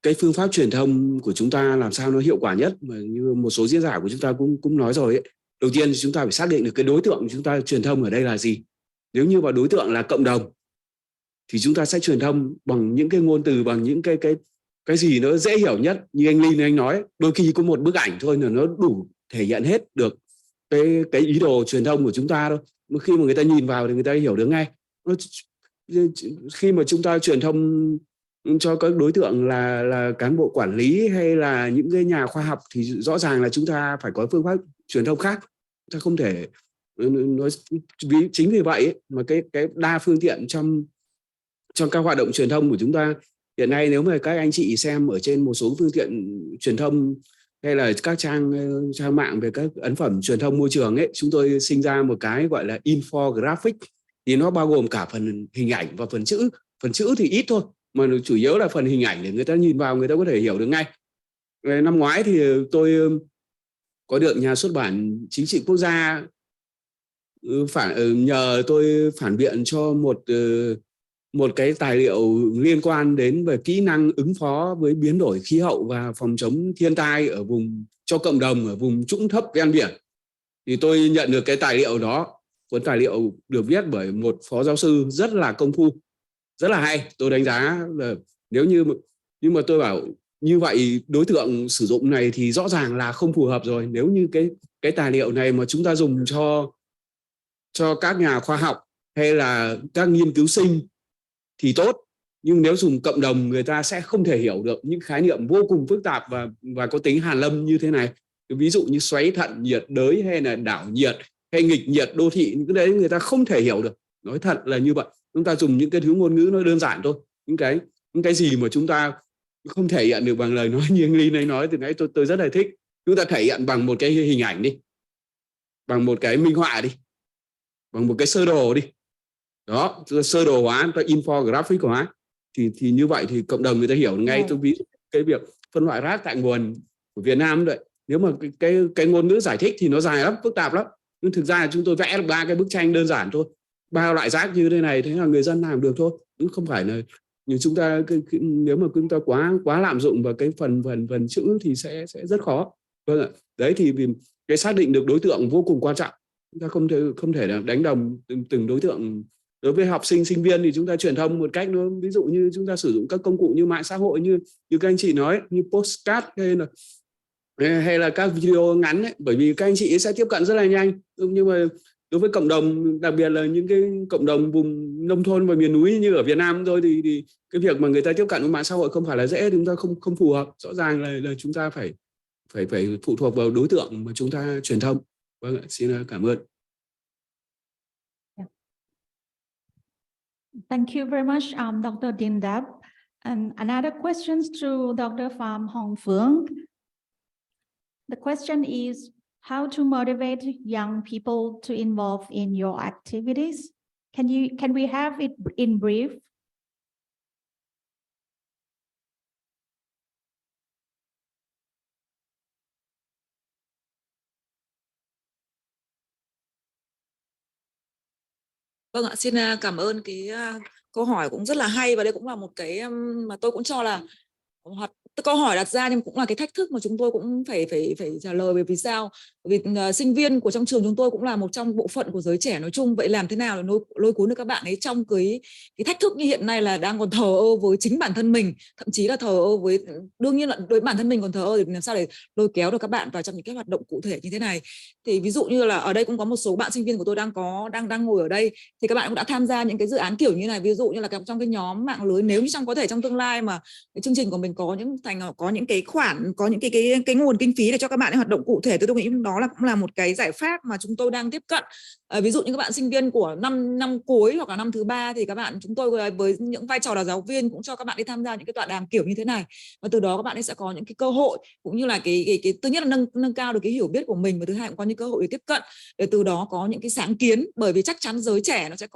cái phương pháp truyền thông của chúng ta làm sao nó hiệu quả nhất, mà như một số diễn giả của chúng ta cũng nói rồi ấy. Đầu tiên chúng ta phải xác định được cái đối tượng chúng ta truyền thông ở đây là gì. Nếu như mà đối tượng là cộng đồng thì chúng ta sẽ truyền thông bằng những cái ngôn từ, bằng những cái gì nó dễ hiểu nhất. Như anh Linh anh nói, đôi khi có một bức ảnh thôi là nó đủ thể hiện hết được cái ý đồ truyền thông của chúng ta đâu. Mà khi mà người ta nhìn vào thì người ta hiểu được ngay. Khi mà chúng ta truyền thông cho các đối tượng là cán bộ quản lý hay là những cái nhà khoa học thì rõ ràng là chúng ta phải có phương pháp truyền thông khác. Chúng ta không thể nói, chính vì vậy ấy, mà cái đa phương tiện trong các hoạt động truyền thông của chúng ta hiện nay, nếu mà các anh chị xem ở trên một số phương tiện truyền thông hay là các trang mạng về các ấn phẩm truyền thông môi trường ấy, chúng tôi sinh ra một cái gọi là infographic, thì nó bao gồm cả phần hình ảnh và phần chữ. Phần chữ thì ít thôi, mà chủ yếu là phần hình ảnh để người ta nhìn vào người ta có thể hiểu được ngay. Năm ngoái thì tôi có được nhà xuất bản Chính trị Quốc gia nhờ tôi phản biện cho một cái tài liệu liên quan đến về kỹ năng ứng phó với biến đổi khí hậu và phòng chống thiên tai ở vùng cho cộng đồng ở vùng trũng thấp ven biển. Thì tôi nhận được cái tài liệu đó, cuốn tài liệu được viết bởi một phó giáo sư rất là công phu, rất là hay. Tôi đánh giá là nếu như nhưng mà tôi bảo như vậy đối tượng sử dụng này thì rõ ràng là không phù hợp rồi. Nếu như cái tài liệu này mà chúng ta dùng cho các nhà khoa học hay là các nghiên cứu sinh thì tốt, nhưng nếu dùng cộng đồng người ta sẽ không thể hiểu được những khái niệm vô cùng phức tạp và có tính hàn lâm như thế này. Ví dụ như xoáy thuận nhiệt đới hay là đảo nhiệt hay nghịch nhiệt đô thị, những cái đấy người ta không thể hiểu được. Nói thật là như vậy. Chúng ta dùng những cái thứ ngôn ngữ nó đơn giản thôi. Những cái gì mà chúng ta không thể hiện được bằng lời nói như anh Linh nói từ nãy tôi rất là thích. Chúng ta thể hiện bằng một cái hình ảnh đi, bằng một cái minh họa đi, bằng một cái sơ đồ đi. Đó, sơ đồ hóa, infographic hóa thì như vậy thì cộng đồng người ta hiểu ngay. Tôi ví dụ cái việc phân loại rác tại nguồn của Việt Nam vậy. Nếu mà cái ngôn ngữ giải thích thì nó dài lắm, phức tạp lắm. Nhưng thực ra là chúng tôi vẽ được 3 cái bức tranh đơn giản thôi. 3 loại rác như thế này, thế là người dân làm được thôi. Cũng không phải là nhưng chúng ta nếu mà chúng ta quá lạm dụng vào cái phần chữ thì sẽ rất khó. Vâng ạ. Đấy thì vì cái xác định được đối tượng vô cùng quan trọng. Chúng ta không thể đánh đồng từng đối tượng. Đối với học sinh, sinh viên thì chúng ta truyền thông một cách nó, ví dụ như chúng ta sử dụng các công cụ như mạng xã hội như các anh chị nói, như postcard hay là các video ngắn ấy, bởi vì các anh chị sẽ tiếp cận rất là nhanh. Nhưng mà đối với cộng đồng, đặc biệt là những cái cộng đồng vùng nông thôn và miền núi như ở Việt Nam thôi thì cái việc mà người ta tiếp cận với mạng xã hội không phải là dễ, chúng ta không phù hợp. Rõ ràng là chúng ta phải phụ thuộc vào đối tượng mà chúng ta truyền thông. Vâng ạ, xin cảm ơn. Thank you very much, Dr. Din Dap. And another question to Dr. Pham Hong Phương. The question is, how to motivate young people to involve in your activities? Can we have it in brief? Vâng ạ, xin cảm ơn cái câu hỏi cũng rất là hay, và đây cũng là một cái mà tôi cũng cho là câu hỏi đặt ra nhưng cũng là cái thách thức mà chúng tôi cũng phải trả lời. Bởi vì sao? Bởi vì sinh viên của trong trường chúng tôi cũng là một trong bộ phận của giới trẻ nói chung. Vậy làm thế nào để lôi cuốn được các bạn ấy trong cái thách thức như hiện nay là đang còn thờ ơ với chính bản thân mình, thậm chí là thờ ơ với, đương nhiên là đối với bản thân mình còn thờ ơ, thì làm sao để lôi kéo được các bạn vào trong những cái hoạt động cụ thể như thế này. Thì ví dụ như là ở đây cũng có một số bạn sinh viên của tôi đang ngồi ở đây, thì các bạn cũng đã tham gia những cái dự án kiểu như này. Ví dụ như là trong cái nhóm mạng lưới, nếu như có thể trong tương lai mà cái chương trình của mình có những cái khoản, có những cái nguồn kinh phí để cho các bạn hoạt động cụ thể, tôi nghĩ đó cũng là một cái giải pháp mà chúng tôi đang tiếp cận. Ví dụ như các bạn sinh viên của năm cuối hoặc là năm thứ 3 thì các bạn, chúng tôi với những vai trò là giáo viên cũng cho các bạn đi tham gia những cái tọa đàm kiểu như thế này, và từ đó các bạn ấy sẽ có những cái cơ hội, cũng như là cái thứ nhất là nâng cao được cái hiểu biết của mình, và thứ hai cũng có những cơ hội để tiếp cận, để từ đó có những cái sáng kiến. Bởi vì chắc chắn giới trẻ nó sẽ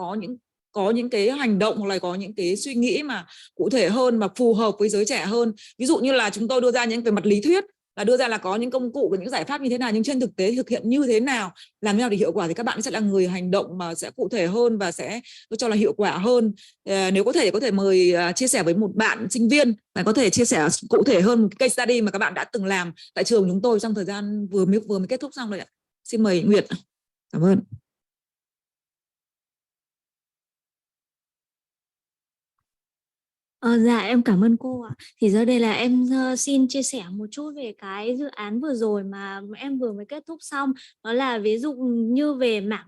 có những cái hành động hoặc là có những cái suy nghĩ mà cụ thể hơn và phù hợp với giới trẻ hơn. Ví dụ như là chúng tôi đưa ra những về mặt lý thuyết, là đưa ra là có những công cụ và những giải pháp như thế nào, nhưng trên thực tế thực hiện như thế nào, làm thế nào để hiệu quả, thì các bạn sẽ là người hành động mà sẽ cụ thể hơn và sẽ tôi cho là hiệu quả hơn. Nếu có thể mời chia sẻ với một bạn sinh viên và có thể chia sẻ cụ thể hơn một cái case study mà các bạn đã từng làm tại trường chúng tôi trong thời gian vừa mới kết thúc xong rồi ạ. Xin mời Nguyệt. Cảm ơn. Dạ em cảm ơn cô ạ. Thì giờ đây là em xin chia sẻ một chút về cái dự án vừa rồi mà em vừa mới kết thúc xong. Đó là ví dụ như về mảng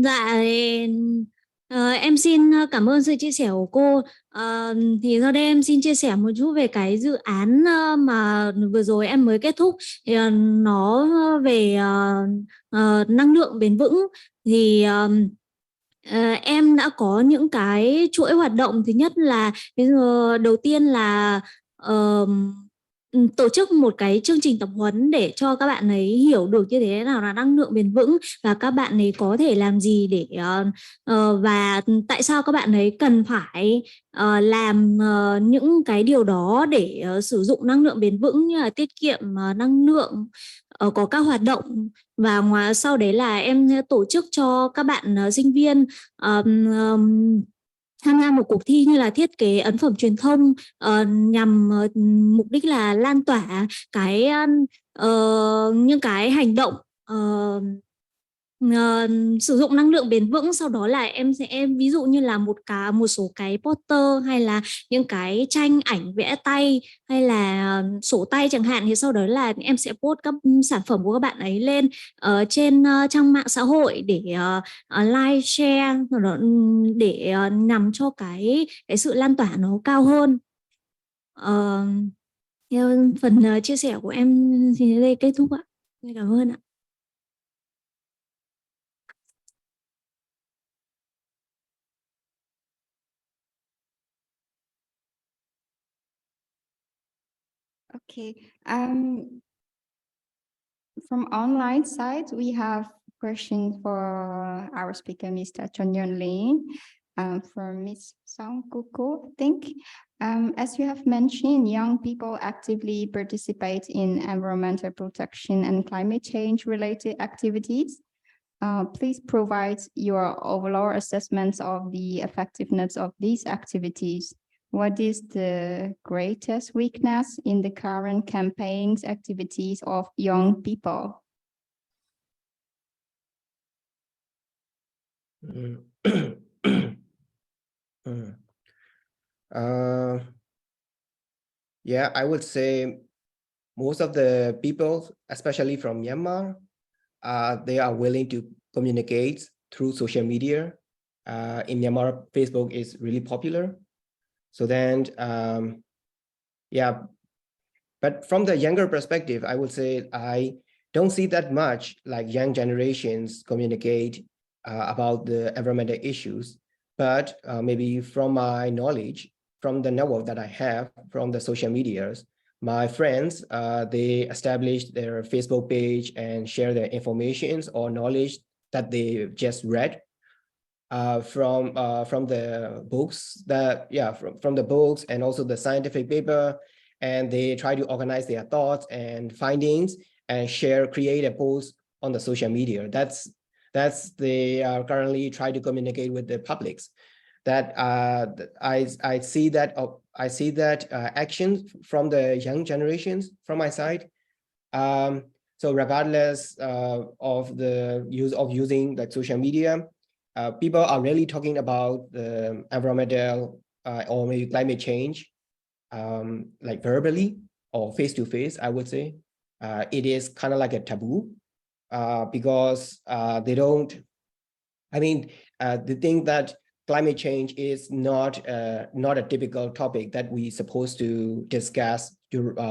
dạ em xin cảm ơn sự chia sẻ của cô. Thì sau đây em xin chia sẻ một chút về cái dự án mà vừa rồi em mới kết thúc. Thì nó về năng lượng bền vững. Thì em đã có những cái chuỗi hoạt động. Thứ nhất là bây giờ đầu tiên là tổ chức một cái chương trình tập huấn để cho các bạn ấy hiểu được như thế nào là năng lượng bền vững và các bạn ấy có thể làm gì để và tại sao các bạn ấy cần phải làm những cái điều đó để sử dụng năng lượng bền vững, như là tiết kiệm năng lượng, có các hoạt động. Và ngoài sau đấy là em tổ chức cho các bạn sinh viên tham gia một cuộc thi như là thiết kế ấn phẩm truyền thông nhằm mục đích là lan tỏa cái những cái hành động sử dụng năng lượng bền vững. Sau đó là em sẽ ví dụ như là một số cái poster hay là những cái tranh ảnh vẽ tay hay là sổ tay chẳng hạn, thì sau đó là em sẽ post các sản phẩm của các bạn ấy lên trên trang mạng xã hội để like share để nằm cho cái sự lan tỏa nó cao hơn. Phần chia sẻ của em thì đến đây kết thúc ạ. Cảm ơn ạ. Okay. From online side, we have questions for our speaker, Mr. Chon Yeon Lin, from Ms. Song Kuku, I think. As you have mentioned, young people actively participate in environmental protection and climate change related activities. Please provide your overall assessments of the effectiveness of these activities. What is the greatest weakness in the current campaigns activities of young people? Yeah, I would say most of the people, especially from Myanmar, they are willing to communicate through social media. In Myanmar, Facebook is really popular. So then, yeah, but from the younger perspective, I would say I don't see that much like young generations communicate about the environmental issues. But maybe from my knowledge, from the network that I have from the social medias, my friends, they established their Facebook page and share their informations or knowledge that they just read from the books from the books and also the scientific paper, and they try to organize their thoughts and findings and create a post on the social media. That's they are currently trying to communicate with the publics. That I see that action from the young generations from my side. So regardless of the use of using like social media, people are really talking about the environmental or maybe climate change, like verbally or face to face. I would say it is kind of like a taboo because they don't. I mean, they think that climate change is not a typical topic that we supposed to discuss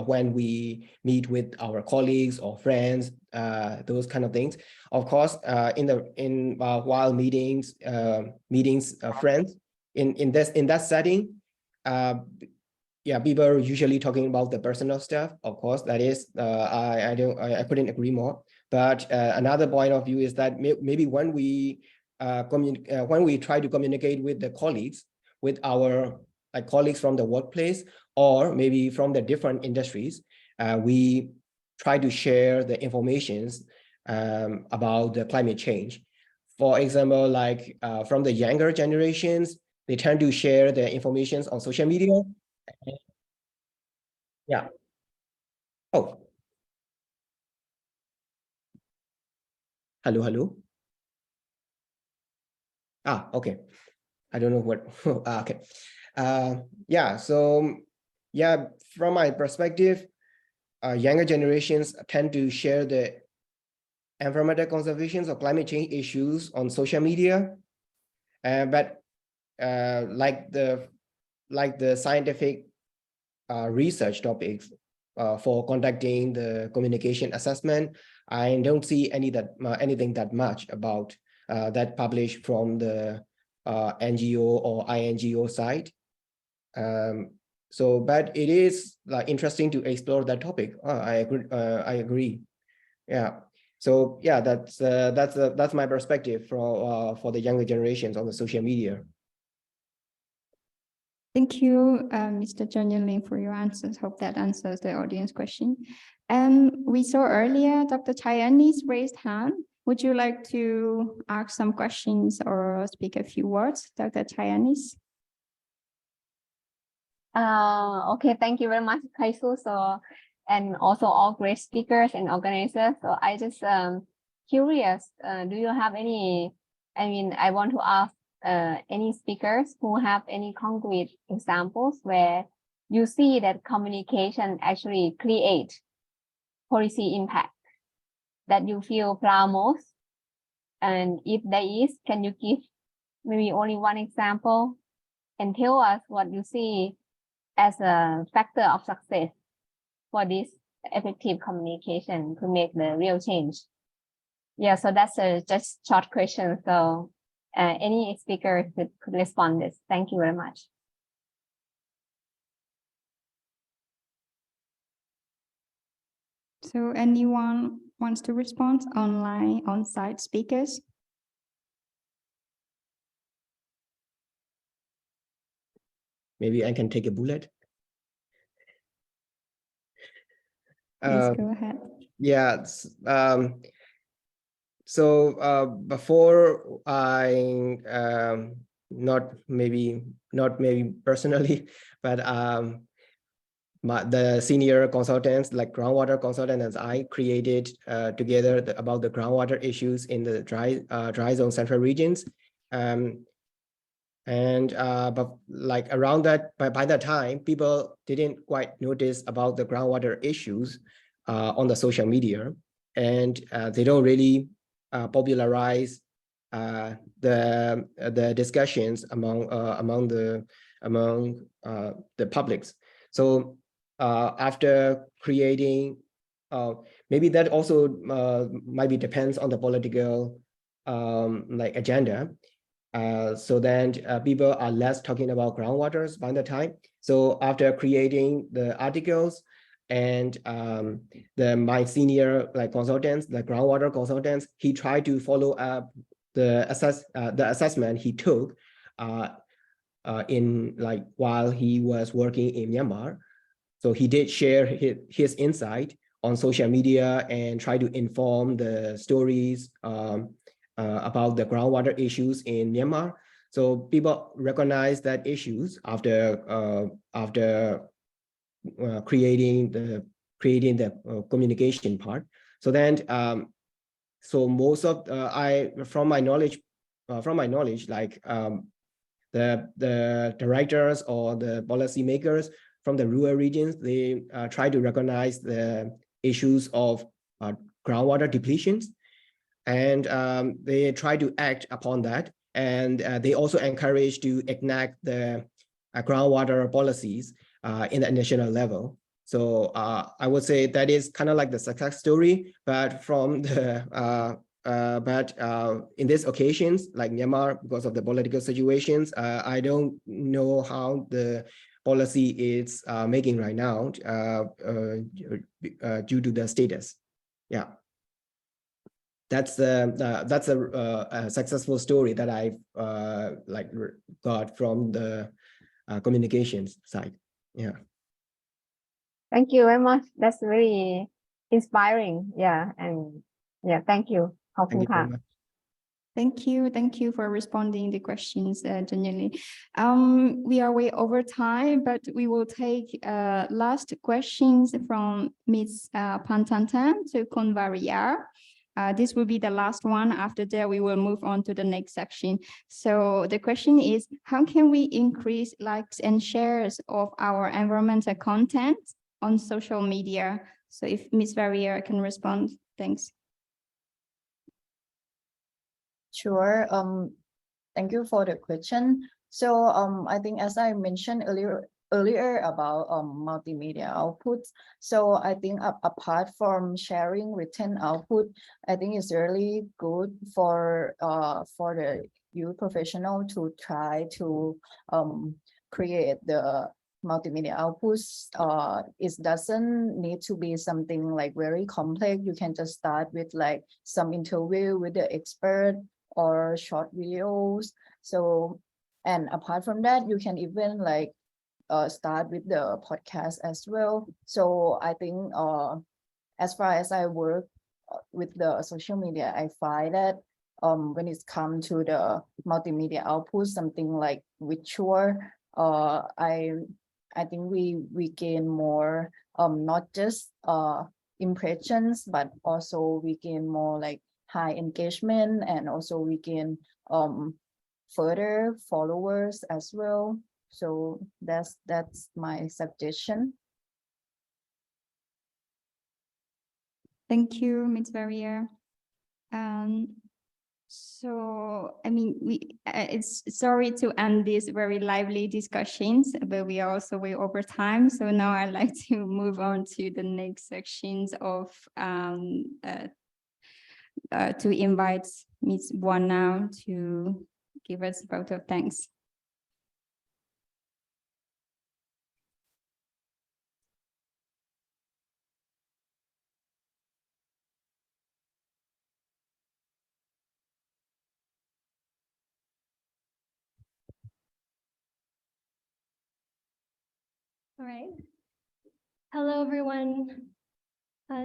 when we meet with our colleagues or friends, those kind of things. Of course, while meetings, friends in that setting, yeah, people are usually talking about the personal stuff. Of course, that is, I couldn't agree more. But another point of view is that maybe when we try to communicate with the colleagues, with our colleagues from the workplace or maybe from the different industries, we try to share the informations about the climate change. For example, like from the younger generations, they tend to share their information on social media. Yeah. Oh. Hello. Okay. I don't know what. Okay. Yeah. So yeah, from my perspective, younger generations tend to share the environmental conservation or climate change issues on social media, but like the scientific research topics for conducting the communication assessment, I don't see anything that much about that published from the NGO or INGO side. So, but it is like interesting to explore that topic. I agree. Yeah. So yeah, that's my perspective for the younger generations on the social media. Thank you, Mr. John Lin, for your answers. Hope that answers the audience question. We saw earlier Dr. Chayanis raised hand. Would you like to ask some questions or speak a few words, Dr. Chayanis? Okay, thank you very much, Kaisu. So, and also all great speakers and organizers. So I just curious, do you have any, I want to ask any speakers who have any concrete examples where you see that communication actually create policy impact that you feel proud most? And if there is, can you give maybe only one example and tell us what you see as a factor of success for this effective communication to make the real change? Yeah, so that's a just short question. So any speaker could respond this. Thank you very much. So anyone wants to respond online, on-site speakers? Maybe I can take a bullet. Please go ahead. Yeah. So before I not maybe personally, but the senior consultants like groundwater consultants I created together about the groundwater issues in the dry zone central regions. But like around that, by that time, people didn't quite notice about the groundwater issues on the social media, and they don't really popularize the discussions among the publics. So after creating, maybe that also might be depends on the political like agenda. So then people are less talking about groundwaters by the time. So after creating the articles and my senior like consultants, the groundwater consultants, he tried to follow up the assessment he took in like while he was working in Myanmar. So he did share his insight on social media and try to inform the stories about the groundwater issues in Myanmar. So people recognize that issues after creating the communication part. So then, so most of from my knowledge, like the directors or the policymakers from the rural regions, they try to recognize the issues of groundwater depletions. And they try to act upon that. And they also encourage to enact the groundwater policies in the national level. So I would say that is kind of like the success story, but from the in these occasions, like Myanmar, because of the political situations, I don't know how the policy is making right now due to the status. Yeah. That's a successful story that I've like got from the communications side. Yeah. Thank you very much. That's very inspiring. Yeah, and Yeah, thank you. ขอบคุ Thank ณ you ค่ะ very much. Thank you for responding the questions, genuinely. We are way over time, but we will take last questions from Ms. Pantantan to Konvaria. This will be the last one. After that, we will move on to the next section. So the question is, how can we increase likes and shares of our environmental content on social media? So if Ms. Varia can respond, thanks. Sure. Thank you for the question. So I think as I mentioned earlier about multimedia outputs. So I think apart from sharing written output, I think it's really good for the youth professional to try to create the multimedia outputs. It doesn't need to be something like very complex. You can just start with like some interview with the expert or short videos. So, and apart from that, you can even like start with the podcast as well. So I think as far as I work with the social media, I find that when it's come to the multimedia output, something like visual, I think we gain more not just impressions, but also we gain more like high engagement, and also we gain further followers as well. So that's my suggestion. Thank you, Ms. Varia. So, I mean, it's sorry to end these very lively discussions, but we are also way over time. So now I'd like to move on to the next sections of to invite Ms. Buana to give us a vote of thanks. All right. Hello, everyone.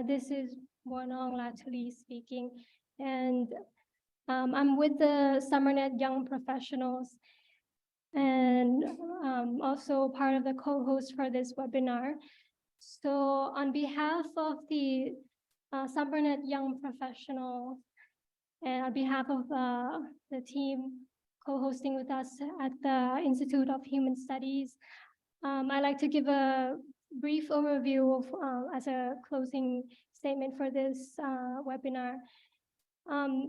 This is Buanong Latuli speaking, and I'm with the SummerNet Young Professionals, and also part of the co-host for this webinar. So on behalf of the SummerNet Young Professionals, and on behalf of the team co-hosting with us at the Institute of Human Studies, I'd like to give a brief overview of as a closing statement for this webinar.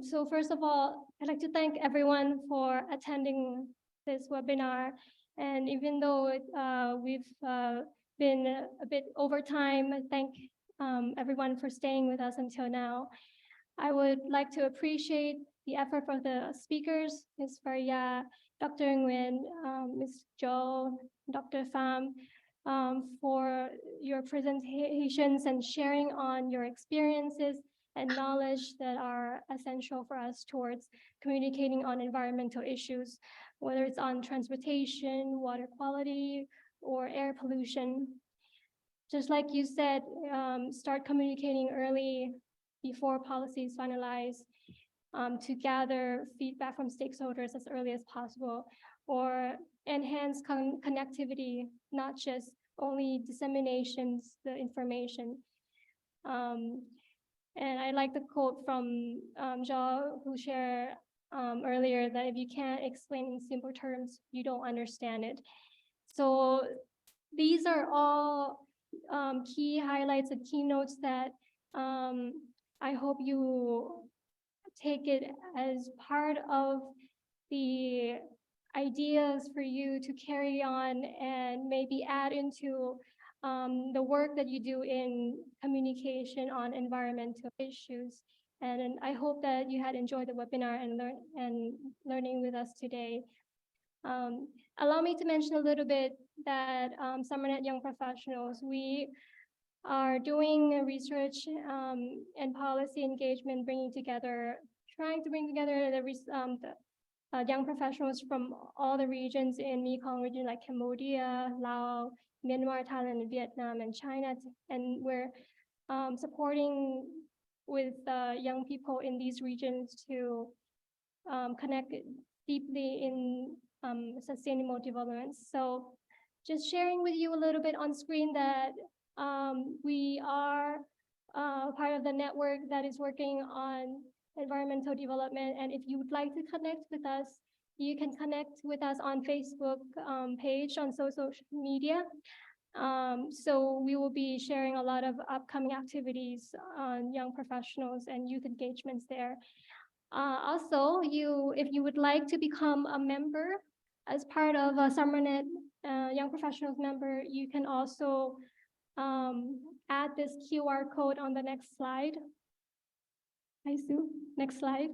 So first of all, I'd like to thank everyone for attending this webinar. And even though we've been a bit over time, I thank everyone for staying with us until now. I would like to appreciate the effort of the speakers, Ms. Faria, Dr. Nguyen, Ms. Jo, Dr. Pham, for your presentations and sharing on your experiences and knowledge that are essential for us towards communicating on environmental issues, whether it's on transportation, water quality, or air pollution. Just like you said, start communicating early before policy is finalized, to gather feedback from stakeholders as early as possible, or enhance connectivity, not just only disseminations, the information. And I like the quote from Jo, who shared earlier, that if you can't explain in simple terms, you don't understand it. So these are all key highlights and keynotes that I hope you take it as part of the ideas for you to carry on and maybe add into the work that you do in communication on environmental issues. And I hope that you had enjoyed the webinar and learning with us today. Allow me to mention a little bit that SummerNet Young Professionals, we are doing research and policy engagement, trying to bring together the young professionals from all the regions in Mekong region, like Cambodia, Laos, Myanmar, Thailand, and Vietnam, and China. And we're supporting with young people in these regions to connect deeply in sustainable development. So just sharing with you a little bit on screen that we are part of the network that is working on environmental development. And if you would like to connect with us, you can connect with us on Facebook page, on social media. So we will be sharing a lot of upcoming activities on young professionals and youth engagements there. Also, if you would like to become a member as part of a SummerNet Young Professionals member, you can also add this QR code on the next slide. Hi, Sue. Next slide.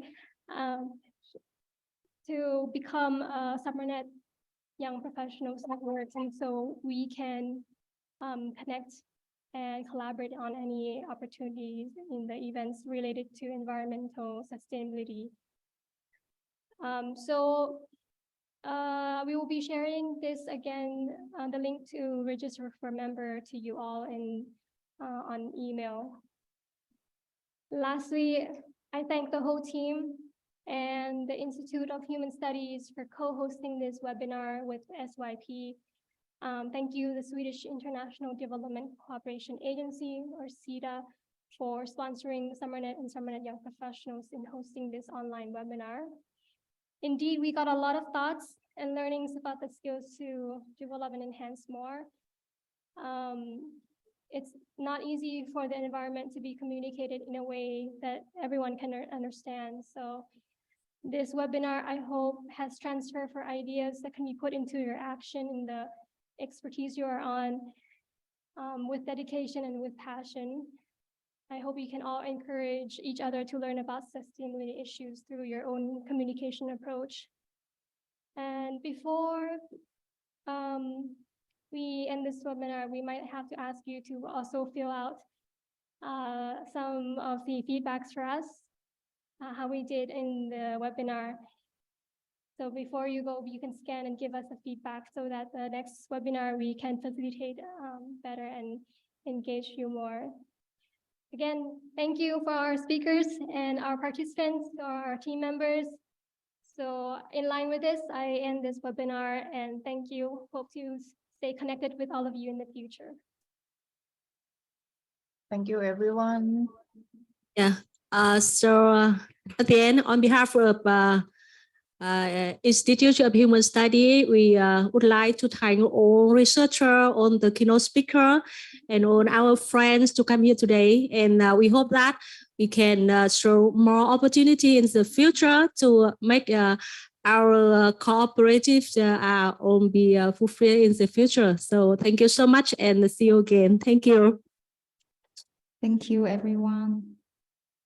To become a SummerNet Young Professionals network, and so we can connect and collaborate on any opportunities in the events related to environmental sustainability. We will be sharing this again, the link to register for member to you all on email. Lastly, I thank the whole team and the Institute of Human Studies for co-hosting this webinar with SYP. Thank you, the Swedish International Development Cooperation Agency, or SIDA, for sponsoring SummerNet and SummerNet Young Professionals in hosting this online webinar. Indeed, we got a lot of thoughts and learnings about the skills to develop and enhance more. It's not easy for the environment to be communicated in a way that everyone can understand. So this webinar, I hope, has transfer for ideas that can be put into your action in the expertise you are on, with dedication and with passion. I hope you can all encourage each other to learn about sustainability issues through your own communication approach. And before we end this webinar, we might have to ask you to also fill out some of the feedbacks for us, how we did in the webinar. So before you go, you can scan and give us a feedback so that the next webinar we can facilitate better and engage you more. Again, thank you for our speakers and our participants, our team members. So in line with this, I end this webinar and thank you. Hope to stay connected with all of you in the future. Thank you, everyone. Yeah. So at the end, on behalf of Institute of Human Studies, we would like to thank all researchers, all the keynote speaker, and all our friends to come here today. And we hope that we can show more opportunity in the future to make our cooperatives be fulfilled in the future. So thank you so much and see you again. Thank you. Thank you, everyone.